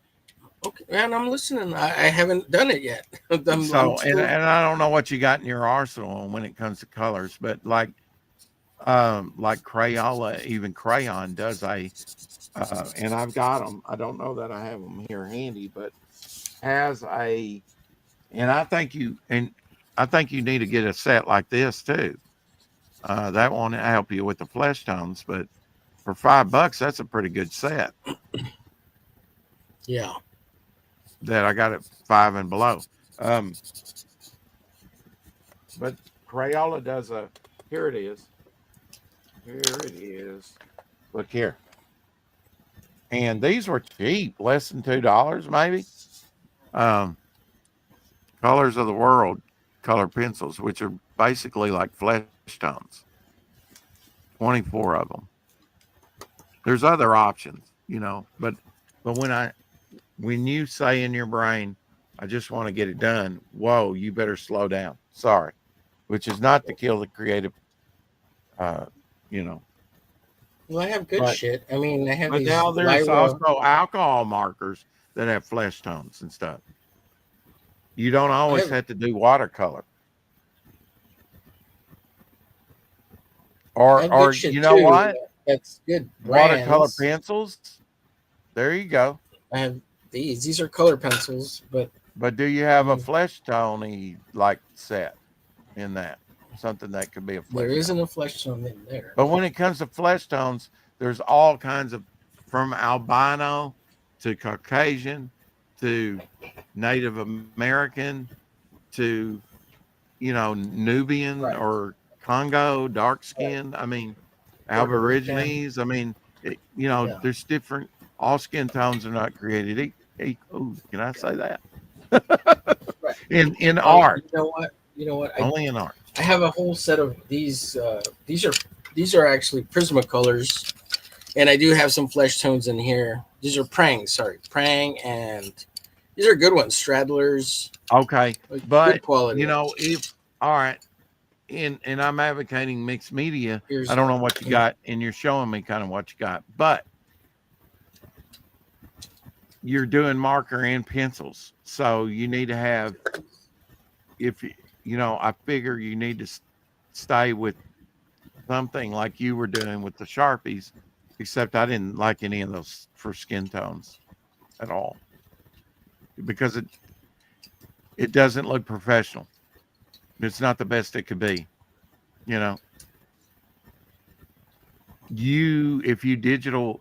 Speaker 2: Okay, man, I'm listening. I haven't done it yet. I'm
Speaker 1: So,
Speaker 2: still-
Speaker 1: and I don't know what you got in your arsenal when it comes to colors, but like Crayola, even Crayon does and I've got them. I don't know that I have them here handy, but has and I think I think you need to get a set like this too. That won't help you with the flesh tones, but for $5, that's a pretty good set
Speaker 2: Yeah.
Speaker 1: that I got at 5 and below. But Crayola does a, here it is. Here it is. Look here. And these were cheap, less than $2 maybe. Colors of the World color pencils, which are basically like flesh tones. 24 of them. There's other options, you know, but when you say in your brain, I just want to get it done, whoa, you better slow down. Sorry. Which is not to kill the creative, you know.
Speaker 2: Well, I have good
Speaker 1: But-
Speaker 2: shit. I mean, I have
Speaker 1: But
Speaker 2: these
Speaker 1: now there's
Speaker 2: Lyra.
Speaker 1: also alcohol markers that have flesh tones and stuff. You don't always have to do watercolor.
Speaker 2: I
Speaker 1: Or
Speaker 2: have good shit
Speaker 1: you know
Speaker 2: too.
Speaker 1: what?
Speaker 2: That's good.
Speaker 1: Watercolor
Speaker 2: brands.
Speaker 1: pencils. There you go.
Speaker 2: I have these. These are color pencils, but
Speaker 1: But do you have a
Speaker 2: Mm.
Speaker 1: flesh tone like set in that? Something that could be a flesh
Speaker 2: there
Speaker 1: tone.
Speaker 2: isn't a flesh tone in there.
Speaker 1: But when it comes to flesh tones, there's all kinds of, from albino to Caucasian to Native American to, you know, Nubian
Speaker 2: Right.
Speaker 1: or Congo, dark skin. I mean, Aborigines. I mean, you know,
Speaker 2: Yeah.
Speaker 1: there's different, all skin tones are not created equal. Can I say that?
Speaker 2: Right.
Speaker 1: In
Speaker 2: Oh,
Speaker 1: art,
Speaker 2: You know what? You know what?
Speaker 1: only in art.
Speaker 2: I have a whole set of these. These are actually Prismacolors, and I do have some flesh tones in here. These are Prang, and these are good ones. Straddlers,
Speaker 1: Okay,
Speaker 2: like,
Speaker 1: but
Speaker 2: good quality.
Speaker 1: you know, if all right, and I'm advocating mixed media.
Speaker 2: Here's-
Speaker 1: I don't know what you got, and you're showing me kind of what you got, but you're doing marker and pencils, so you need to have. If you know, I figure you need to stay with something like you were doing with the Sharpies, except I didn't like any of those for skin tones at all because it doesn't look professional. It's not the best it could be, you know. If you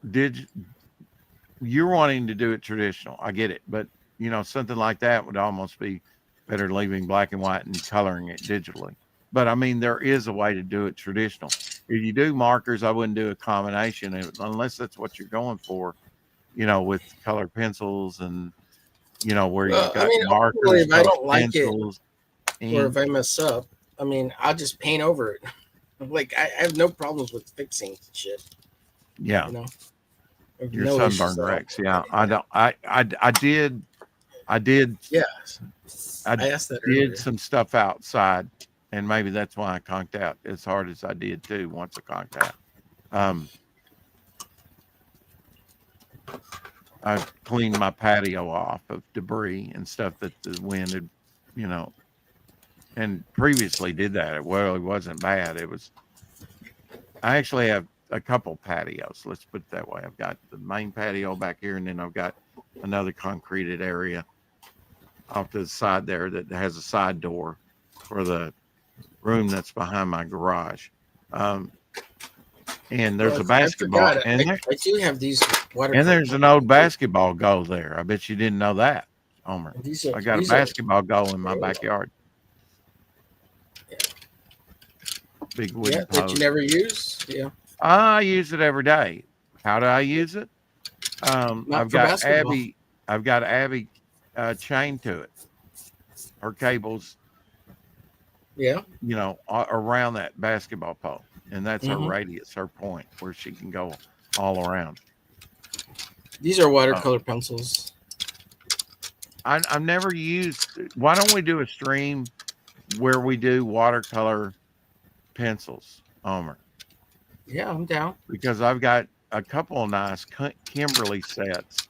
Speaker 1: you're wanting to do it traditional. I get it, but you know, something like that would almost be better leaving black and white and coloring it digitally. But I mean, there is a way to do it traditional. If you do markers, I wouldn't do a combination unless that's what you're going for, you know, with color pencils and, you know, where
Speaker 2: Well,
Speaker 1: you've got
Speaker 2: I mean,
Speaker 1: markers,
Speaker 2: ultimately, if I don't like it,
Speaker 1: pencils,
Speaker 2: or if I mess up, I mean, I'll just paint over it. Like I have no problems with fixing shit.
Speaker 1: yeah.
Speaker 2: You know, I have
Speaker 1: Your
Speaker 2: no issues
Speaker 1: sunburn
Speaker 2: at all.
Speaker 1: Rex. Yeah. I don't, I did
Speaker 2: Yeah,
Speaker 1: I
Speaker 2: I asked that
Speaker 1: did
Speaker 2: earlier.
Speaker 1: some stuff outside, and maybe that's why I conked out as hard as I did too. Once I conked out, I cleaned my patio off of debris and stuff that the wind had, you know, and previously did that. Well, it wasn't bad. It was. I actually have a couple patios. Let's put it that way. I've got the main patio back here, and then I've got another concreted area off to the side there that has a side door for the room that's behind my garage. And there's a basketball,
Speaker 2: I forgot,
Speaker 1: and
Speaker 2: I do have these water.
Speaker 1: and there's an old basketball goal there. I bet you didn't know that, Homer.
Speaker 2: These are,
Speaker 1: I got a
Speaker 2: these are-
Speaker 1: basketball goal in my
Speaker 2: Yeah.
Speaker 1: backyard.
Speaker 2: Yeah.
Speaker 1: Big wooden
Speaker 2: Yeah, that you
Speaker 1: post.
Speaker 2: never use. Yeah,
Speaker 1: I use it every day. How do I use it?
Speaker 2: Not
Speaker 1: I've
Speaker 2: for
Speaker 1: got
Speaker 2: basketball.
Speaker 1: Abby chained to it. Her cables,
Speaker 2: yeah.
Speaker 1: you know, around that basketball pole, and that's her
Speaker 2: Mhm.
Speaker 1: radius, her point where she can go all around.
Speaker 2: These are watercolor pencils.
Speaker 1: I've never used. Why don't we do a stream where we do watercolor pencils, Homer?
Speaker 2: Yeah, I'm down.
Speaker 1: Because I've got a couple of nice Kimberly sets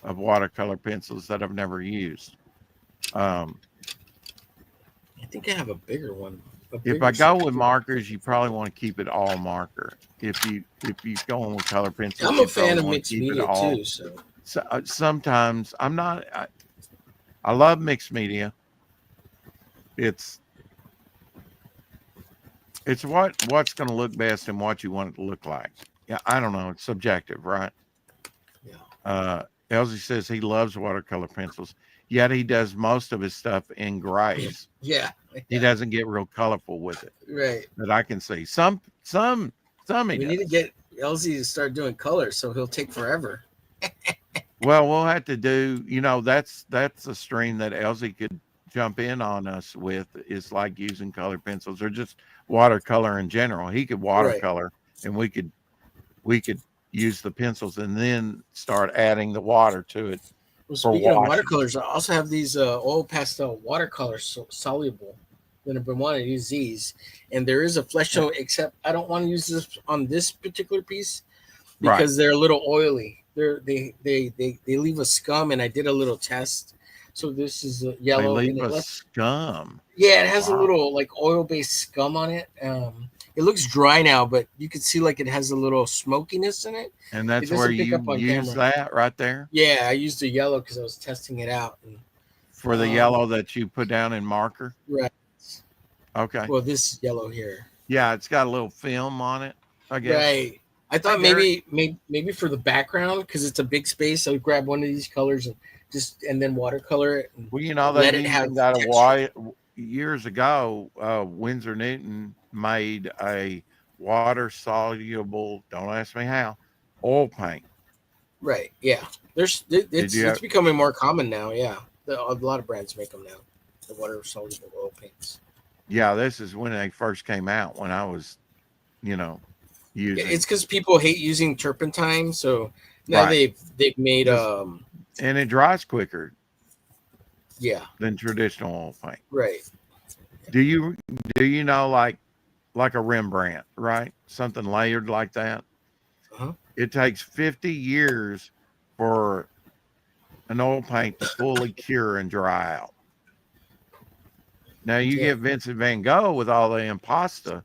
Speaker 1: of watercolor pencils that I've never used.
Speaker 2: I think I have a bigger one.
Speaker 1: If I go with markers, you probably want to keep it all marker. If you going with color pencils,
Speaker 2: I'm
Speaker 1: you
Speaker 2: a fan
Speaker 1: probably
Speaker 2: of
Speaker 1: wanna
Speaker 2: mixed
Speaker 1: keep it
Speaker 2: media
Speaker 1: all.
Speaker 2: too. So
Speaker 1: So, sometimes I'm not. I love mixed media. It's It's what's going to look best and what you want it to look like. Yeah, I don't know. It's subjective, right?
Speaker 2: Yeah.
Speaker 1: Elsie says he loves watercolor pencils, yet he does most of his stuff in grays.
Speaker 2: Yeah.
Speaker 1: He doesn't get real colorful with it.
Speaker 2: Right.
Speaker 1: That I can see. Some he
Speaker 2: We need to
Speaker 1: does.
Speaker 2: get LZ to start doing colors, so he'll take forever.
Speaker 1: Well, we'll have to do. That's a stream that Elsie could jump in on us with. Is like using colored pencils or just watercolor in general. He could watercolor, and we could use the pencils and then start adding the water to it.
Speaker 2: Well,
Speaker 1: For
Speaker 2: speaking of
Speaker 1: washing.
Speaker 2: watercolors, I also have these oil pastel watercolors soluble. That I've been wanting to use these, and there is a flesh tone. Except I don't want to use this on this particular piece because they're a little oily. They leave a scum, and I did a little test. So this is
Speaker 1: They
Speaker 2: yellow.
Speaker 1: leave
Speaker 2: and it
Speaker 1: a
Speaker 2: left-
Speaker 1: scum.
Speaker 2: yeah, it has a
Speaker 1: Wow.
Speaker 2: little like oil-based scum on it. It looks dry now, but you can see like it has a little smokiness in it.
Speaker 1: And that's
Speaker 2: doesn't
Speaker 1: where
Speaker 2: pick
Speaker 1: you
Speaker 2: up on
Speaker 1: use
Speaker 2: camera.
Speaker 1: that right there
Speaker 2: Yeah, I used the yellow because I was testing it out. And,
Speaker 1: for the yellow that you put down in marker.
Speaker 2: right.
Speaker 1: Okay.
Speaker 2: Well, this yellow here.
Speaker 1: Yeah, it's got a little film on it, I guess.
Speaker 2: Right. I thought
Speaker 1: Hey,
Speaker 2: maybe for the background because it's a big space, I would grab one of these colors and then watercolor it. And
Speaker 1: Well,
Speaker 2: let
Speaker 1: they
Speaker 2: it have
Speaker 1: even got a
Speaker 2: texture.
Speaker 1: white years ago. Winsor Newton made a water soluble. Don't ask me how. Oil paint.
Speaker 2: Right. Yeah. It's becoming more common now. Yeah. A lot of brands make them now. The water soluble oil paints.
Speaker 1: Yeah, this is when they first came out. When I was, using.
Speaker 2: Yeah, it's because people hate using turpentine, so now
Speaker 1: Right.
Speaker 2: they've made
Speaker 1: and it dries quicker
Speaker 2: yeah,
Speaker 1: than traditional oil paint.
Speaker 2: right.
Speaker 1: Do you know like a Rembrandt, right? Something layered like that.
Speaker 2: Uh-huh.
Speaker 1: It takes 50 years for an oil paint to fully cure and dry out. Now you
Speaker 2: Yeah.
Speaker 1: get Vincent van Gogh with all the impasto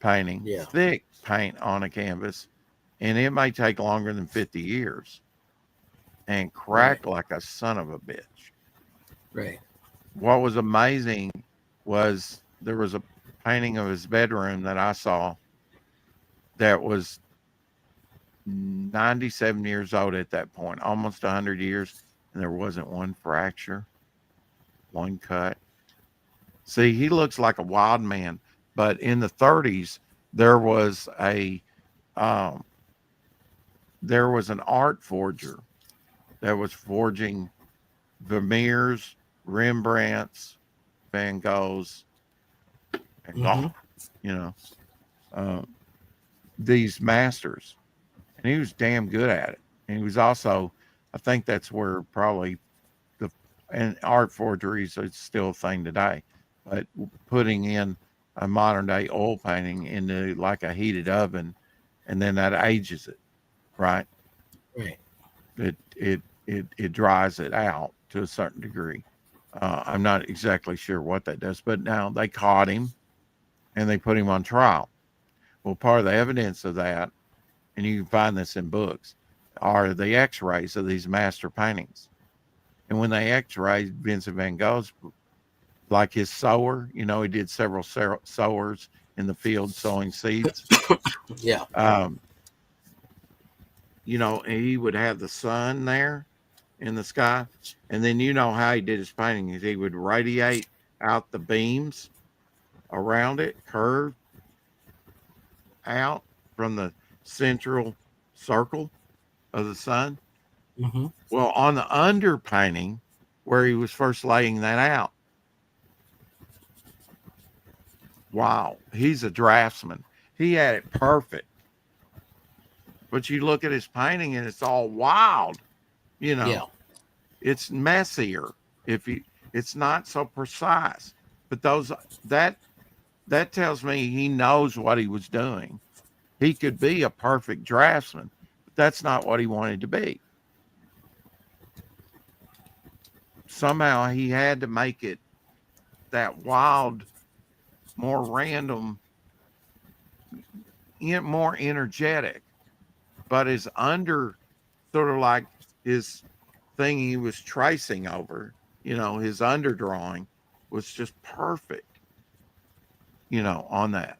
Speaker 1: painting,
Speaker 2: Yeah.
Speaker 1: thick paint on a canvas, and it may take longer than 50 years and crack like a son of a bitch.
Speaker 2: Right.
Speaker 1: What was amazing was there was a painting of his bedroom that I saw that was 97 years old at that point, almost 100 years, and there wasn't one fracture, one cut. See, he looks like a wild man, but in the 30s, there was an art forger that was forging Vermeers, Rembrandts, Van Goghs, and Gogh, these masters, and he was damn good at it. And he was also, I think that's where probably and art forgeries is still a thing today, but putting in a modern day oil painting into like a heated oven, and then that ages it, right?
Speaker 2: Right.
Speaker 1: It dries it out to a certain degree. I'm not exactly sure what that does, but now they caught him and they put him on trial. Well, part of the evidence of that, and you can find this in books, are the x-rays of these master paintings. And when they x-rayed Vincent van Gogh's, like his sower, he did several sowers in the field sowing seeds.
Speaker 2: Yeah.
Speaker 1: He would have the sun there in the sky, and then how he did his painting is he would radiate out the beams around it, curved out from the central circle of the sun.
Speaker 2: Mm-hmm.
Speaker 1: Well, on the underpainting where he was first laying that out, wow, he's a draftsman. He had it perfect. But you look at his painting and it's all wild,
Speaker 2: Yeah.
Speaker 1: It's messier it's not so precise. But that tells me he knows what he was doing. He could be a perfect draftsman, but that's not what he wanted to be. Somehow he had to make it that wild, more random, more energetic. But his sort of like his thing he was tracing over, his underdrawing was just perfect. on that.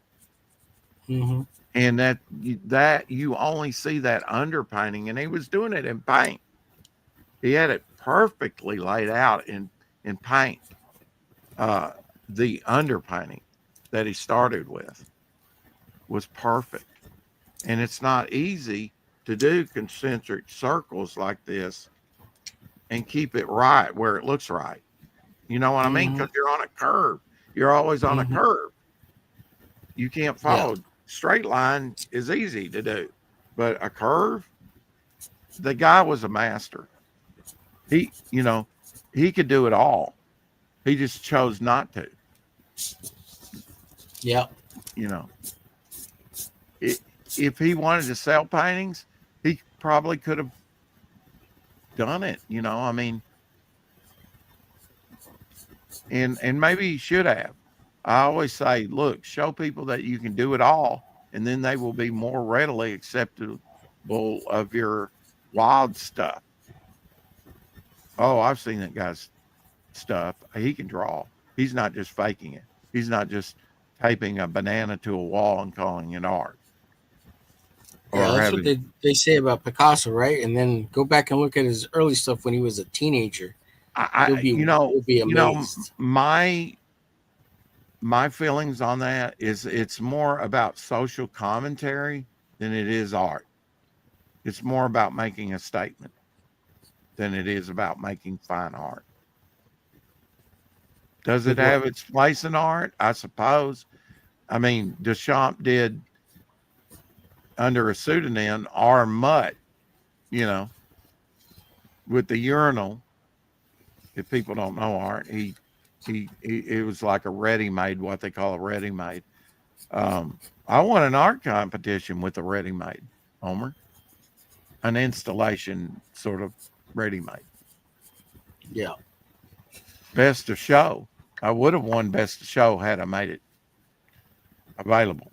Speaker 2: Mm-hmm.
Speaker 1: And that you only see that underpainting, and he was doing it in paint. He had it perfectly laid out in paint. The underpainting that he started with was perfect. And it's not easy to do concentric circles like this and keep it right where it looks right. You know what I mean?
Speaker 2: Mm-hmm.
Speaker 1: Because you're on a curve. You're always on a
Speaker 2: Mm-hmm.
Speaker 1: curve. You can't
Speaker 2: Yeah.
Speaker 1: follow. Straight line is easy to do, but a curve, the guy was a master. He, he could do it all. He just chose not to.
Speaker 2: Yeah.
Speaker 1: You know, it, if he wanted to sell paintings, he probably could have done it. I mean, and maybe he should have. I always say, look, show people that you can do it all, and then they will be more readily acceptable of your wild stuff. Oh, I've seen that guy's stuff. He can draw. He's not just faking it. He's not just taping a banana to a wall and calling it art.
Speaker 2: Yeah,
Speaker 1: Or
Speaker 2: that's what
Speaker 1: having,
Speaker 2: they say about Picasso, right? And then go back and look at his early stuff when he was a teenager.
Speaker 1: I,
Speaker 2: You'll be amazed.
Speaker 1: my feelings on that is it's more about social commentary than it is art. It's more about making a statement than it is about making fine art. Does it
Speaker 2: Good work.
Speaker 1: have its place in art? I suppose. I mean, Duchamp did under a pseudonym R. Mutt, you know, with the urinal. If people don't know art, he it was like a ready-made, what they call a ready-made. I won an art competition with a ready-made, Homer, an installation sort of ready-made.
Speaker 2: Yeah.
Speaker 1: Best of show. I would have won best of show had I made it available,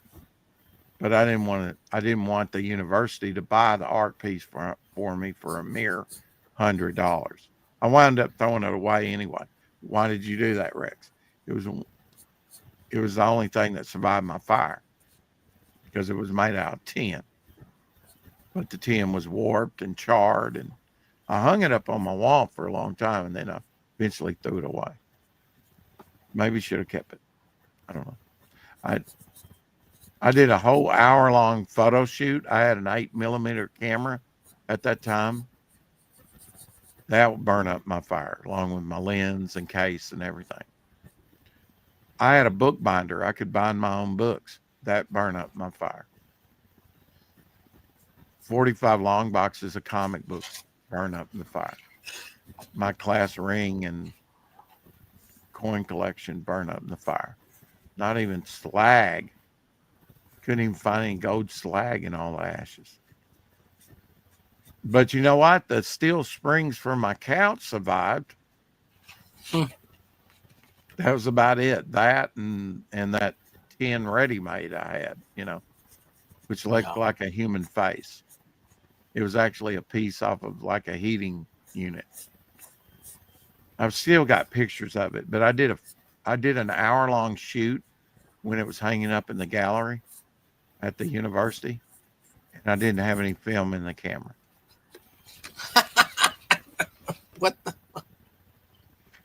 Speaker 1: but I didn't want it. I didn't want the university to buy the art piece for me for a mere $100. I wound up throwing it away anyway. Why did you do that, Rex? It was the only thing that survived my fire because it was made out of tin, but the tin was warped and charred, and I hung it up on my wall for a long time, and then I eventually threw it away. Maybe should have kept it. I don't know. I did a whole hour-long photo shoot. I had an 8mm camera at that time. That would burn up my fire, along with my lens and case and everything. I had a book binder. I could bind my own books. That burned up my fire. 45 long boxes of comic books burn up in the fire. My class ring and coin collection burn up in the fire. Not even slag. Couldn't even find any gold slag in all the ashes. But you know what? The steel springs for my couch survived. That was about it. That and that tin ready-made I had, which looked like a human face. It was actually a piece off of like a heating unit. I've still got pictures of it, but I did an hour-long shoot when it was hanging up in the gallery at the university, and I didn't have any film in the camera.
Speaker 2: What the?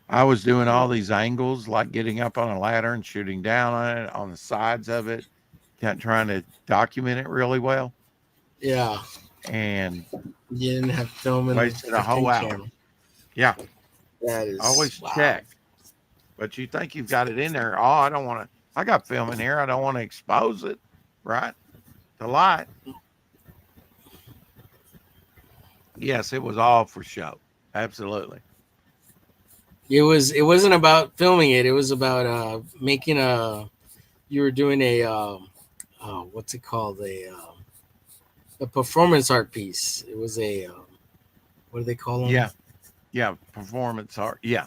Speaker 1: I was doing all these angles, like getting up on a ladder and shooting down on it, on the sides of it, trying to document it really well.
Speaker 2: Yeah.
Speaker 1: And
Speaker 2: You didn't have film in
Speaker 1: wasted a whole hour.
Speaker 2: camera.
Speaker 1: Yeah.
Speaker 2: That is
Speaker 1: Always
Speaker 2: wow.
Speaker 1: check. But you think you've got it in there. Oh, I don't want to. I got film in here. I don't want to expose it, right? The light. Yes, it was all for show. Absolutely.
Speaker 2: It wasn't about filming it. It was about making you were doing a what's it called, a performance art piece. It was a what do they call them?
Speaker 1: Yeah, performance art. Yeah.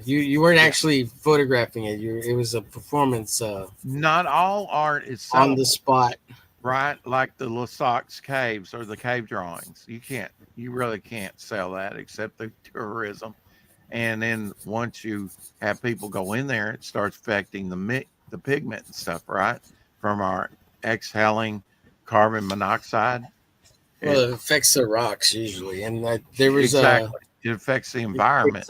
Speaker 2: You weren't actually photographing it. It was a performance
Speaker 1: Not all art is
Speaker 2: on
Speaker 1: sellable,
Speaker 2: the spot.
Speaker 1: right? Like the Lascaux caves or the cave drawings. You really can't sell that except through tourism. And then once you have people go in there, it starts affecting the the pigment and stuff, right? From our exhaling carbon monoxide.
Speaker 2: Well, it affects the rocks usually, and there was
Speaker 1: Exactly. It affects the
Speaker 2: it
Speaker 1: environment.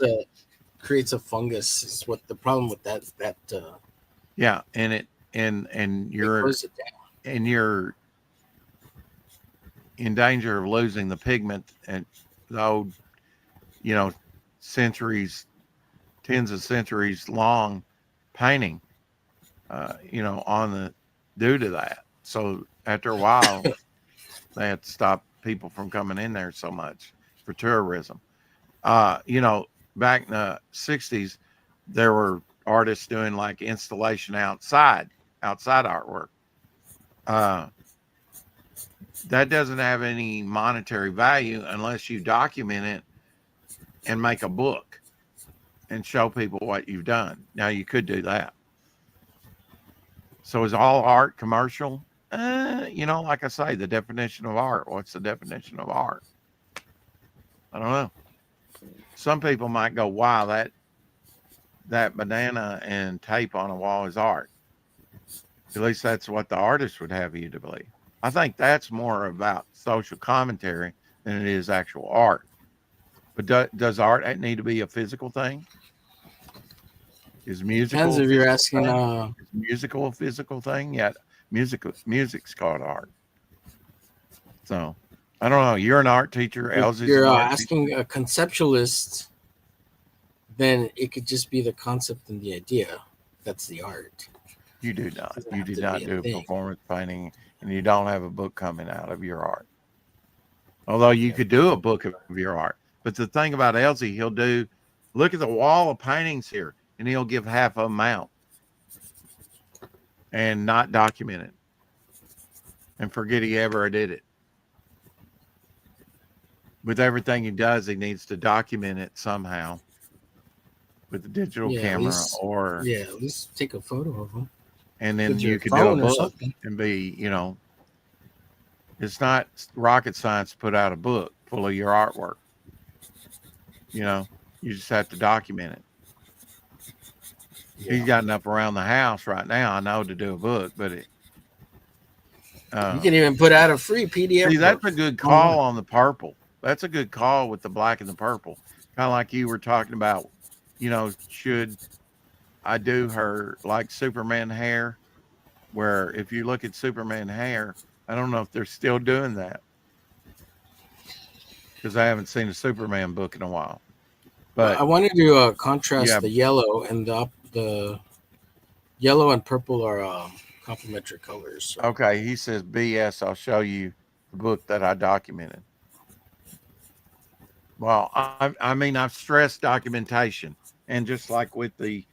Speaker 2: creates a fungus. Is what the problem with that
Speaker 1: Yeah, and it and
Speaker 2: it
Speaker 1: you're
Speaker 2: grows it down.
Speaker 1: and you're in danger of losing the pigment and the old, centuries, tens of centuries long painting, on the due to that. So after a while, they had to stop people from coming in there so much for tourism. Back in the 60s, there were artists doing like installation outside artwork. Uh, that doesn't have any monetary value unless you document it and make a book and show people what you've done. Now you could do that. So is all art commercial? Like I say, the definition of art. What's the definition of art? I don't know. Some people might go, wow, that banana and tape on a wall is art. At least that's what the artist would have you to believe. I think that's more about social commentary than it is actual art. But does art need to be a physical thing? Is musical?
Speaker 2: Depends if you're asking.
Speaker 1: Is musical a physical thing? Yeah, music's called art. So I don't know. You're an art teacher.
Speaker 2: If
Speaker 1: Elsie's
Speaker 2: you're
Speaker 1: an art
Speaker 2: asking a conceptualist, then it could just be the concept and the idea. That's the art.
Speaker 1: You do not.
Speaker 2: Doesn't
Speaker 1: You
Speaker 2: have
Speaker 1: did
Speaker 2: to
Speaker 1: not
Speaker 2: be a
Speaker 1: do a
Speaker 2: thing.
Speaker 1: performance painting, and you don't have a book coming out of your art. Although you could do a book of your art. But the thing about Elsie, look at the wall of paintings here, and he'll give half of them out and not document it and forget he ever did it. With everything he does, he needs to document it somehow with a digital
Speaker 2: Yeah, at
Speaker 1: camera
Speaker 2: least-
Speaker 1: or,
Speaker 2: Yeah, at least take a photo of them.
Speaker 1: and then
Speaker 2: with your
Speaker 1: you could do a
Speaker 2: phone or
Speaker 1: book
Speaker 2: something.
Speaker 1: and be, it's not rocket science to put out a book full of your artwork. You just have to document it. He's got enough around the house right now, I know, to do a book, but
Speaker 2: You can even put out a free PDF.
Speaker 1: see, that's
Speaker 2: book.
Speaker 1: a good call on the purple. That's a good call with the black and the purple. Kind of like you were talking about, should I do her like Superman hair? Where if you look at Superman hair, I don't know if they're still doing that because I haven't seen a Superman book in a while. But
Speaker 2: I wanted to contrast
Speaker 1: Yeah.
Speaker 2: the yellow and the yellow and purple are complementary colors. So.
Speaker 1: okay, he says BS. I'll show you the book that I documented. Well, I mean, I've stressed documentation, and just like with the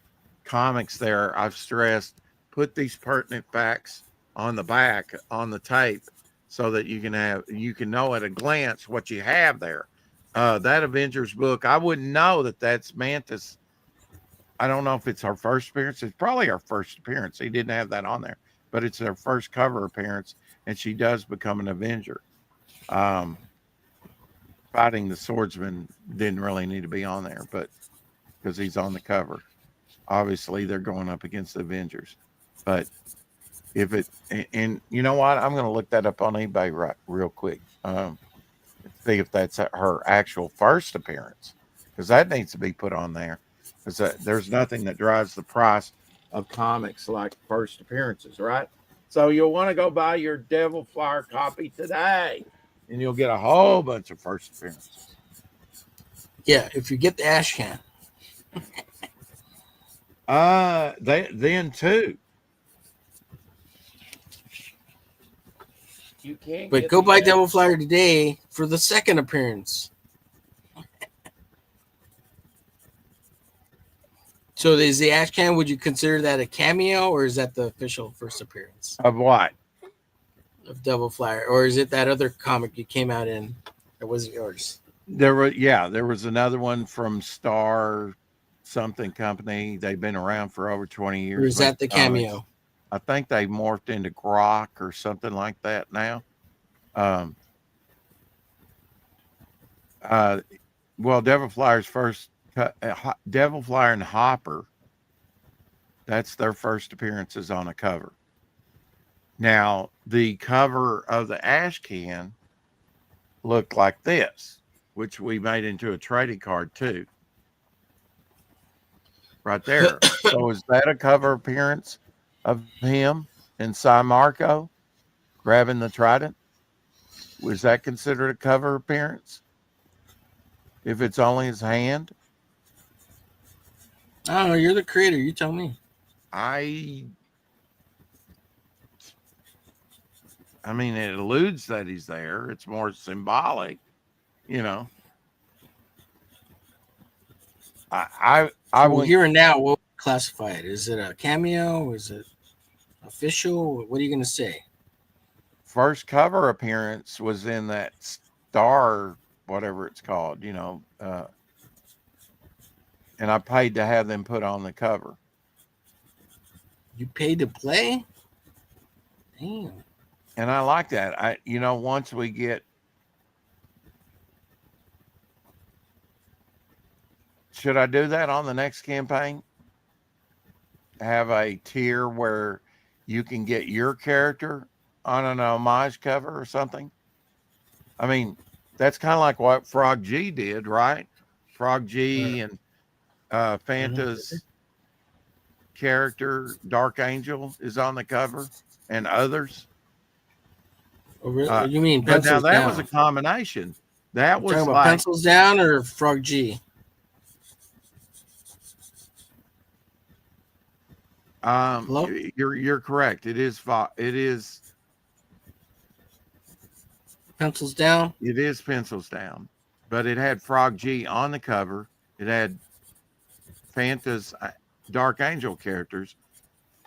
Speaker 1: comics, there, I've stressed put these pertinent facts on the back on the tape so that you can know at a glance what you have there. That Avengers book, I wouldn't know that that's Mantis. I don't know if it's her first appearance. It's probably her first appearance. He didn't have that on there, but it's her first cover appearance, and she does become an Avenger. Fighting the swordsman didn't really need to be on there, but because he's on the cover. Obviously, they're going up against the Avengers. But if it, and you know what? I'm going to look that up on eBay real quick. See if that's her actual first appearance, because that needs to be put on there. Because there's nothing that drives the price of comics like first appearances, right? So you'll want to go buy your Devil Flyer copy today, and you'll get a whole bunch of first appearances.
Speaker 2: Yeah, if you get the ash can.
Speaker 1: Then too. You can't.
Speaker 2: But go buy Devil Flyer today for the second appearance. So is the ash can, would you consider that a cameo, or is that the official first appearance
Speaker 1: Of what?
Speaker 2: of Devil Flyer? Or is it that other comic you came out in that wasn't yours?
Speaker 1: There was another one from Star something company. They've been around for over 20 years.
Speaker 2: Or is that the
Speaker 1: comics.
Speaker 2: cameo?
Speaker 1: I think they morphed into Grok or something like that now. Well, Devil Flyer's first Devil Flyer and Hopper. That's their first appearances on a cover. Now, the cover of the ash can looked like this, which we made into a trading card too. Right there. So is that a cover appearance of him and Cy Marco grabbing the trident? Was that considered a cover appearance? If it's only his hand?
Speaker 2: I don't know. You're the creator. You tell me.
Speaker 1: I mean, it alludes that he's there. It's more symbolic, you know. I
Speaker 2: Well,
Speaker 1: would
Speaker 2: here and now, what would you classify it? Is it a cameo? Is it official? What are you going to say?
Speaker 1: first cover appearance was in that Star, whatever it's called, you know, and I paid to have them put on the cover.
Speaker 2: You paid to play? Damn.
Speaker 1: And I like that. Once we get, should I do that on the next campaign? Have a tier where you can get your character on an homage cover or something? I mean, that's kind of like what Frog G did, right? Frog G and Fanta's character, Dark Angel, is on the cover, and others.
Speaker 2: Oh, really? You mean
Speaker 1: But now
Speaker 2: pencils
Speaker 1: that
Speaker 2: down?
Speaker 1: was a combination. That
Speaker 2: You
Speaker 1: was
Speaker 2: talking about
Speaker 1: like
Speaker 2: pencils down or Frog G? Hello?
Speaker 1: you're correct. It is
Speaker 2: Pencils down?
Speaker 1: it is pencils down, but it had Frog G on the cover. It had Fanta's Dark Angel characters,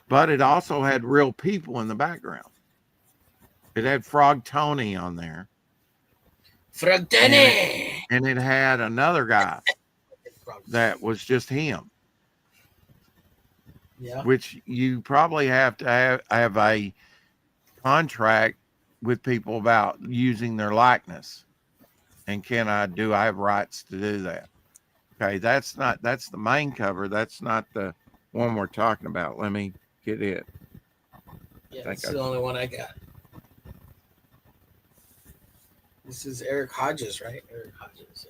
Speaker 1: but it also had real people in the background. It had Frog Tony on there,
Speaker 2: Frog Tony!
Speaker 1: and it had another guy that was just him,
Speaker 2: Yeah.
Speaker 1: which you probably have to have a contract with people about using their likeness. And do I have rights to do that? Okay, that's the main cover. That's not the one we're talking about. Let me get it.
Speaker 2: Yeah, that's the only one I got. This is Eric Hodges, right? Eric Hodges.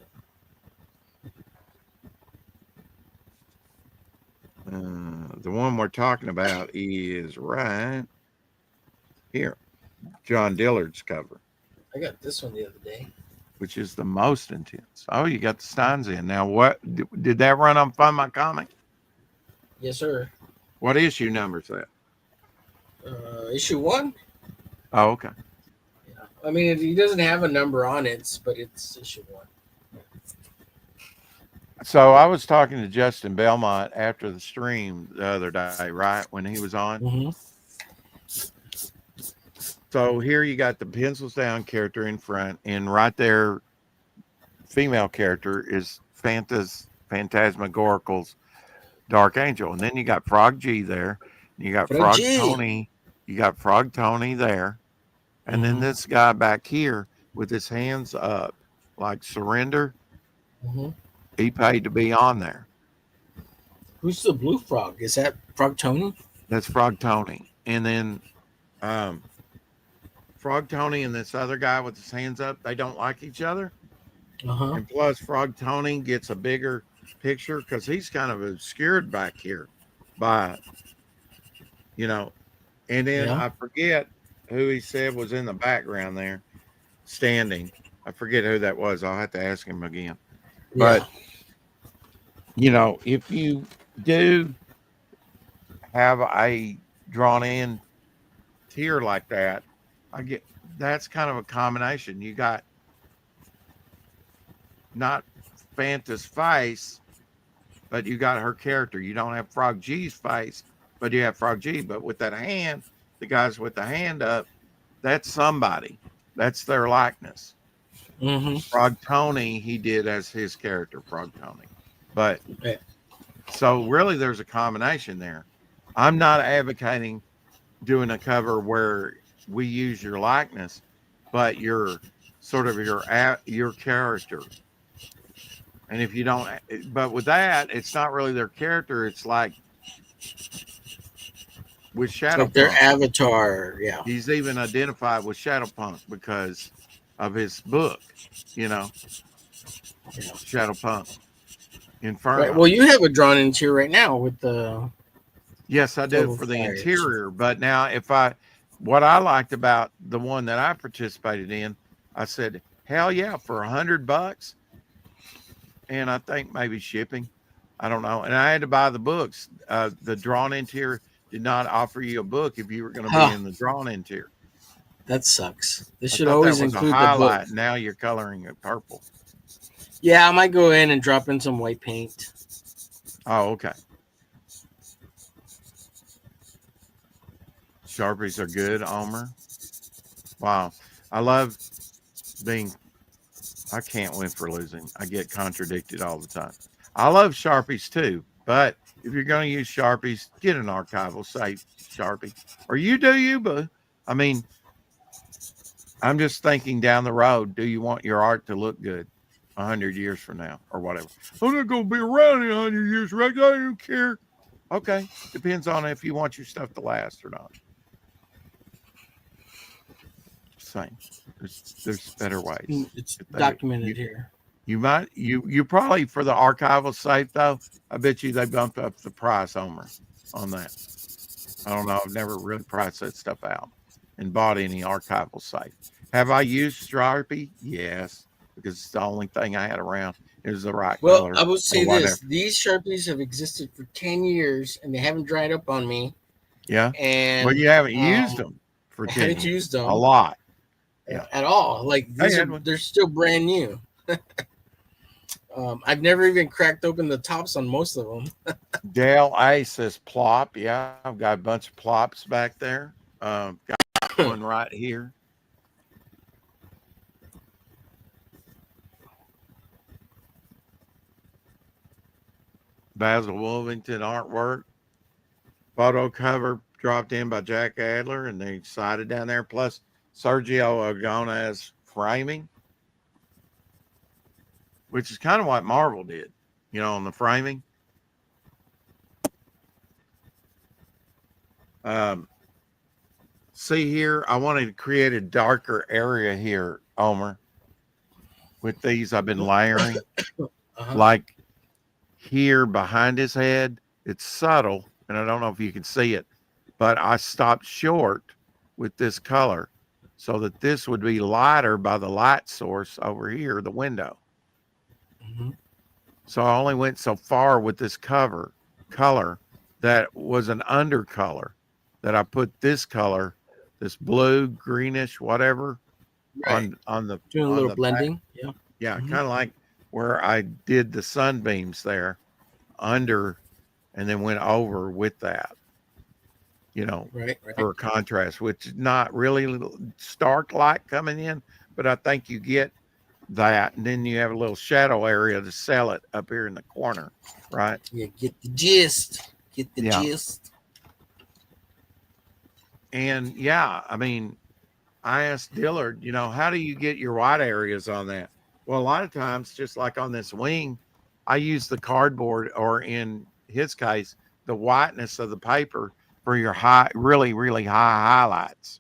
Speaker 1: The one we're talking about is right here, John Dillard's cover,
Speaker 2: I got this one the other day.
Speaker 1: which is the most intense. Oh, you got the Steins in. Now, what did that run on Fund My Comic?
Speaker 2: Yes, sir.
Speaker 1: What issue number is that?
Speaker 2: Issue 1.
Speaker 1: Oh, okay.
Speaker 2: Yeah. I mean, he doesn't have a number on it, but it's issue 1.
Speaker 1: So I was talking to Justin Belmont after the stream the other day, right, when he was on.
Speaker 2: Mm-hmm.
Speaker 1: So here you got the pencils down character in front, and right there, female character is Phantasmagorical's Dark Angel, and then you got Frog G there, and you got Frog Tony, you got Frog Tony there, and then this guy back here with his hands up, like surrender.
Speaker 2: Mm-hmm.
Speaker 1: He paid to be on there.
Speaker 2: Who's the blue frog? Is that Frog Tony?
Speaker 1: That's Frog Tony, and then Frog Tony and this other guy with his hands up, they don't like each other. And plus, Frog Tony gets a bigger picture because he's kind of obscured back here by, and then I forget who he said was in the background there standing. I forget who that was. I'll have to ask him again. But, if you do have a drawn in tier like that, that's kind of a combination. You got not Fanta's face, but you got her character. You don't have Frog G's face, but you have Frog G. But with that hand, the guys with the hand up, that's somebody. That's their likeness. Frog Tony, he did as his character, Frog Tony. But so really there's a combination there. I'm not advocating doing a cover where we use your likeness, but your sort of your character. And if you don't, but with that, it's not really their character. It's like with
Speaker 2: It's like their
Speaker 1: Shadowpunk.
Speaker 2: avatar. Yeah.
Speaker 1: He's even identified with Shadowpunk because of his book, you know,
Speaker 2: Yeah.
Speaker 1: Shadowpunk Inferno.
Speaker 2: Right. Well, you have a drawn interior right now with the
Speaker 1: Yes, I do
Speaker 2: Double
Speaker 1: for the
Speaker 2: Fires.
Speaker 1: interior. But now, what I liked about the one that I participated in, I said, hell yeah, for $100, and I think maybe shipping, I don't know. And I had to buy the books. The drawn interior did not offer you a book if you were going to
Speaker 2: Huh.
Speaker 1: be in the drawn interior.
Speaker 2: That sucks. This
Speaker 1: I
Speaker 2: should
Speaker 1: thought
Speaker 2: always
Speaker 1: that was a
Speaker 2: include the book.
Speaker 1: highlight. Now you're coloring it purple.
Speaker 2: Yeah, I might go in and drop in some white paint.
Speaker 1: Oh, okay. Sharpies are good, Omer. Wow. I love being, I can't win for losing. I get contradicted all the time. I love Sharpies too, but if you're going to use Sharpies, get an archival safe Sharpie. Or you do you, but I mean, I'm just thinking down the road, do you want your art to look good 100 years from now or whatever? I'm not going to be around in 100 years, right? I don't care. Okay. Depends on if you want your stuff to last or not. Same. There's better ways.
Speaker 2: It's
Speaker 1: If they-
Speaker 2: documented
Speaker 1: you-
Speaker 2: here.
Speaker 1: You might you probably for the archival safe though. I bet you they bumped up the price, Omer, on that. I don't know. I've never really priced that stuff out and bought any archival safe. Have I used Sharpie? Yes, because it's the only thing I had around. It was the right
Speaker 2: Well,
Speaker 1: color.
Speaker 2: I will say
Speaker 1: or
Speaker 2: this:
Speaker 1: whatever.
Speaker 2: these Sharpies have existed for 10 years and they haven't dried up on me.
Speaker 1: Yeah.
Speaker 2: And
Speaker 1: Well, you haven't used them for
Speaker 2: I
Speaker 1: 10
Speaker 2: haven't
Speaker 1: years.
Speaker 2: used them
Speaker 1: A lot. Yeah.
Speaker 2: at all. Like these
Speaker 1: Edwin.
Speaker 2: they're still brand new. I've never even cracked open the tops on most of them.
Speaker 1: Dale A says plop. Yeah, I've got a bunch of plops back there. Got one right here. Basil Wolvington artwork. Photo cover dropped in by Jack Adler and they cited down there. Plus Sergio Aragonés framing, which is kind of what Marvel did, you know, on the framing. See here, I wanted to create a darker area here, Omer. With these, I've been layering.
Speaker 2: Uh-huh.
Speaker 1: Like here behind his head, it's subtle, and I don't know if you can see it, but I stopped short with this color so that this would be lighter by the light source over here, the window.
Speaker 2: Mhm.
Speaker 1: So I only went so far with this color that was an undercolor that I put this color, this blue, greenish, whatever,
Speaker 2: Right.
Speaker 1: on the
Speaker 2: Doing a
Speaker 1: on
Speaker 2: little
Speaker 1: the
Speaker 2: blending. Yeah.
Speaker 1: yeah,
Speaker 2: Mhm.
Speaker 1: kind of like where I did the sunbeams there under and then went over with that, you know,
Speaker 2: Right. Right.
Speaker 1: for contrast, which is not really stark light coming in, but I think you get that. And then you have a little shadow area to sell it up here in the corner, right?
Speaker 2: Yeah. Get the gist. Get the
Speaker 1: Yeah.
Speaker 2: gist.
Speaker 1: And yeah, I mean, I asked Dillard, you know, how do you get your white areas on that? Well, a lot of times, just like on this wing, I use the cardboard, or in his case, the whiteness of the paper for your really, really high highlights.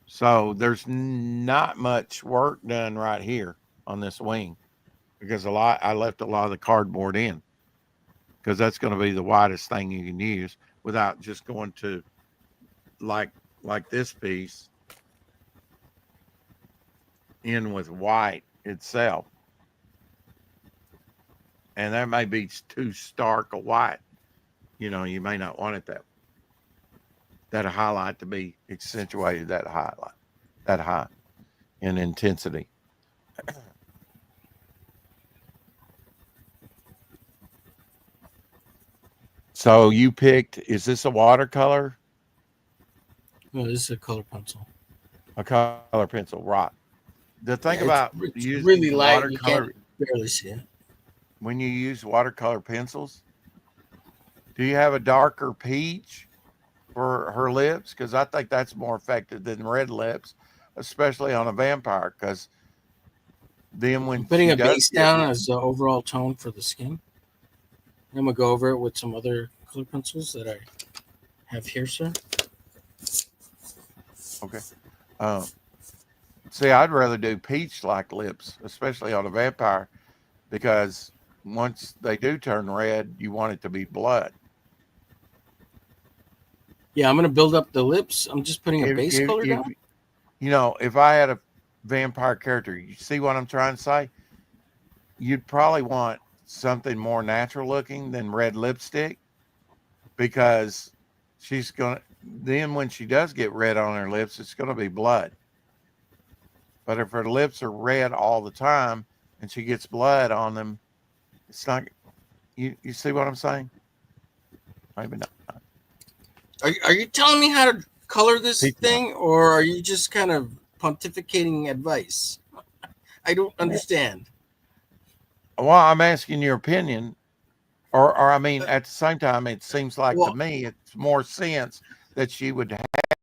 Speaker 1: So there's not much work done right here on this wing because I left a lot of the cardboard in because that's going to be the whitest thing you can use without just going to like this piece in with white itself. And that may be too stark a white. You know, you may not want it that highlight to be accentuated that high in intensity. So you picked, is this a watercolor?
Speaker 2: No, this is a color pencil.
Speaker 1: A color pencil, right? The thing
Speaker 2: Yeah,
Speaker 1: about
Speaker 2: it's
Speaker 1: using
Speaker 2: really light. You
Speaker 1: watercolor,
Speaker 2: can't barely see it.
Speaker 1: when you use watercolor pencils, do you have a darker peach for her lips? Because I think that's more effective than red lips, especially on a vampire. Because then when
Speaker 2: I'm putting
Speaker 1: she
Speaker 2: a
Speaker 1: does
Speaker 2: base
Speaker 1: get
Speaker 2: down
Speaker 1: red-
Speaker 2: as the overall tone for the skin. I'm gonna go over it with some other color pencils that I have here, sir.
Speaker 1: Okay. See, I'd rather do peach-like lips, especially on a vampire, because once they do turn red, you want it to be blood.
Speaker 2: Yeah, I'm gonna build up the lips. I'm just putting a
Speaker 1: If,
Speaker 2: base
Speaker 1: if,
Speaker 2: color
Speaker 1: if
Speaker 2: down.
Speaker 1: you know, if I had a vampire character, you see what I'm trying to say? You'd probably want something more natural looking than red lipstick, because she's gonna, then when she does get red on her lips, it's gonna be blood. But if her lips are red all the time and she gets blood on them, it's not. You see what I'm saying? Maybe not.
Speaker 2: Are you telling me how to color this
Speaker 1: Peach
Speaker 2: thing, or are you just kind of pontificating advice? I don't understand.
Speaker 1: Well, I'm asking your opinion, or I mean, at the same time, it seems like to
Speaker 2: Well,
Speaker 1: me it's more sense that she would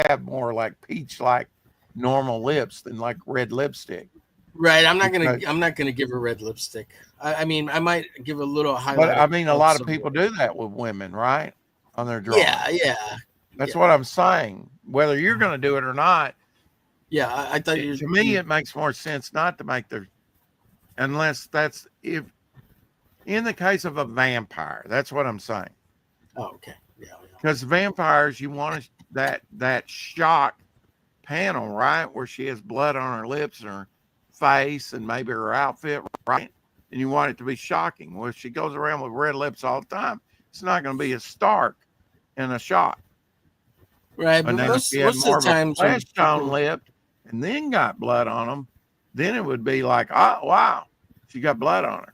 Speaker 1: have more like peach-like normal lips than like red lipstick.
Speaker 2: right.
Speaker 1: Because,
Speaker 2: I'm not gonna give her red lipstick. I mean, I might give a little
Speaker 1: but
Speaker 2: highlight
Speaker 1: I mean, a
Speaker 2: of
Speaker 1: lot of
Speaker 2: some.
Speaker 1: people do that with women, right? On their
Speaker 2: Yeah,
Speaker 1: drawings.
Speaker 2: yeah,
Speaker 1: That's
Speaker 2: yeah,
Speaker 1: what I'm saying. Whether you're going to do it or not,
Speaker 2: yeah. I thought
Speaker 1: to me,
Speaker 2: you.
Speaker 1: it makes more sense not to make their, unless that's if in the case of a vampire. That's what I'm saying.
Speaker 2: Oh, okay. Yeah, yeah.
Speaker 1: Because vampires, you want that shock panel, right, where she has blood on her lips and her face and maybe her outfit, right? And you want it to be shocking. Well, if she goes around with red lips all the time, it's not going to be as stark and a shock.
Speaker 2: Right,
Speaker 1: And
Speaker 2: but
Speaker 1: then if she had
Speaker 2: most of
Speaker 1: more
Speaker 2: the
Speaker 1: of a
Speaker 2: times when
Speaker 1: flesh tone
Speaker 2: people,
Speaker 1: lip and then got blood on them, then it would be like, oh wow, she got blood on her.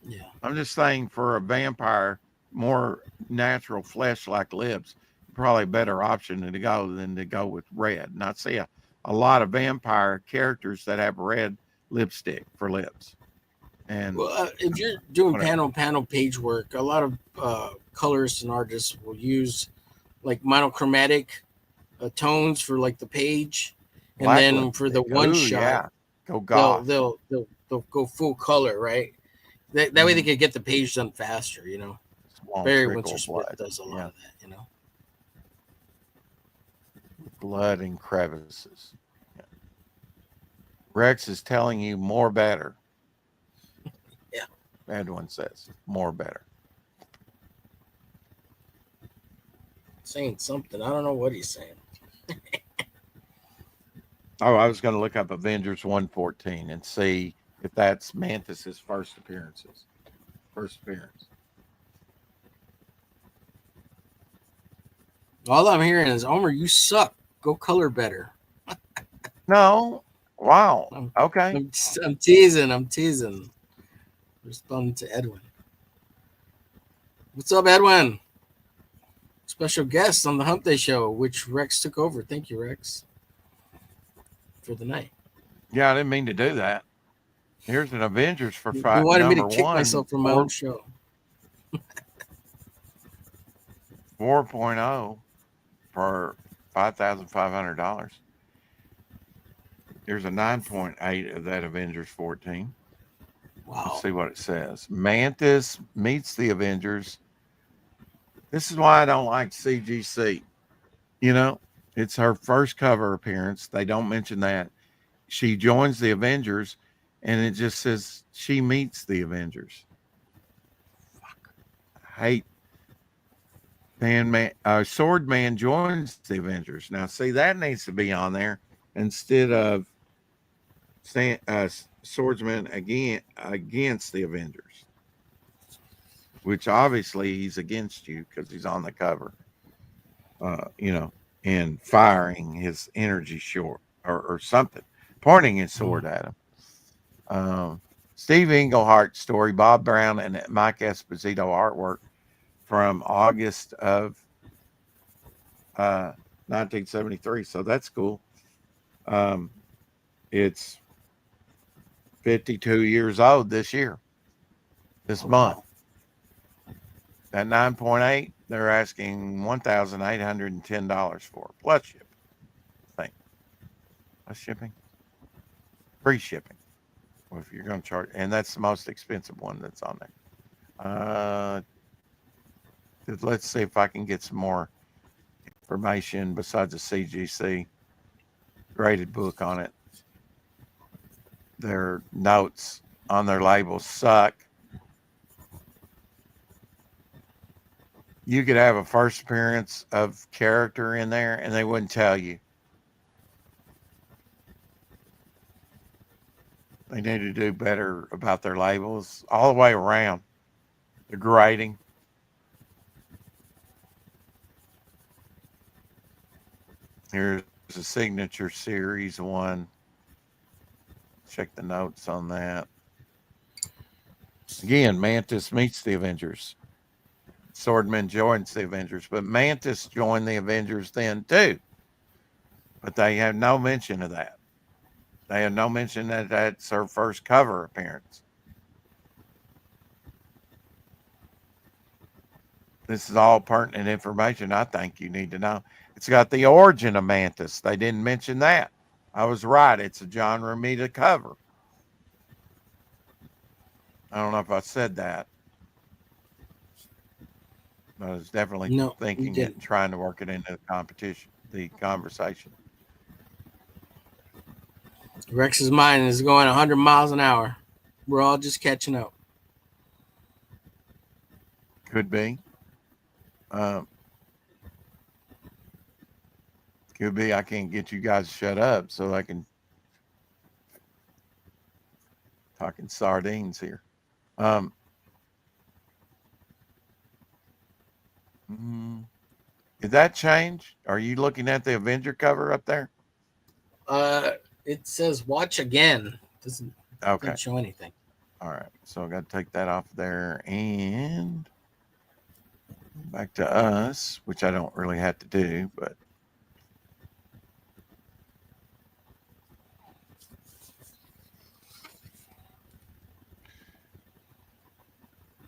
Speaker 2: yeah,
Speaker 1: I'm just saying, for a vampire, more natural flesh like lips, probably a better option than to go with red. And I see a lot of vampire characters that have red lipstick for lips. And
Speaker 2: well, if you're doing
Speaker 1: whatever.
Speaker 2: panel page work, a lot of colorists and artists will use like monochromatic tones for like the page, and
Speaker 1: Black
Speaker 2: then for the
Speaker 1: lipstick.
Speaker 2: one
Speaker 1: Ooh,
Speaker 2: shot,
Speaker 1: yeah. Go goth.
Speaker 2: they'll go full color, right? That way they could get the page done faster, you know.
Speaker 1: Won't
Speaker 2: Barry
Speaker 1: trickle
Speaker 2: Winter Smith
Speaker 1: blood.
Speaker 2: does a lot
Speaker 1: Yeah.
Speaker 2: of that, you know.
Speaker 1: Blood and crevices. Yeah. Rex is telling you more better.
Speaker 2: Yeah.
Speaker 1: Edwin says more better.
Speaker 2: Saying something. I don't know what he's saying.
Speaker 1: Oh, I was going to look up Avengers 114 and see if that's Mantis's first appearance.
Speaker 2: All I'm hearing is, Omer, you suck. Go color better.
Speaker 1: No. Wow.
Speaker 2: I'm,
Speaker 1: Okay.
Speaker 2: I'm teasing. I'm teasing. Responding to Edwin. What's up, Edwin? Special guest on the Hump Day Show, which Rex took over. Thank you, Rex, for the night.
Speaker 1: Yeah, I didn't mean to do that. Here's an Avengers for
Speaker 2: You
Speaker 1: fight
Speaker 2: wanted me to
Speaker 1: number
Speaker 2: kick
Speaker 1: one.
Speaker 2: myself from my own show.
Speaker 1: 4.0 for $5,500. There's a 9.8 of that Avengers 14.
Speaker 2: Wow.
Speaker 1: Let's see what it says. Mantis meets the Avengers. This is why I don't like CGC. You know, it's her first cover appearance. They don't mention that. She joins the Avengers, and it just says she meets the Avengers. Fuck. I hate Swordman joins the Avengers. Now, see, that needs to be on there instead of Swordsman against the Avengers, which obviously he's against you because he's on the cover, you know, and firing his energy short or something, pointing his sword at him. Steve Englehart story, Bob Brown and Mike Esposito artwork from August of 1973. So that's cool. It's 52 years old this month. At 9.8, they're asking $1,810 for plus shipping. Plus shipping, free shipping. Well, if you're going to charge, and that's the most expensive one that's on there. Let's see if I can get some more information besides the CGC graded book on it. Their notes on their labels suck. You could have a first appearance of character in there and they wouldn't tell you. They need to do better about their labels all the way around. The grading. Here's a signature series one. Check the notes on that. Again, Mantis meets the Avengers. Swordman joins the Avengers, but Mantis joined the Avengers then too. But they have no mention of that. They have no mention that that's her first cover appearance. This is all pertinent information I think you need to know. It's got the origin of Mantis. They didn't mention that. I was right. It's a John Romita cover. I don't know if I said that. I was definitely thinking it and trying to work it into the competition, the conversation.
Speaker 2: Rex's mind is going 100 miles an hour. We're all just catching up.
Speaker 1: Could be. Could be I can't get you guys to shut up so I can talking sardines here. Did that change? Are you looking at the Avenger cover up there?
Speaker 2: It says watch again. Doesn't show anything.
Speaker 1: All right. So I got to take that off there and back to us, which I don't really have to do, but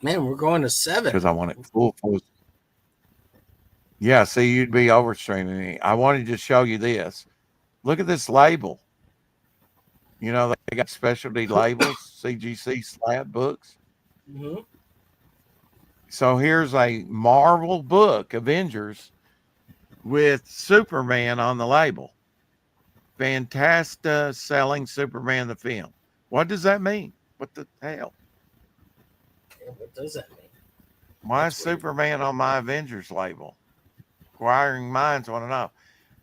Speaker 2: man, we're going to 7
Speaker 1: because I want it full. Yeah, see, you'd be overstreaming me. I wanted to show you this. Look at this label. You know, they got specialty labels, CGC slab books.
Speaker 2: Mm-hmm.
Speaker 1: So here's a Marvel book, Avengers, with Superman on the label. Fantastic selling Superman the film. What does that mean? What the hell?
Speaker 2: Yeah, what does that mean?
Speaker 1: Why is Superman on my Avengers label? Inquiring minds want to know.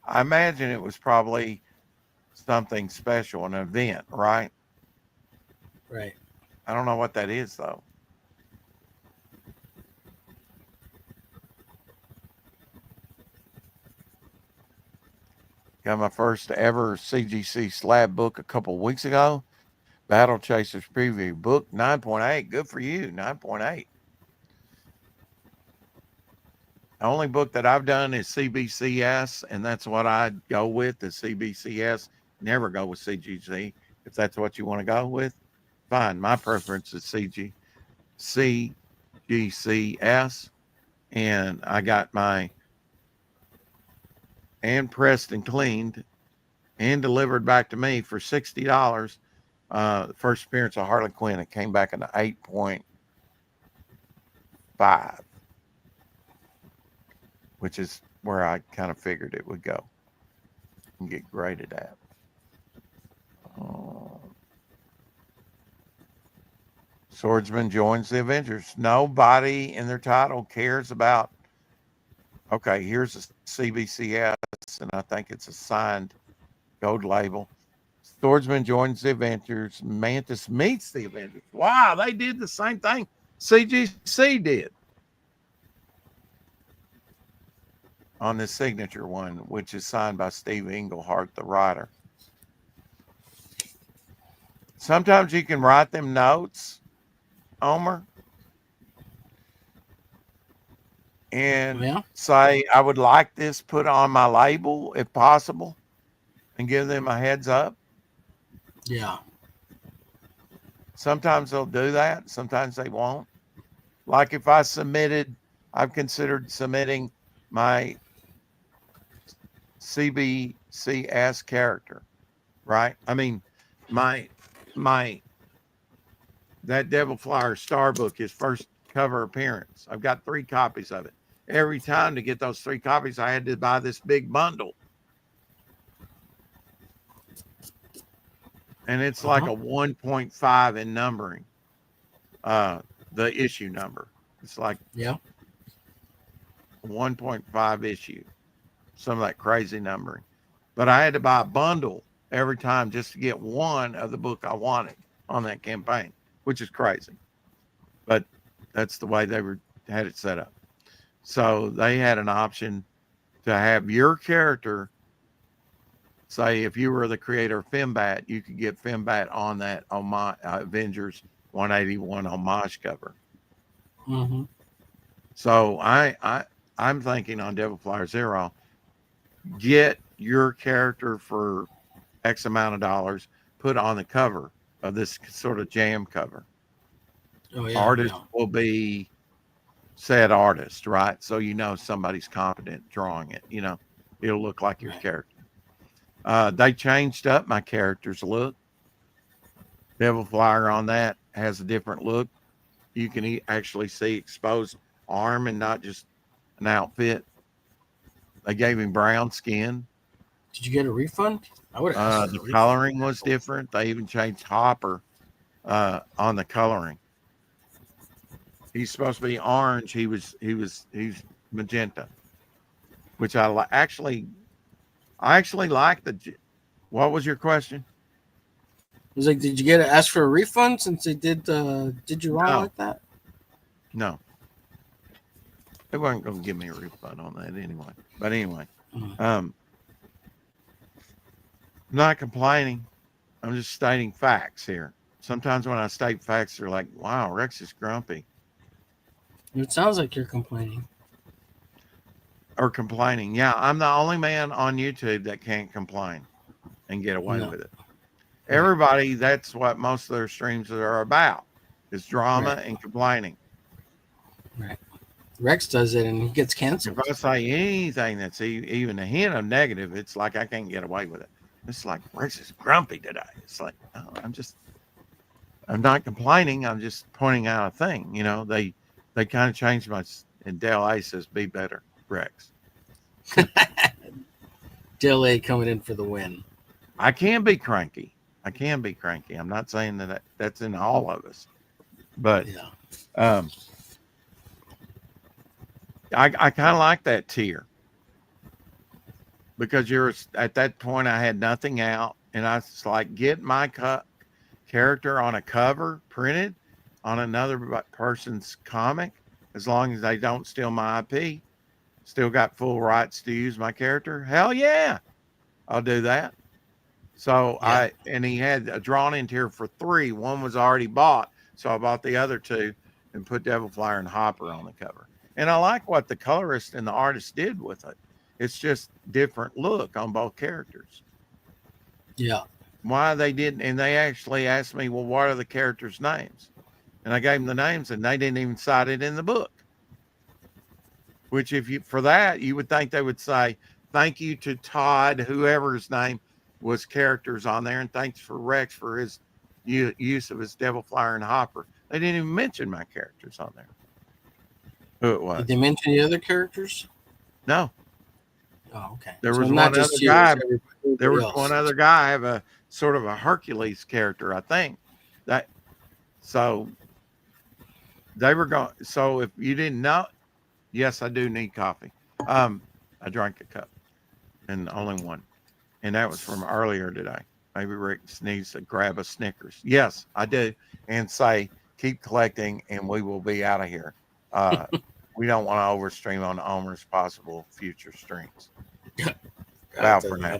Speaker 1: I imagine it was probably something special, an event, right?
Speaker 2: Right.
Speaker 1: I don't know what that is, though. Got my first ever CGC slab book a couple of weeks ago. Battle Chasers preview book 9.8. Good for you, 9.8. The only book that I've done is CBCS, and that's what I'd go with, the CBCS. Never go with CGC. If that's what you want to go with, fine. My preference is CGCS, and I got my and pressed and cleaned and delivered back to me for $60. The first appearance of Harley Quinn, it came back in the 8.5, which is where I kind of figured it would go and get graded at. Swordsman joins the Avengers. Nobody in their title cares about. Okay, here's a CBCS, and I think it's a signed gold label. Swordsman joins the Avengers. Mantis meets the Avengers. Wow, they did the same thing CGC did on this signature one, which is signed by Steve Englehart, the writer. Sometimes you can write them notes, Omer, and say, I would like this put on my label if possible, and give them a heads up.
Speaker 2: Yeah.
Speaker 1: Sometimes they'll do that. Sometimes they won't. Like if I submitted, I've considered submitting my CBCS character, right? I mean, my that Devil Flyer Star book, his first cover appearance. I've got 3 copies of it. Every time to get those 3 copies, I had to buy this big bundle. And it's like a 1.5 in numbering, the issue number. It's like 1.5 issue, some of that crazy numbering. But I had to buy a bundle every time just to get one of the book I wanted on that campaign, which is crazy. But that's the way they had it set up. So they had an option to have your character, say if you were the creator of Fembat, you could get Fembat on that Avengers 181 homage cover.
Speaker 2: Mm-hmm.
Speaker 1: So I'm thinking on Devil Flyer Zero, get your character for X amount of dollars, put on the cover of this sort of jam cover.
Speaker 2: Oh, yeah,
Speaker 1: Artist will be said artist, right? So you know somebody's competent drawing it. You know, it'll look like your character. They changed up my character's look. Devil Flyer on that has a different look. You can actually see exposed arm and not just an outfit. They gave him brown skin.
Speaker 2: Did you get a refund? I would have.
Speaker 1: The coloring was different. They even changed Hopper on the coloring. He's supposed to be orange. He's magenta, which I actually like the. What was your question?
Speaker 2: It was like, did you ask for a refund since they did you wrong like that?
Speaker 1: No. They weren't going to give me a refund on that anyway. But anyway, I'm not complaining. I'm just stating facts here. Sometimes when I state facts, they're like, wow, Rex is grumpy.
Speaker 2: It sounds like you're complaining.
Speaker 1: Or complaining. Yeah, I'm the only man on YouTube that can't complain and get away with it. Everybody, that's what most of their streams are about, is drama and complaining.
Speaker 2: Right. Rex does it and he gets canceled.
Speaker 1: If I say anything that's even a hint of negative, it's like I can't get away with it. It's like, Rex is grumpy today. It's like, oh, I'm not complaining. I'm just pointing out a thing. You know, they kind of changed my, and Dale A says, be better, Rex.
Speaker 2: Dale A coming in for the win.
Speaker 1: I can be cranky. I'm not saying that's in all of us, but I kind of like that tier because you're at that point. I had nothing out, and I was like, get my character on a cover printed on another person's comic, as long as they don't steal my IP. Still got full rights to use my character. Hell yeah, I'll do that. So and he had a drawn in tier for 3. One was already bought, so I bought the other 2 and put Devil Flyer and Hopper on the cover. And I like what the colorist and the artist did with it. It's just different look on both characters.
Speaker 2: Yeah.
Speaker 1: Why they didn't, and they actually asked me, well, what are the characters' names? And I gave them the names, and they didn't even cite it in the book. Which, for that, you would think they would say, thank you to Todd, whoever's name was characters on there, and thanks for Rex for his use of his Devil Flyer and Hopper. They didn't even mention my characters on there. Who it was.
Speaker 2: Did they mention the other characters?
Speaker 1: No.
Speaker 2: Oh, okay.
Speaker 1: There was one other guy. There was one other guy. I have a sort of a Hercules character, I think. So they were going. So if you didn't know, yes, I do need coffee. I drank a cup, and only one, and that was from earlier today. Maybe Rick needs to grab a Snickers. Yes, I do, and say keep collecting, and we will be out of here. We don't want to overstream on Omer's possible future streams. Bow for now.